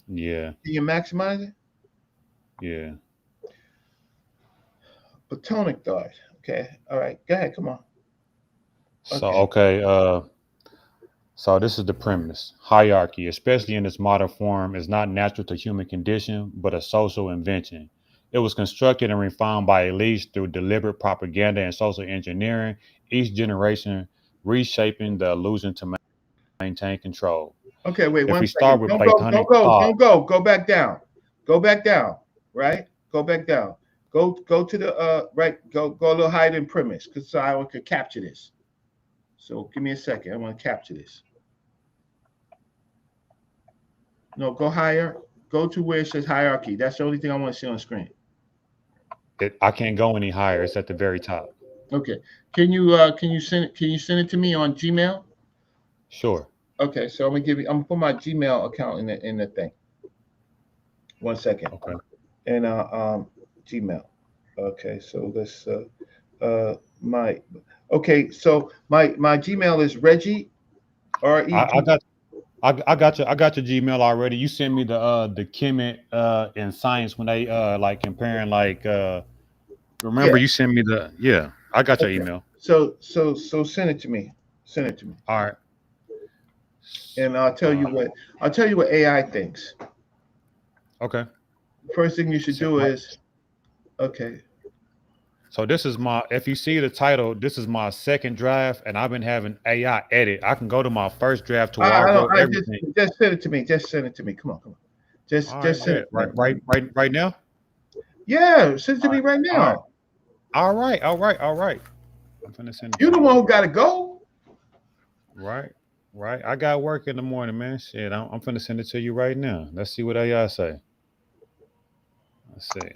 yeah, Can you maximize it? yeah. Platonic thought. Okay. All right. Go ahead. Come on. So Okay. okay. So this is the premise. Hierarchy, especially in its modern form, is not natural to human condition, but a social invention. It was constructed and refined by elites through deliberate propaganda and social engineering, each generation reshaping the illusion to maintain control. Okay. Wait If one we start second. with Don't go. Platonic Don't go. thought, Don't go. Go back down. Go back down. Right. Go back down. Go to the right. Go a little higher than premise, because so I could capture this. So give me a second. I want to capture this. No, go higher. Go to where it says hierarchy. That's the only thing I want to see on screen. I can't go any higher. It's at the very top. Okay. Can you send it to me on Gmail? Sure. Okay. So I'm gonna put my Gmail account in the thing. 1 second. Okay. And Gmail. Okay. So let's my okay. So my Gmail is Reggie R-E-G. I got your Gmail already. You sent me the Kemet in science when they like comparing like remember Yeah. you sent me the I got your email. So send it to me. Send it to me. All right. And I'll tell you what AI thinks. Okay. First thing you should do is okay. So this is if you see the title, this is my second draft, and I've been having AI edit. I can go to my first draft to where I wrote everything. Just send it to me. Just send it to me. Come on. Just send it. Right now? Yeah, send it to me right now. All right. I'm gonna send it. You're the one who gotta go. Right. I got work in the morning, man. Shit, I'm finna send it to you right now. Let's see what AI say. Let's see.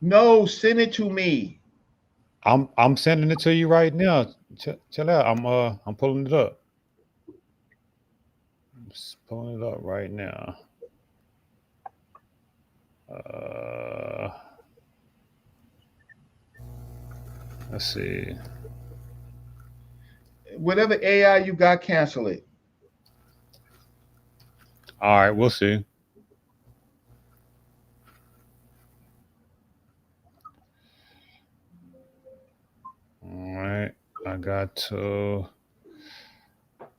No, send it to me. I'm sending it to you right now. Chill out. I'm pulling it up. I'm just pulling it up right now. Let's see. Whatever AI you got, cancel it. All right, we'll see. All right, I got to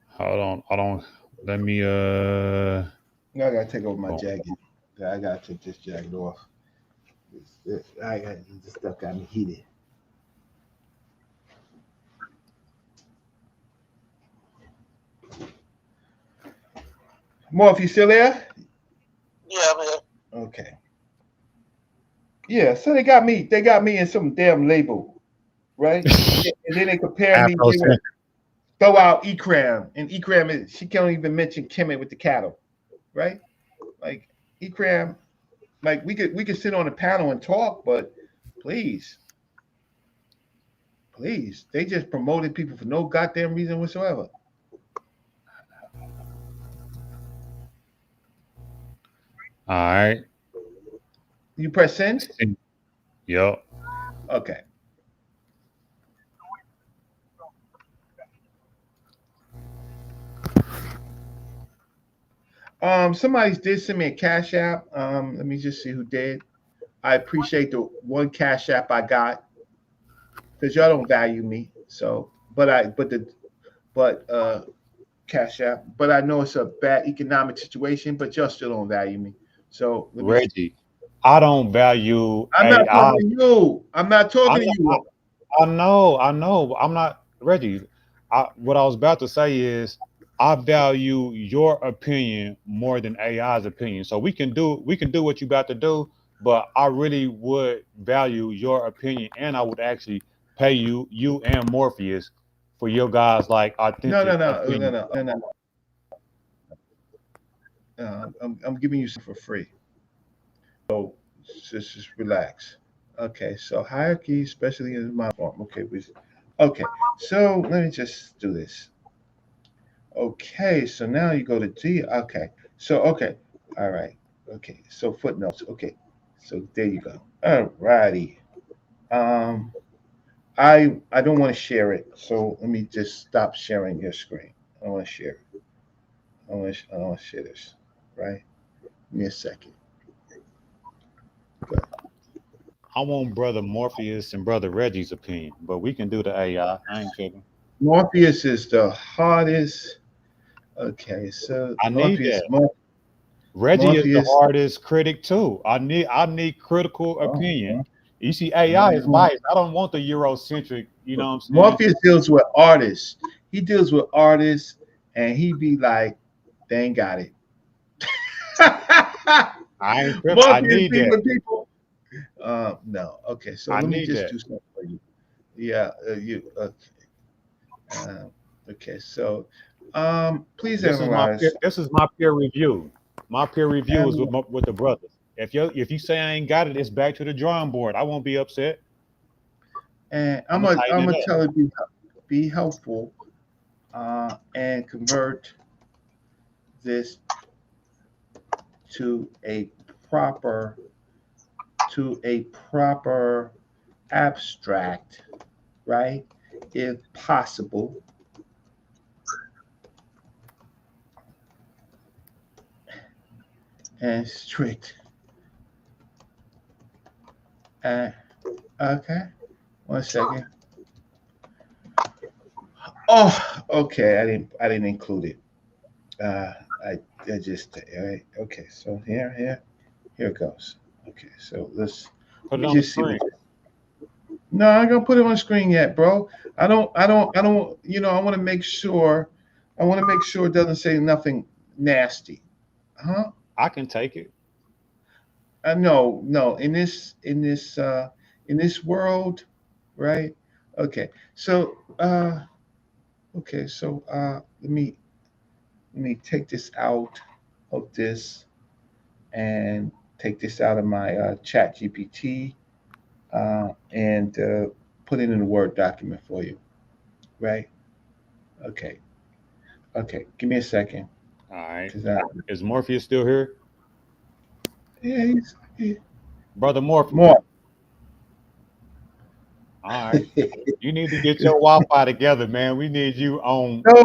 hold on. Let me I gotta take over my jacket. I gotta take this jacket off. This stuff got me heated. Morph, you still there? Yeah, man. Okay. Yeah, so they got me in some damn label, right? And then they compare me to throw out Ekram, and Ekram she can't even mention Kemet with the cattle, right? Like Ekram, like we could sit on a panel and talk, but please, they just promoted people for no goddamn reason whatsoever. All right. You press send? Yep. Okay. Somebody did send me a Cash App. Let me just see who did. I appreciate the one Cash App I got, because y'all don't value me. So, but Cash App. But I know it's a bad economic situation, but y'all still don't value me. So Reggie, I don't value. I'm not talking to you. I'm not talking to you. I know. I'm not Reggie. What I was about to say is I value your opinion more than AI's opinion. So we can do what you about to do, but I really would value your opinion, and I would actually pay you and Morpheus for your guys like authentic opinion. No. I'm giving you some for free. So just relax. Okay, so hierarchy, especially in my form. Okay, so let me just do this. Okay, so now you go to G. Okay, all right. Okay, so footnotes. Okay, so there you go. All righty. I don't want to share it, so let me just stop sharing your screen. I don't want to share it. I don't want to share this. Right? Give me a second. Good. I want brother Morpheus and brother Reggie's opinion, but we can do the AI. I ain't tripping. Morpheus is the hardest. Okay, so I need that. Reggie Morpheus is the hardest critic too. I need critical opinion. You see, AI is biased. I don't want the Eurocentric. You know what I'm saying? Morpheus deals with artists. He deals with artists and he be like, they ain't got it. I ain't tripping. I Morpheus need be that. with people. No. Okay, so I let me need just that. do something for you. Yeah, uh, okay, so please analyze. This is my peer review. My peer review is Um, with the brothers. If you say I ain't got it, it's back to the drawing board. I won't be upset. and I'm gonna tighten I'm it gonna up. tell it be helpful and convert this to a proper proper abstract, right? If possible, and strict. Uh, okay, 1 second. Oh, okay. I didn't include it. Uh, I just all right. Okay, so here it goes. Okay, so let Put it me on the just see screen. what. No, I ain't gonna put it on the screen yet, bro. I don't. You know, I want to make sure. I want to make sure it doesn't say nothing nasty. Huh? I can take it. No, no. In this world, right? Okay. So okay. So let me take this out of this and take this out of my chat GPT and put it in a Word document for you, right? Okay. Okay. Give me a second. All right. Cause Is Morpheus still here? yeah, Brother Morpheus. more. All right. You need to get your Wi-Fi together, man. We need you on. No,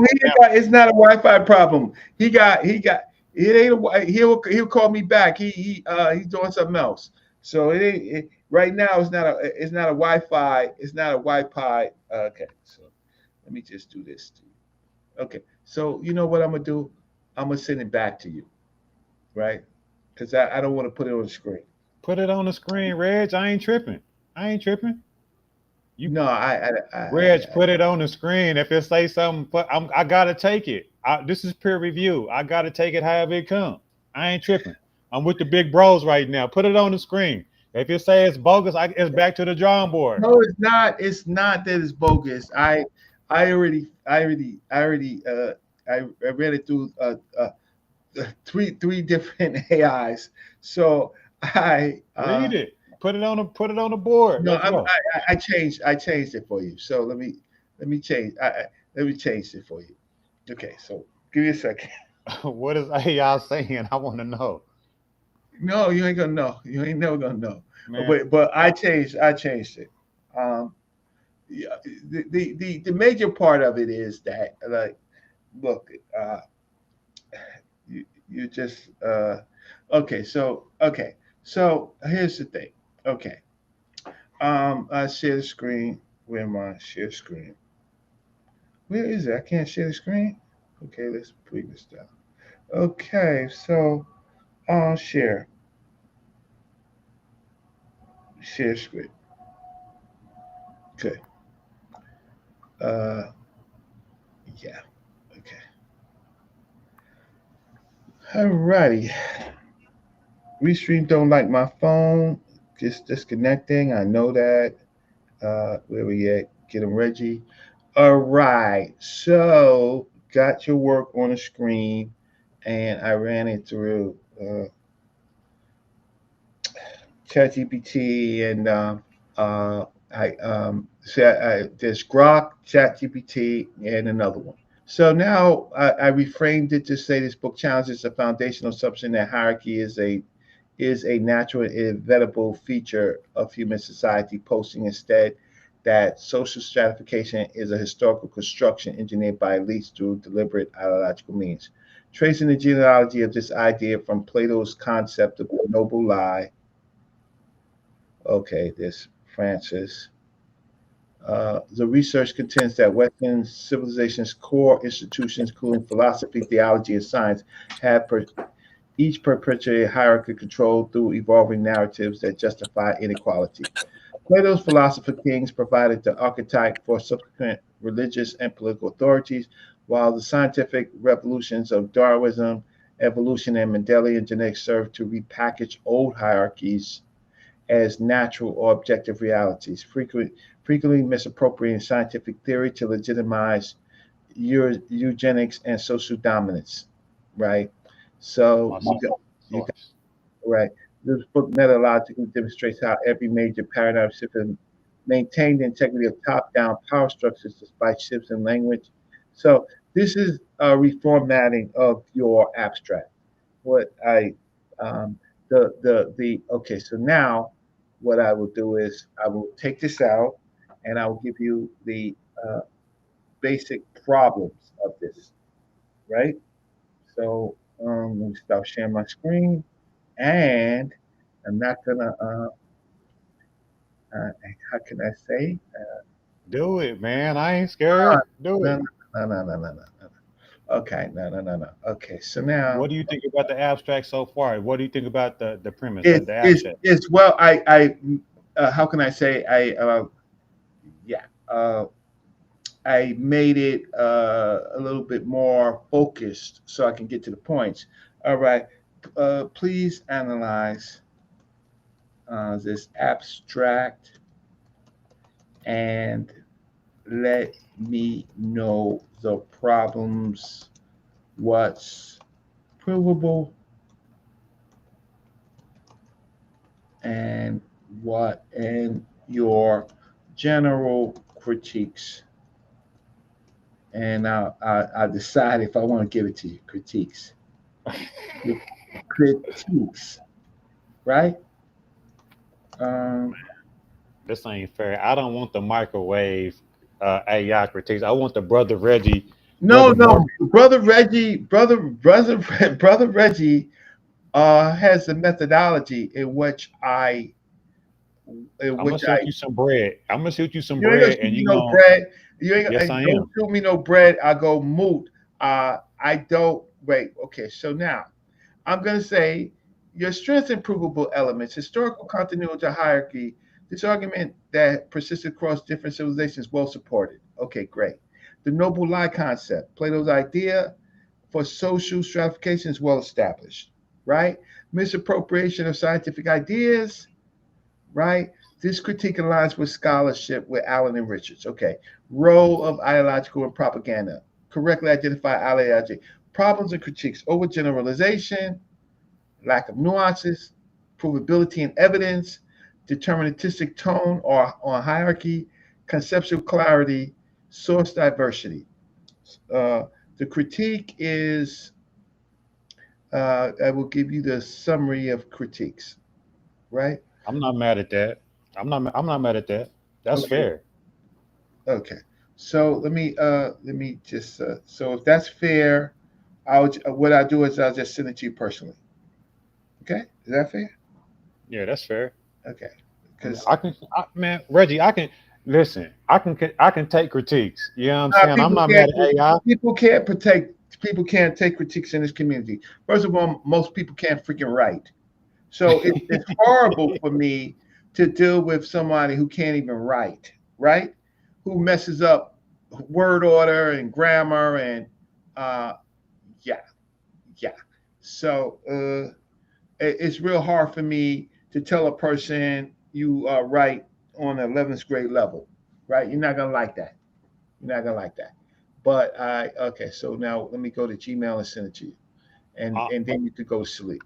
it's not a Wi-Fi problem. He got it ain't he'll call me back. He's doing something else. So right now it's not a Wi-Fi. It's not a Wi-Fi. Okay, so let me just do this to you. Okay, so you know what I'm gonna do? I'm gonna send it back to you, right? Because I don't want to put it on the screen. Put it on the screen, Reg. I ain't tripping. I ain't tripping. You, No, Reg, put it on the screen. If it say something, I gotta take it. This is peer review. I gotta take it however it comes. I ain't tripping. I'm with the big bros right now. Put it on the screen. If you say it's bogus, it's back to the drawing board. No, it's not. It's not that it's bogus. I read it through three different AIs. So I Read it. Put it on the board. no, Let's go. I changed it for you. So let me change let me change it for you. Okay, so give me a second. What is AI saying? I want to know, No, you ain't gonna know. You ain't never gonna know. man. But I changed it. Um, yeah, the major part of it is that like look, you just okay. So here's the thing. Okay. I share the screen. Where am I? Share screen. Where is it? I can't share the screen. Okay, let's bring this down. Okay, so share. Share screen. Okay. Uh yeah. Okay. Alrighty. Restream don't like my phone. Just disconnecting. I know that. Where we at? Get him Reggie. All right. So got your work on the screen, and I ran it through ChatGPT and there's Grok, ChatGPT, and another one. So now I reframed it to say this book challenges the foundational assumption that hierarchy is a natural and inevitable feature of human society, posting instead that social stratification is a historical construction engineered by elites through deliberate ideological means. Tracing the genealogy of this idea from Plato's concept of the noble lie. Okay, this Francis. The research contends that Western civilization's core institutions, including philosophy, theology, and science, have each perpetuated hierarchical control through evolving narratives that justify inequality. Plato's philosopher kings provided the archetype for subsequent religious and political authorities, while the scientific revolutions of Darwinism, evolution, and Mendelian genetics serve to repackage old hierarchies as natural or objective realities, frequently misappropriating scientific theory to legitimize eugenics and social dominance. Right. So My source. you got right. This book methodologically demonstrates how every major paradigm shift has maintained the integrity of top-down power structures despite shifts in language. So this is a reformatting of your abstract. What I the okay. So now what I will do is I will take this out and I will give you the uh, basic problems of this. Right. So let me stop sharing my screen, and I'm not gonna. Uh, how can I say? Do it, man. I ain't scared. Do No, it. no, no, no, no, no, no. Okay, no, no, no, no. Okay, so now What do you think about the abstract so far? What do you think about the premise, the abstract? it's well. How can I say? Yeah. I made it a little bit more focused so I can get to the points. All right. Please analyze this abstract and let me know the problems, what's provable, and what and your general critiques. And I'll decide if I want to give it to you. Critiques. Critiques, right? Um, This ain't fair. I don't want the microwave AI critiques. I want the brother Reggie, no, brother no, Morpheus. brother Reggie has a methodology in I'm gonna which shoot you some bread. I'm gonna shoot you some you ain't gonna bread, shoot and me you no gonna. bread. You ain't Yes, I don't am. shoot me no bread. I go moot. I don't wait. Okay, so now I'm going to say your strengths and provable elements, historical continuity hierarchy. This argument that persists across different civilizations is well supported. Okay, great. The noble lie concept, Plato's idea for social stratification is well established, right? Misappropriation of scientific ideas, right? This critique aligns with scholarship with Allen and Richards. Okay. Role of ideological and propaganda. Correctly identify ideology. Problems and critiques. Overgeneralization, lack of nuances, provability and evidence, deterministic tone or on hierarchy, conceptual clarity, source diversity. Uh, the critique is, I will give you the summary of critiques, right? I'm not mad at that. I'm not mad at that. That's Okay. fair. Okay. So let me just so if that's fair, what I do is I'll just send it to you personally. Okay? Is that fair? Yeah, that's fair. Okay. I mean, Because man, Reggie, I can listen. I can take critiques. You know what I'm saying? I'm people not can't mad at AI. people can't protect people can't take critiques in this community. First of all, most people can't freaking write. So it's horrible for me to deal with somebody who can't even write, right? Who messes up word order and grammar and uh yeah, yeah. So it's real hard for me to tell a person you write on an 11th grade level, right? You're not gonna like that. You're not gonna like that. But I okay. So now let me go to Gmail and send it to you, Uh, and then you could go to sleep.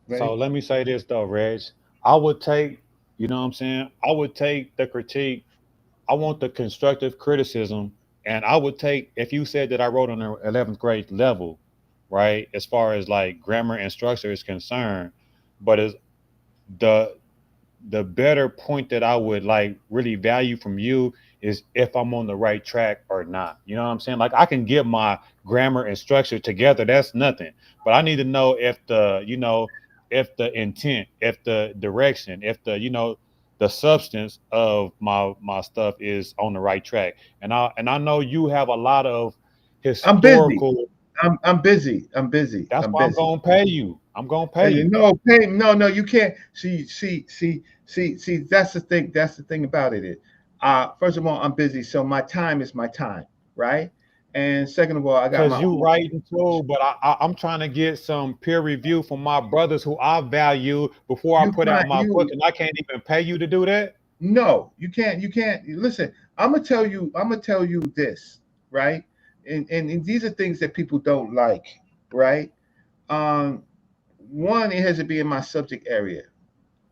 so Ready? let me say this though, Reg. I would take, you know what I'm saying? I would take the critique. I want the constructive criticism, and I would take if you said that I wrote on an 11th grade level, right? As far as like grammar and structure is concerned, but as the the better point that I would like really value from you is if I'm on the right track or not. You know what I'm saying? Like I can get my grammar and structure together, that's nothing. But I need to know if if the intent, if the direction, if the substance of my stuff is on the right track. And I know you have a lot of I'm busy. historical. I'm busy. I'm busy. That's I'm why I'm busy. gonna pay you. I'm gonna pay you. No, pay, no, you can't. See. That's the thing. That's the thing about it. Is, first of all, I'm busy, so my time is my time, right? And second of all, I got Because my you own. writing too, but I'm trying to get some peer review from my brothers who I value before I You put out find my book, you and I can't even pay you to do that. No, you can't. You can't listen. I'm gonna tell you. I'm gonna tell you this, right? And these are things that people don't like, right? Um, One, it has to be in my subject area,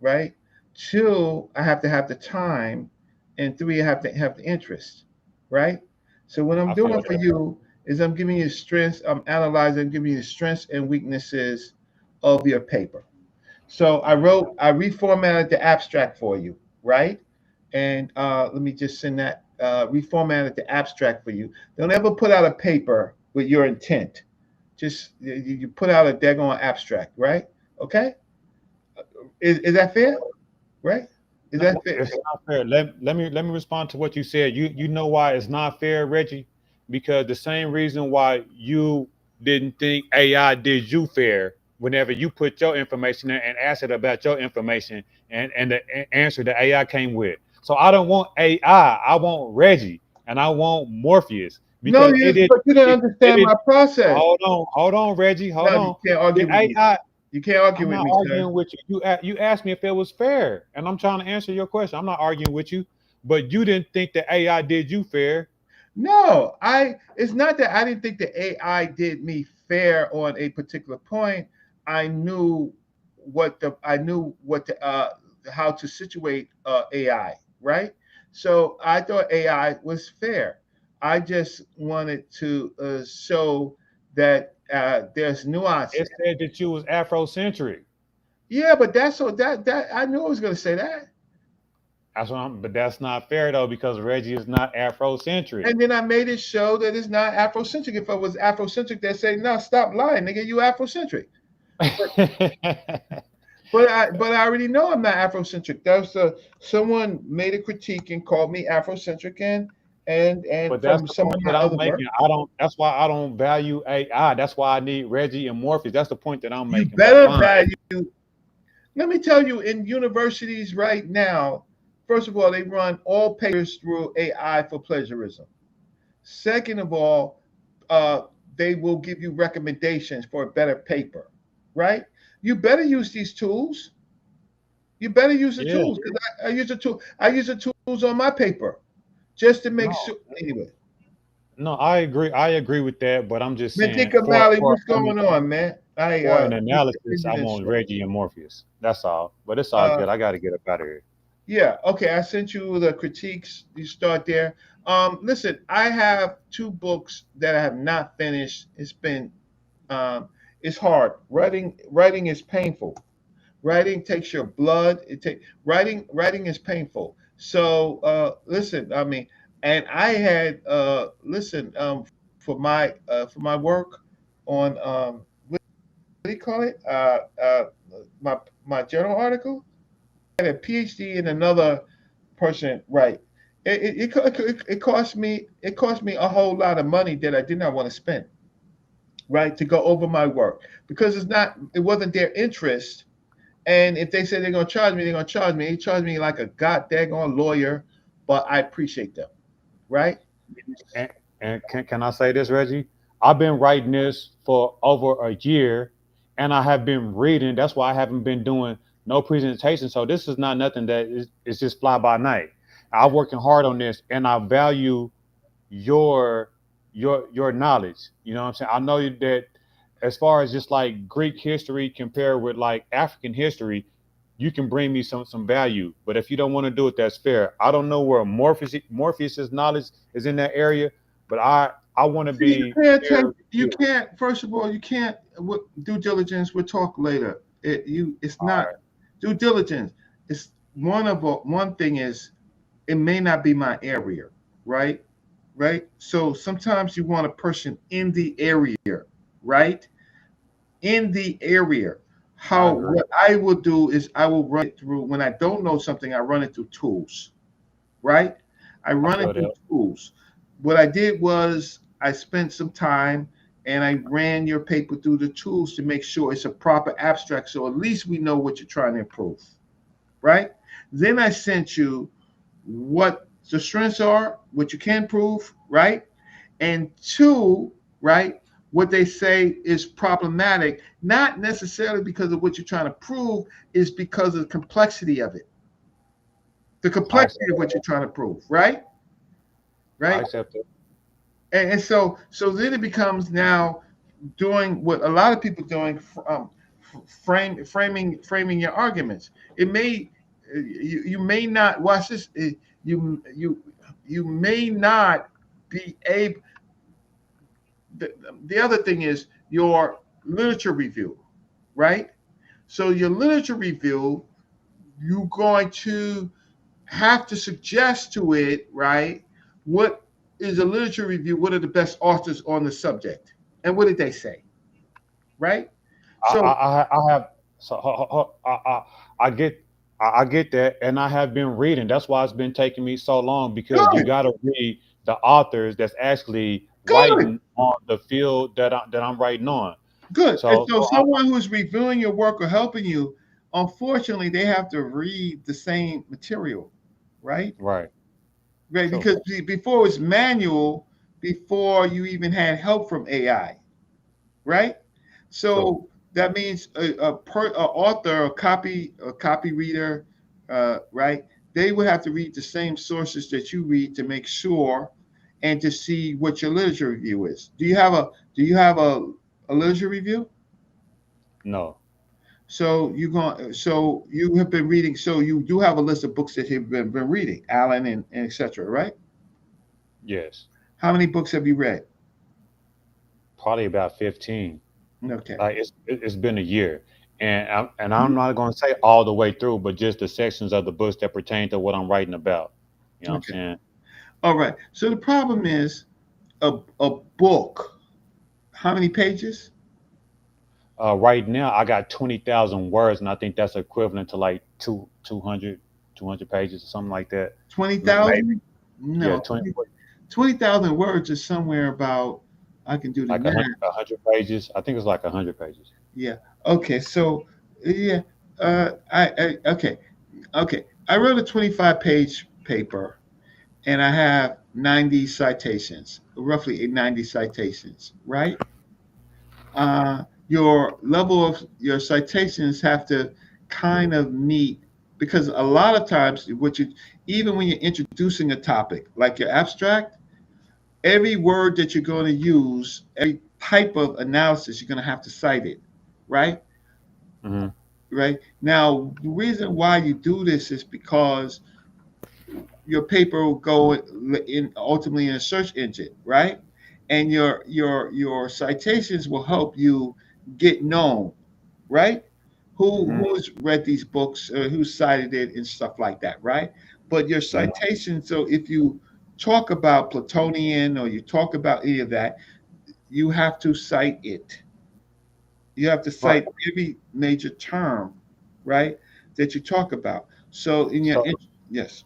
right? Two, I have to have the time, and three, I have to have the interest, right? So what I'm I feel doing for that. you is I'm giving you strengths. I'm analyzing, giving you the strengths and weaknesses of your paper. So I reformatted the abstract for you, right? And let me just send that, reformatted the abstract for you. Don't ever put out a paper with your intent. Just you put out a daggone abstract, right? Okay? Is that fair? Right? Is No, that fair? it's not fair. Let me respond to what you said. You know why it's not fair, Reggie? Because the same reason why you didn't think AI did you fair whenever you put your information in and asked it about your information and the answer that AI came with. So I don't want AI. I want Reggie and I want Morpheus No, because it did but you don't it understand did my process. hold on, Reggie, hold No, you on. can't The argue with me. AI You can't argue I'm with not me, sir. arguing with you. You asked me if it was fair, and I'm trying to answer your question. I'm not arguing with you, but you didn't think that AI did you fair. No, it's not that I didn't think the AI did me fair on a particular point. I knew what the how to situate AI, right? So I thought AI was fair. I just wanted to show that there's It nuances. said that you was Afrocentric. Yeah, but that's so that I knew I was going to say that. But that's not fair though because Reggie is not Afrocentric. And then I made it show that it's not Afrocentric. If I was Afrocentric, they'd say, "No, stop lying, nigga. You Afrocentric." But but I already know I'm not Afrocentric. Someone made a critique and called me Afrocentric, and But that's from the some of point my that I'm other work. making. I don't. That's why I don't value AI. That's why I need Reggie and Morpheus. That's the point that I'm You making. But better fine. value. Let me tell you, in universities right now, first of all, they run all papers through AI for plagiarism. Second of all, they will give you recommendations for a better paper, right? You better use these tools. You better use the Yeah. tools because I use the tool. I use the tools on my paper just to make No. sure. Anyway, No. I agree. I agree with that. But I'm just man, Dick saying O'Malley, for what's going on, man? for an Let me analysis, send you I the want instructions. Reggie and Morpheus. That's all. But it's all Uh, good. I got to get up out of here. yeah, okay. I sent you the critiques. You start there. Listen, I have two books that I have not finished. Um, it's hard. Writing is painful. Writing takes your blood. Writing is painful. So listen, I mean, and I had listen for my work on what do you call it? My journal article. I had a PhD in another person. Right. It cost me a whole lot of money that I did not want to spend. Right, to go over my work because it wasn't their interest. And if they say they're gonna charge me, they're gonna charge me. They charge me like a god daggone lawyer, but I appreciate them, right? And, and can I say this, Reggie? I've been writing this for over a year, and I have been reading. That's why I haven't been doing no presentation. So this is not nothing that is just fly by night. I'm working hard on this, and I value your your knowledge. You know what I'm saying? I know that as far as just like Greek history compared with like African history, you can bring me some value. But if you don't want to do it, that's fair. I don't know where Morpheus's knowledge is in that area, but I want to See, be fair with you you. can't. First of all, you can't. Due diligence. We'll talk later. It's All not right. due diligence. It's one thing is it may not be my area, right? Right. So sometimes you want a person in the area, right? In the area. I How agree. what I will do is I will run it through when I don't know something, I run it through tools, right? I I run it feel through that. tools. What I did was I spent some time and I ran your paper through the tools to make sure it's a proper abstract. So at least we know what you're trying to improve, right? Then I sent you what the strengths are, what you can prove, right? and two, right, what they say is problematic, not necessarily because of what you're trying to prove, is because of the complexity of it, the I accept complexity of what you're trying to prove, right? I Right. accept it. And so then it becomes now doing what a lot of people doing, framing your arguments. It may you may not watch this. You you may not be able. The, the other thing is your literature review, right? So your literature review, you're going to have to suggest to it, right? What is a literature review? What are the best authors on the subject? And what did they say, right? So I have so I get I get that, and I have been reading. That's why it's been taking me so long because you good, got to read the authors that's actually good, writing on the field that I'm writing on. good. And So so so I, someone who's reviewing your work or helping you, unfortunately, they have to read the same material, right? right, Right, true. because before it was manual, before you even had help from AI, right? True. So that means a author, a copy reader, right? They would have to read the same sources that you read to make sure and to see what your literature review is. Do you have a literature review? No. So you have been reading. So you do have a list of books that you've been reading, Allen and etc. Right? Yes. How many books have you read? Probably about 15. Okay. Like it's been a year, and I'm not going to say all the way through, but just the sections of the books that pertain to what I'm writing about. You know what I'm Okay. saying? All right. So the problem is a book. How many pages? Right now, I got 20,000 words, and I think that's equivalent to like 200 pages or something like that. Maybe, 20,000? yeah, No, 20, 20,000 words is somewhere about. I can do the like math. a hundred pages. I think it's like 100 pages. Yeah. Okay. So yeah. Okay. Okay. I wrote a 25-page paper, and I have 90 citations, roughly 90 citations. Right. Your level of your citations have to kind of meet, because a lot of times what you, even when you're introducing a topic like your abstract, every word that you're going to use, every type of analysis, you're going to have to cite it, right? Hmm. Right. Now the reason why you do this is because your paper will go in ultimately in a search engine, right? And your citations will help you get known, right? Hmm. Who's read these books, who cited it, and stuff like that, right? But your Hmm. citation, so if you talk about Platonian or you talk about any of that, you have to cite it. You have to Right. cite every major term, right, that you talk about. So in your So yes,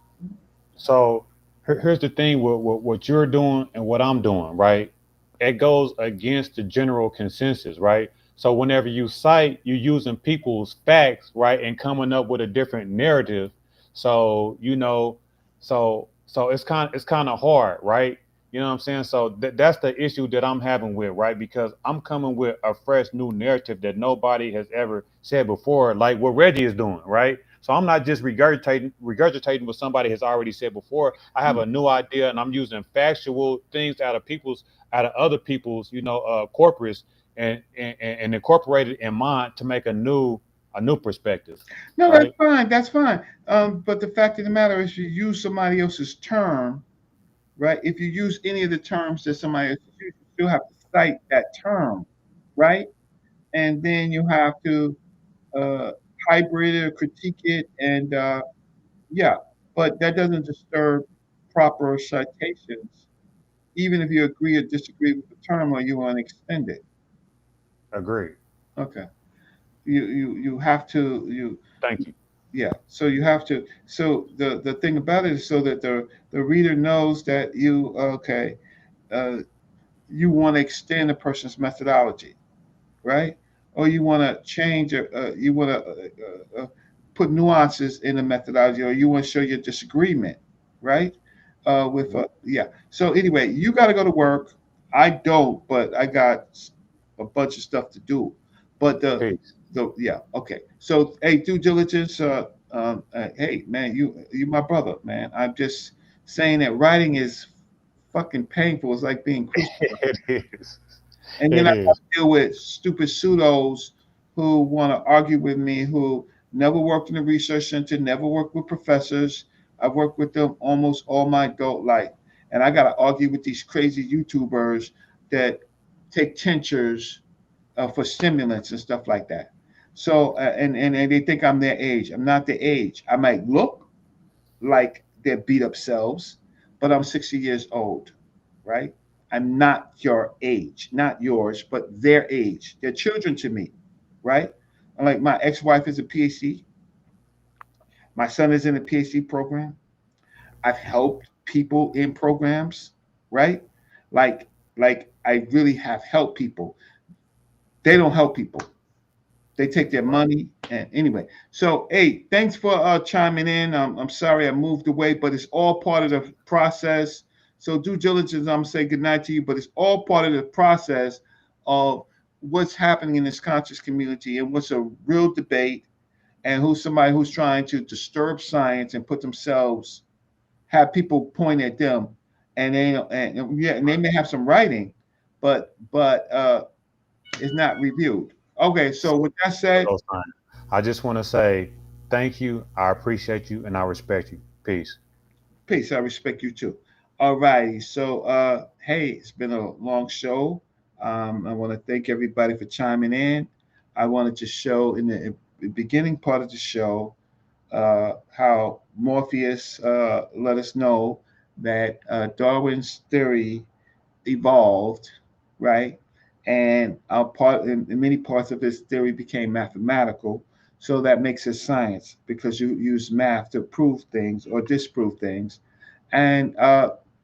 So here's the thing with what you're doing and what I'm doing, right? It goes against the general consensus, right? So whenever you cite, you're using people's facts, right, and coming up with a different narrative. So it's kind of hard, right? You know what I'm saying? So that's the issue that I'm having with, right? Because I'm coming with a fresh new narrative that nobody has ever said before, like what Reggie is doing, right? So I'm not just regurgitating what somebody has already said before. I have a new idea, and I'm using factual things out of other people's, corpus, and incorporate it in mine to make a new perspective, no, that's right? fine, that's fine. But the fact of the matter is, you use somebody else's term, right? If you use any of the terms that somebody else used, you still have to cite that term, right? And then you have to uh, hybrid it or critique it, and yeah, but that doesn't disturb proper citations, even if you agree or disagree with the term or you want to extend it. Agreed. Okay, you have to you Thank you. yeah. So you have to. So the thing about it is so that the reader knows that you okay. Uh, you want to extend a person's methodology, right? Or you want to change, you want to put nuances in the methodology, or you want to show your disagreement, right? With Mhm. yeah. So anyway, you got to go to work. I don't, but I got a bunch of stuff to do. But Peace. yeah, okay. So hey, due diligence. Hey man, you my brother, man. I'm just saying that writing is fucking painful. It's like being crucified. It is. And then It I got is. to deal with stupid pseudos who want to argue with me, who never worked in the research center, never worked with professors. I've worked with them almost all my adult life. And I got to argue with these crazy YouTubers that take tinctures for stimulants and stuff like that. So, and they think I'm their age. I'm not their age. I might look like their beat up selves, but I'm 60 years old, right? I'm not your age, not yours, but their age. They're children to me, right? Like my ex-wife is a PhD. My son is in a PhD program. I've helped people in programs, right? Like, like I really have helped people. They don't help people. They take their Right. money and anyway. So hey, thanks for chiming in. I'm sorry I moved away, but it's all part of the process. So due diligence, I'm gonna say goodnight to you, but it's all part of the process of what's happening in this conscious community and what's a real debate and who's somebody who's trying to disturb science and put themselves have people point at them and they yeah, and they may have some writing, but it's not reviewed. Okay, so So, with that said, Simon, I just want to say thank you. I appreciate you and I respect you. Peace. peace. I respect you too. All righty. So, hey, it's been a long show. I want to thank everybody for chiming in. I wanted to show in the beginning part of the show how Morpheus let us know that Darwin's theory evolved, right? And our part in many parts of his theory became mathematical. So that makes it science because you use math to prove things or disprove things. And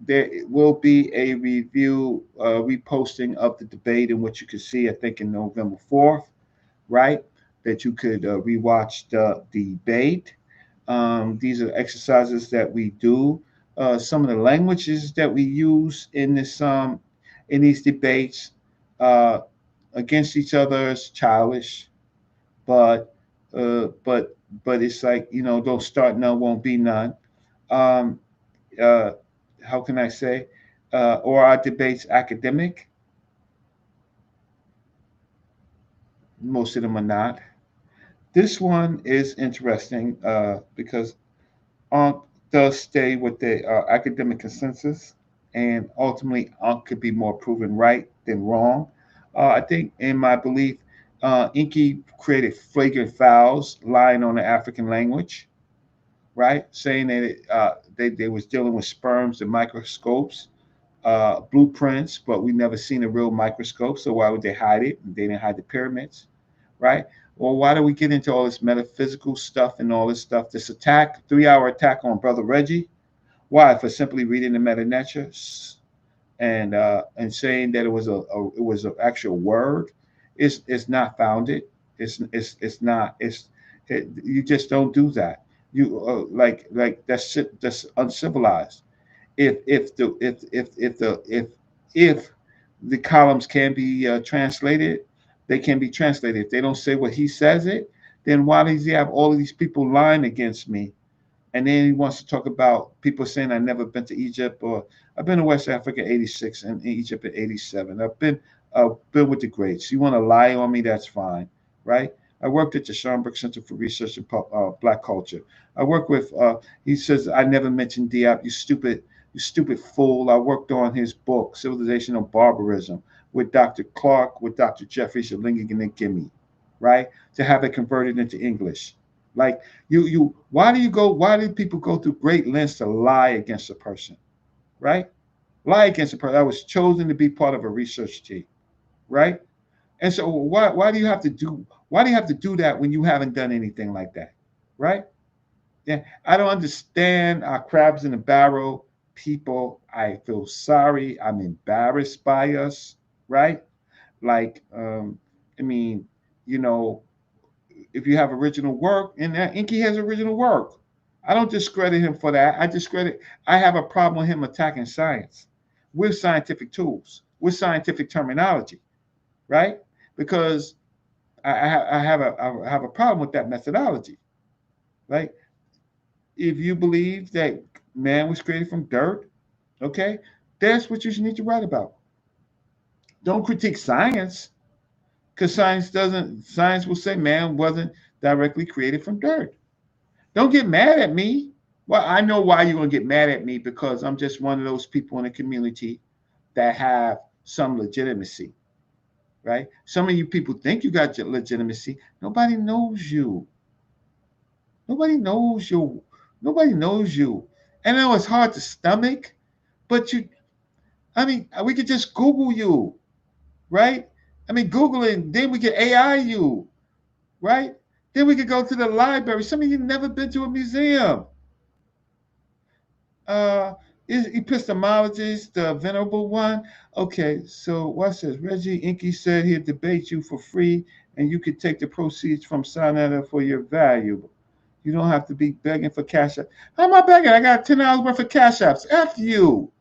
there will be a review reposting of the debate in which you can see, I think, in November 4th, right? That you could rewatch the debate. These are exercises that we do. Some of the languages that we use in these debates uh, against each other is childish, but uh, but but it's like don't start none, won't be none. Um, uh, how can I say? Or our debates academic? Most of them are not. This one is interesting because Ankh does stay with the academic consensus, and ultimately Ankh could be more proven right than wrong. I think, in my belief, Enki created flagrant fouls lying on the African language, right? Saying that they was dealing with sperms and microscopes, blueprints, but we never seen a real microscope, so why would they hide it? They didn't hide the pyramids, right? Well, why do we get into all this metaphysical stuff and all this stuff? This attack, 3 hour attack on Brother Reggie. Why? For simply reading the Meta Nature and saying that it was an actual word. It's not founded. It's not. You just don't do that. You like that's uncivilized. If the columns can be translated, they can be translated. If they don't say what he says it, then why does he have all of these people lying against me? And then he wants to talk about people saying I've never been to Egypt or I've been to West Africa '86 and Egypt in '87. I've been with the greats. You want to lie on me? That's fine, right? I worked at the Schomburg Center for Research in Black Culture. I work with. He says I never mentioned Diop. You stupid fool. I worked on his book Civilization of Barbarism with Dr. Clark, with Dr. Jeffrey Shalinga and Gimme, right? To have it converted into English. Like why do people go through great lengths to lie against a person, right? Lie against a person. I was chosen to be part of a research team, right? And so why do you have to do that when you haven't done anything like that, right? Yeah, I don't understand our crabs in the barrel people. I feel sorry. I'm embarrassed by us, right? Like, I mean, you know, if you have original work, and Enki has original work. I don't discredit him for that. I have a problem with him attacking science with scientific tools. with scientific terminology, right? Because I have a problem with that methodology, right? If you believe that man was created from dirt, okay, that's what you need to write about. Don't critique science, because science will say man wasn't directly created from dirt. Don't get mad at me. Well, I know why you're gonna get mad at me, because I'm just one of those people in the community that have some legitimacy, right? Some of you people think you got legitimacy. Nobody knows you. Nobody knows you. Nobody knows you. And I know it's hard to stomach, but I mean, we could just Google you, right? I mean, Google it, and then we can AI you, right? Then we could go to the library. Some of you never been to a museum. Uh, is epistemologist the venerable one? Okay, so what says Reggie Enqi said he'd debate you for free, and you could take the proceeds from Sonata for your value. You don't have to be begging for cash app. How am I begging? I got $10 worth of cash apps. F you.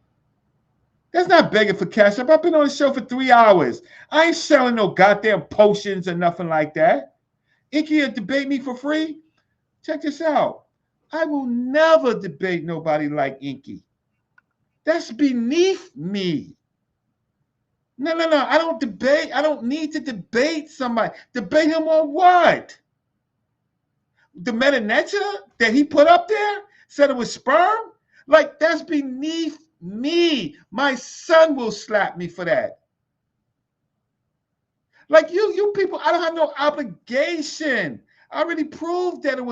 That's not begging for cash app. I've been on the show for 3 hours. I ain't selling no goddamn potions or nothing like that. Enqi will debate me for free? Check this out. I will never debate nobody like Enqi. That's beneath me. No, no, no. I don't debate. I don't need to debate somebody. Debate him on what? The meta-nature that he put up there said it was sperm? Like, that's beneath me. My son will slap me for that. Like you people, I don't have no obligation. I already proved that it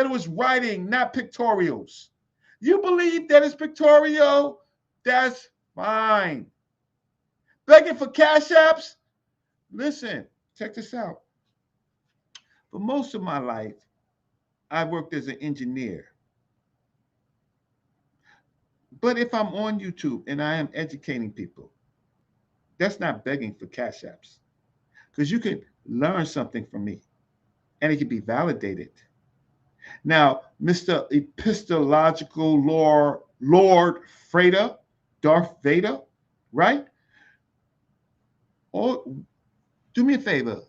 was writing, not pictorials. You believe that it's pictorial? That's fine. Begging for cash apps? Listen, check this out. For most of my life, I worked as an engineer. But if I'm on YouTube and I am educating people, that's not begging for cash apps. Because you can learn something from me and it can be validated. Now, Mr. Epistological Lord Freda, Darth Vader, right? Or do me a favor,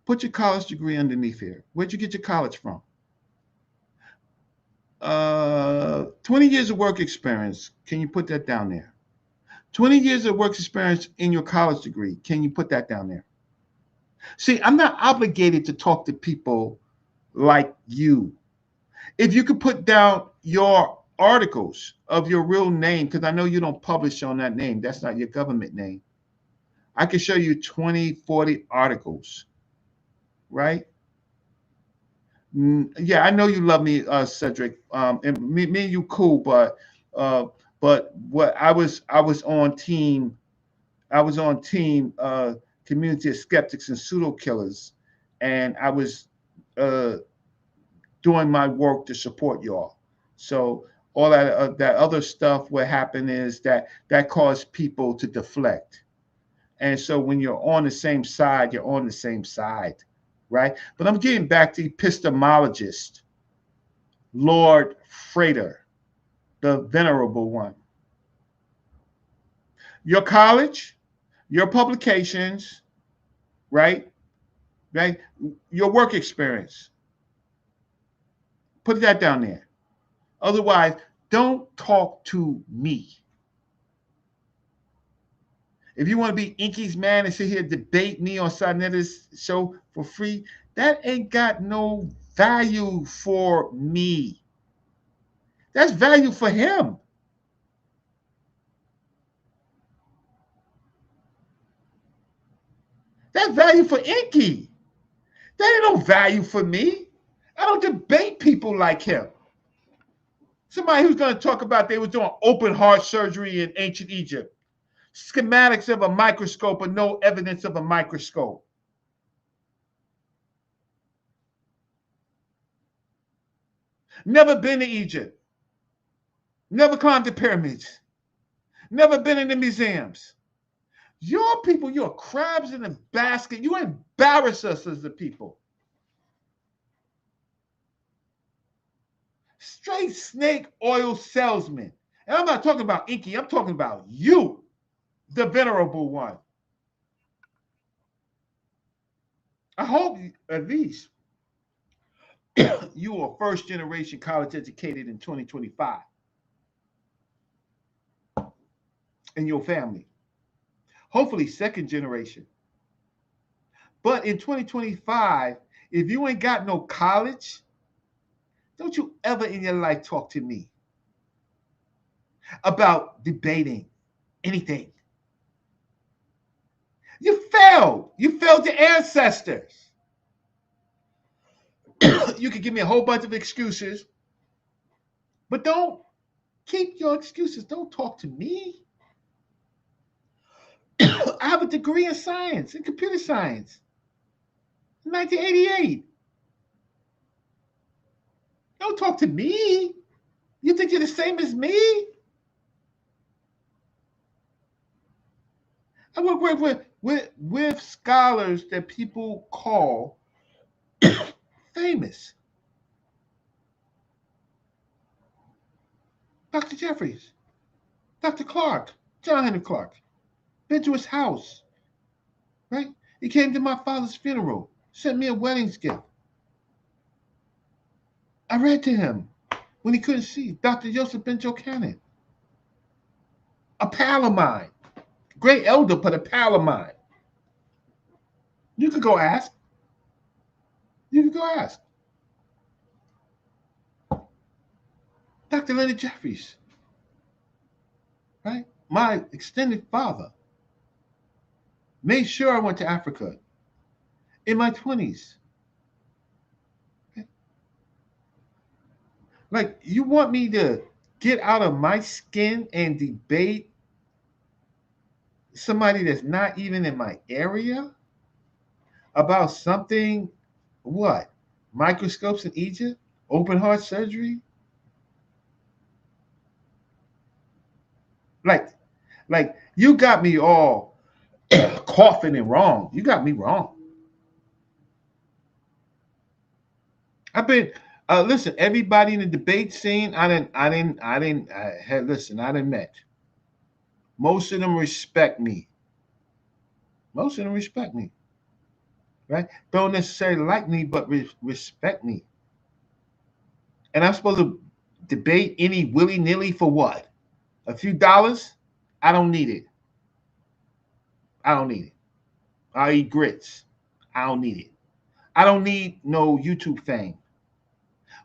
put your college degree underneath here. Where'd you get your college from? 20 years of work experience. Can you put that down there? 20 years of work experience in your college degree. Can you put that down there? See, I'm not obligated to talk to people like you. If you could put down your articles of your real name, because I know you don't publish on that name, that's not your government name. I can show you 20, 40 articles, right? Yeah, I know you love me, Cedric. And me and you cool, but what I was on team community of skeptics and pseudo killers, and I was uh, doing my work to support y'all. So all that other stuff, what happened is that caused people to deflect. And so when you're on the same side, you're on the same side, right? But I'm getting back to epistemologist, Lord Frater, the venerable one. Your college, your publications, right? Right? Your work experience. Put that down there. Otherwise, don't talk to me. If you want to be Enqi's man and sit here and debate me on Sarnetta's show for free, that ain't got no value for me. That's value for him. That's value for Enqi. That ain't no value for me. I don't debate people like him. Somebody who's going to talk about they were doing open heart surgery in ancient Egypt. Schematics of a microscope, but no evidence of a microscope. Never been to Egypt. Never climbed the pyramids. Never been in the museums. Your people, you're crabs in a basket. You embarrass us as the people. Straight snake oil salesman. And I'm not talking about Enqi. I'm talking about you. the venerable one. I hope at least you are first generation college educated in 2025 in your family. Hopefully, second generation. But in 2025, if you ain't got no college, don't you ever in your life talk to me about debating anything. You failed. You failed your ancestors. You can give me a whole bunch of excuses, but don't keep your excuses. Don't talk to me. I have a degree in science, in computer science, in 1988. Don't talk to me. You think you're the same as me? I work with scholars that people call famous. Dr. Jeffries, Dr. Clark, John Henry Clark. Been to his house, right? He came to my father's funeral, sent me a wedding gift. I read to him when he couldn't see. Dr. Joseph Ben Jochanan, a pal of mine, great elder, but a pal of mine. You could go ask. You could go ask. Dr. Leonard Jeffries, right? My extended father made sure I went to Africa in my 20s. Okay? Like, you want me to get out of my skin and debate somebody that's not even in my area about something, what? Microscopes in Egypt? Open heart surgery? Like you got me all coughing and wrong. You got me wrong. I've been listen, everybody in the debate scene, I didn't met. Most of them respect me. Most of them respect me. Right? Don't necessarily like me, but respect me. And I'm supposed to debate any willy-nilly for what? A few dollars? I don't need it. I don't need it. I'll eat grits. I don't need it. I don't need no YouTube fame.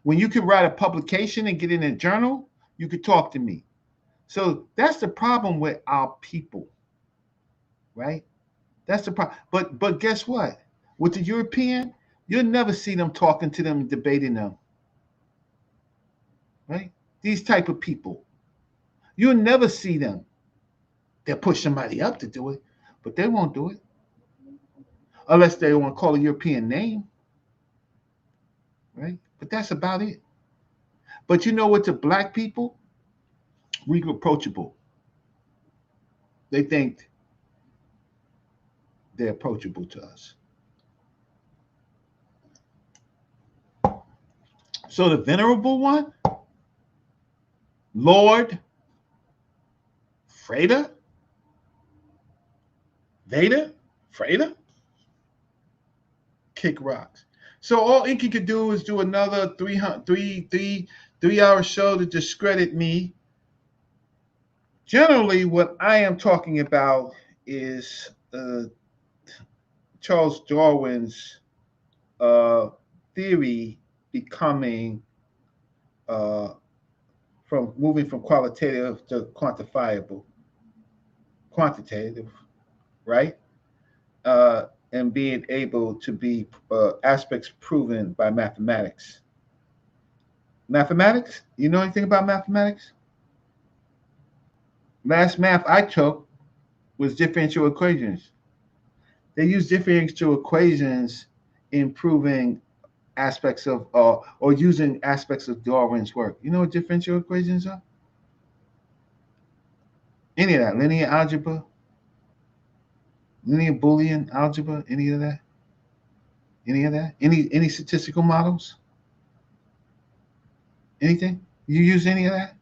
When you can write a publication and get in a journal, you could talk to me. So that's the problem with our people, right? That's the problem. But guess what? With the European, you'll never see them talking to them and debating them, right? These type of people, you'll never see them. They'll push somebody up to do it, but they won't do it unless they want to call a European name, right? But that's about it. But you know what? To black people, we're approachable. They think they're approachable to us. So the venerable one, Lord Freda, Veda, Freda, kick rocks. So all Enqi could do is do another 3-hour show to discredit me. Generally, what I am talking about is Charles Darwin's theory becoming from moving from qualitative to quantitative, right? And being able to be aspects proven by mathematics. Mathematics? You know anything about mathematics? Last math I took was differential equations. They use differential equations in proving aspects of or using aspects of Darwin's work. You know what differential equations are? Any of that? Linear algebra? Linear Boolean algebra? Any of that? Any of that? Any statistical models? Anything? You use any of that?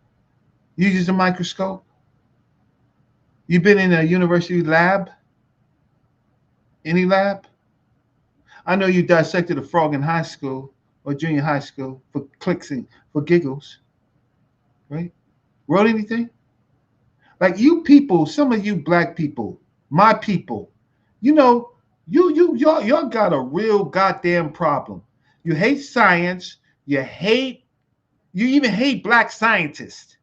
You use a microscope? You been in a university lab? Any lab? I know you dissected a frog in high school or junior high school for clicks and for giggles, right? Wrote anything? Like you people, some of you black people, my people, you know, y'all got a real goddamn problem. You hate science. You even hate black scientists.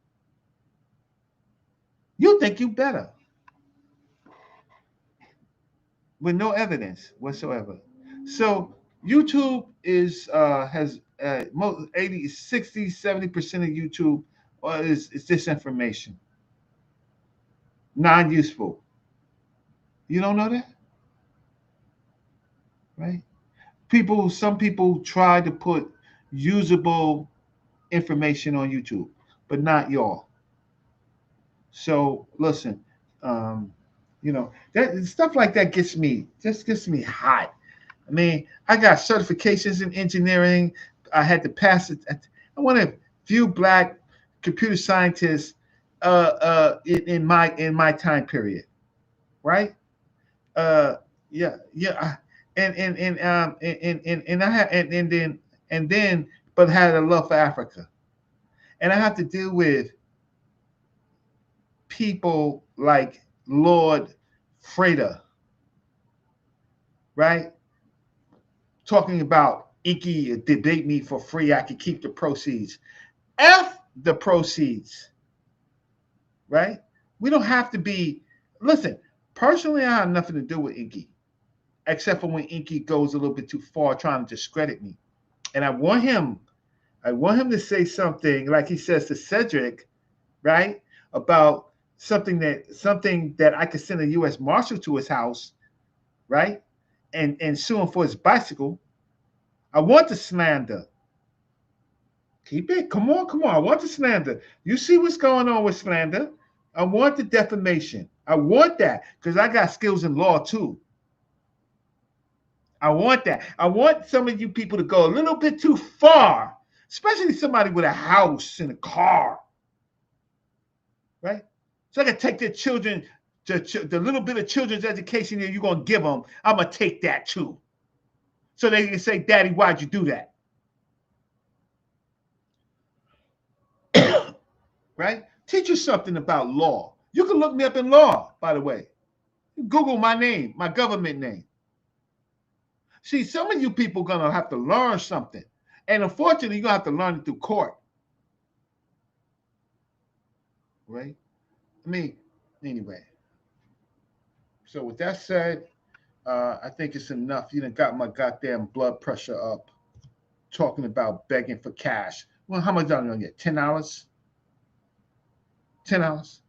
You think you better with no evidence whatsoever. So YouTube is has most 80, 60, 70% of YouTube is disinformation, non-useful. You don't know that, right? Some people try to put usable information on YouTube, but not y'all. So listen, um, that stuff like that gets me hot. I mean, I got certifications in engineering. I had to pass it. I want a few black computer scientists in my time period, right? Uh, yeah, yeah. And I had and then but had a love for Africa, and I have to deal with people like Lord Freda, right? Talking about Enqi debate me for free. I could keep the proceeds. F the proceeds, right? We don't have to be. Listen, personally, I have nothing to do with Enqi, except for when Enqi goes a little bit too far trying to discredit me. And I want him to say something like he says to Cedric, right? About something that I could send a U.S. Marshal to his house, right? And sue him for his bicycle. I want the slander. Keep it. Come on, come on. I want the slander. You see what's going on with slander. I want the defamation. I want that because I got skills in law too. I want that. I want some of you people to go a little bit too far, especially somebody with a house and a car, right? So I can take their children, the little bit of children's education that you're going to give them, I'm going to take that too. So they can say, Daddy, why'd you do that? Right? Teach you something about law. You can look me up in law, by the way. Google my name, my government name. See, some of you people are going to have to learn something. And unfortunately, you're going to have to learn it through court. Right? I mean, anyway. So with that said, I think it's enough. You done got my goddamn blood pressure up talking about begging for cash. Well, how much are you going to get? $10? $10?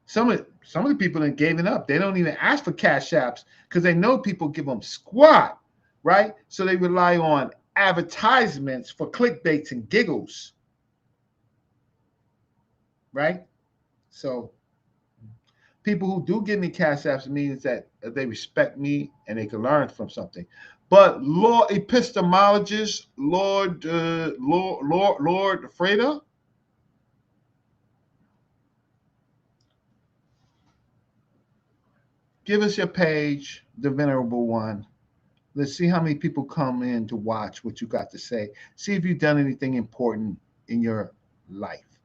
Some of the people that gave it up. They don't even ask for cash apps because they know people give them squat, right? So they rely on advertisements for clickbaits and giggles, right? So people who do give me cash apps means that they respect me and they can learn from something. But law epistemologist Lord Freda, give us your page, the venerable one. Let's see how many people come in to watch what you got to say. See if you've done anything important in your life.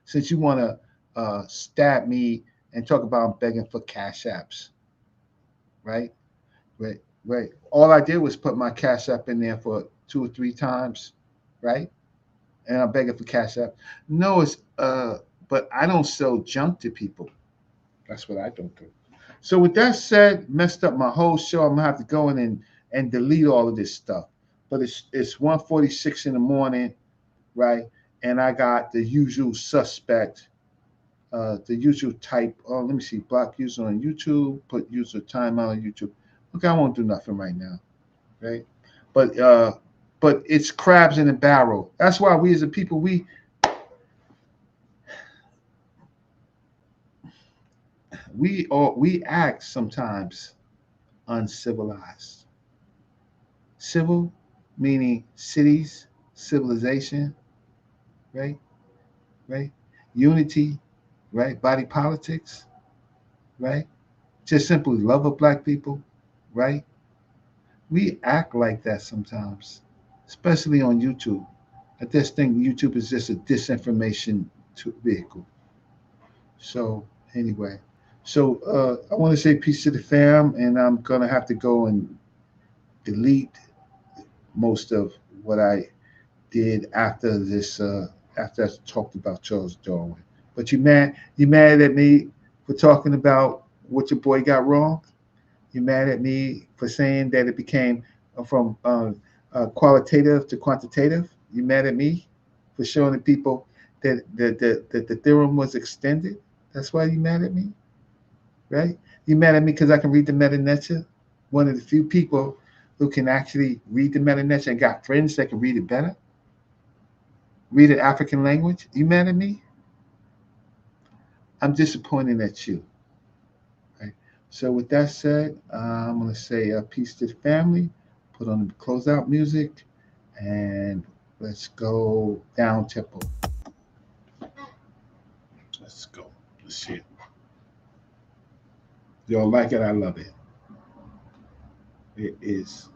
Since you want to stab me and talk about begging for cash apps, right? Right, right. All I did was put my cash app in there for 2 or 3 times, right? And I'm begging for cash app. No, but I don't sell junk to people. That's what I don't do. So with that said, messed up my whole show. I'm gonna have to go in and delete all of this stuff. But it's 1:46 in the morning, right? And I got the usual suspect, the usual type. Oh, let me see. Block user on YouTube. Put user timeout on YouTube. Okay, I won't do nothing right now, right? But it's crabs in a barrel. That's why we as a people we act sometimes uncivilized. Civil meaning cities, civilization, right? Right? Unity, right? Body politics, right? Just simply love of black people, right? We act like that sometimes, especially on YouTube. I just think YouTube is just a disinformation vehicle. So anyway, so I want to say peace to the fam, and I'm gonna have to go and delete most of what I did after this. After I talked about Charles Darwin. But you mad? You mad at me for talking about what your boy got wrong? You mad at me for saying that it became from qualitative to quantitative? You mad at me for showing the people that the theorem was extended? That's why you mad at me, right? You mad at me because I can read the Meta Nature? One of the few people who can actually read the Meta Nature and got friends that can read it better, read an African language. You mad at me? I'm disappointed at you. Right? So with that said, I'm gonna say peace to the family. Put on the closeout music, and let's go down tempo. Let's go. Let's see it. Y'all like it? I love it. It is.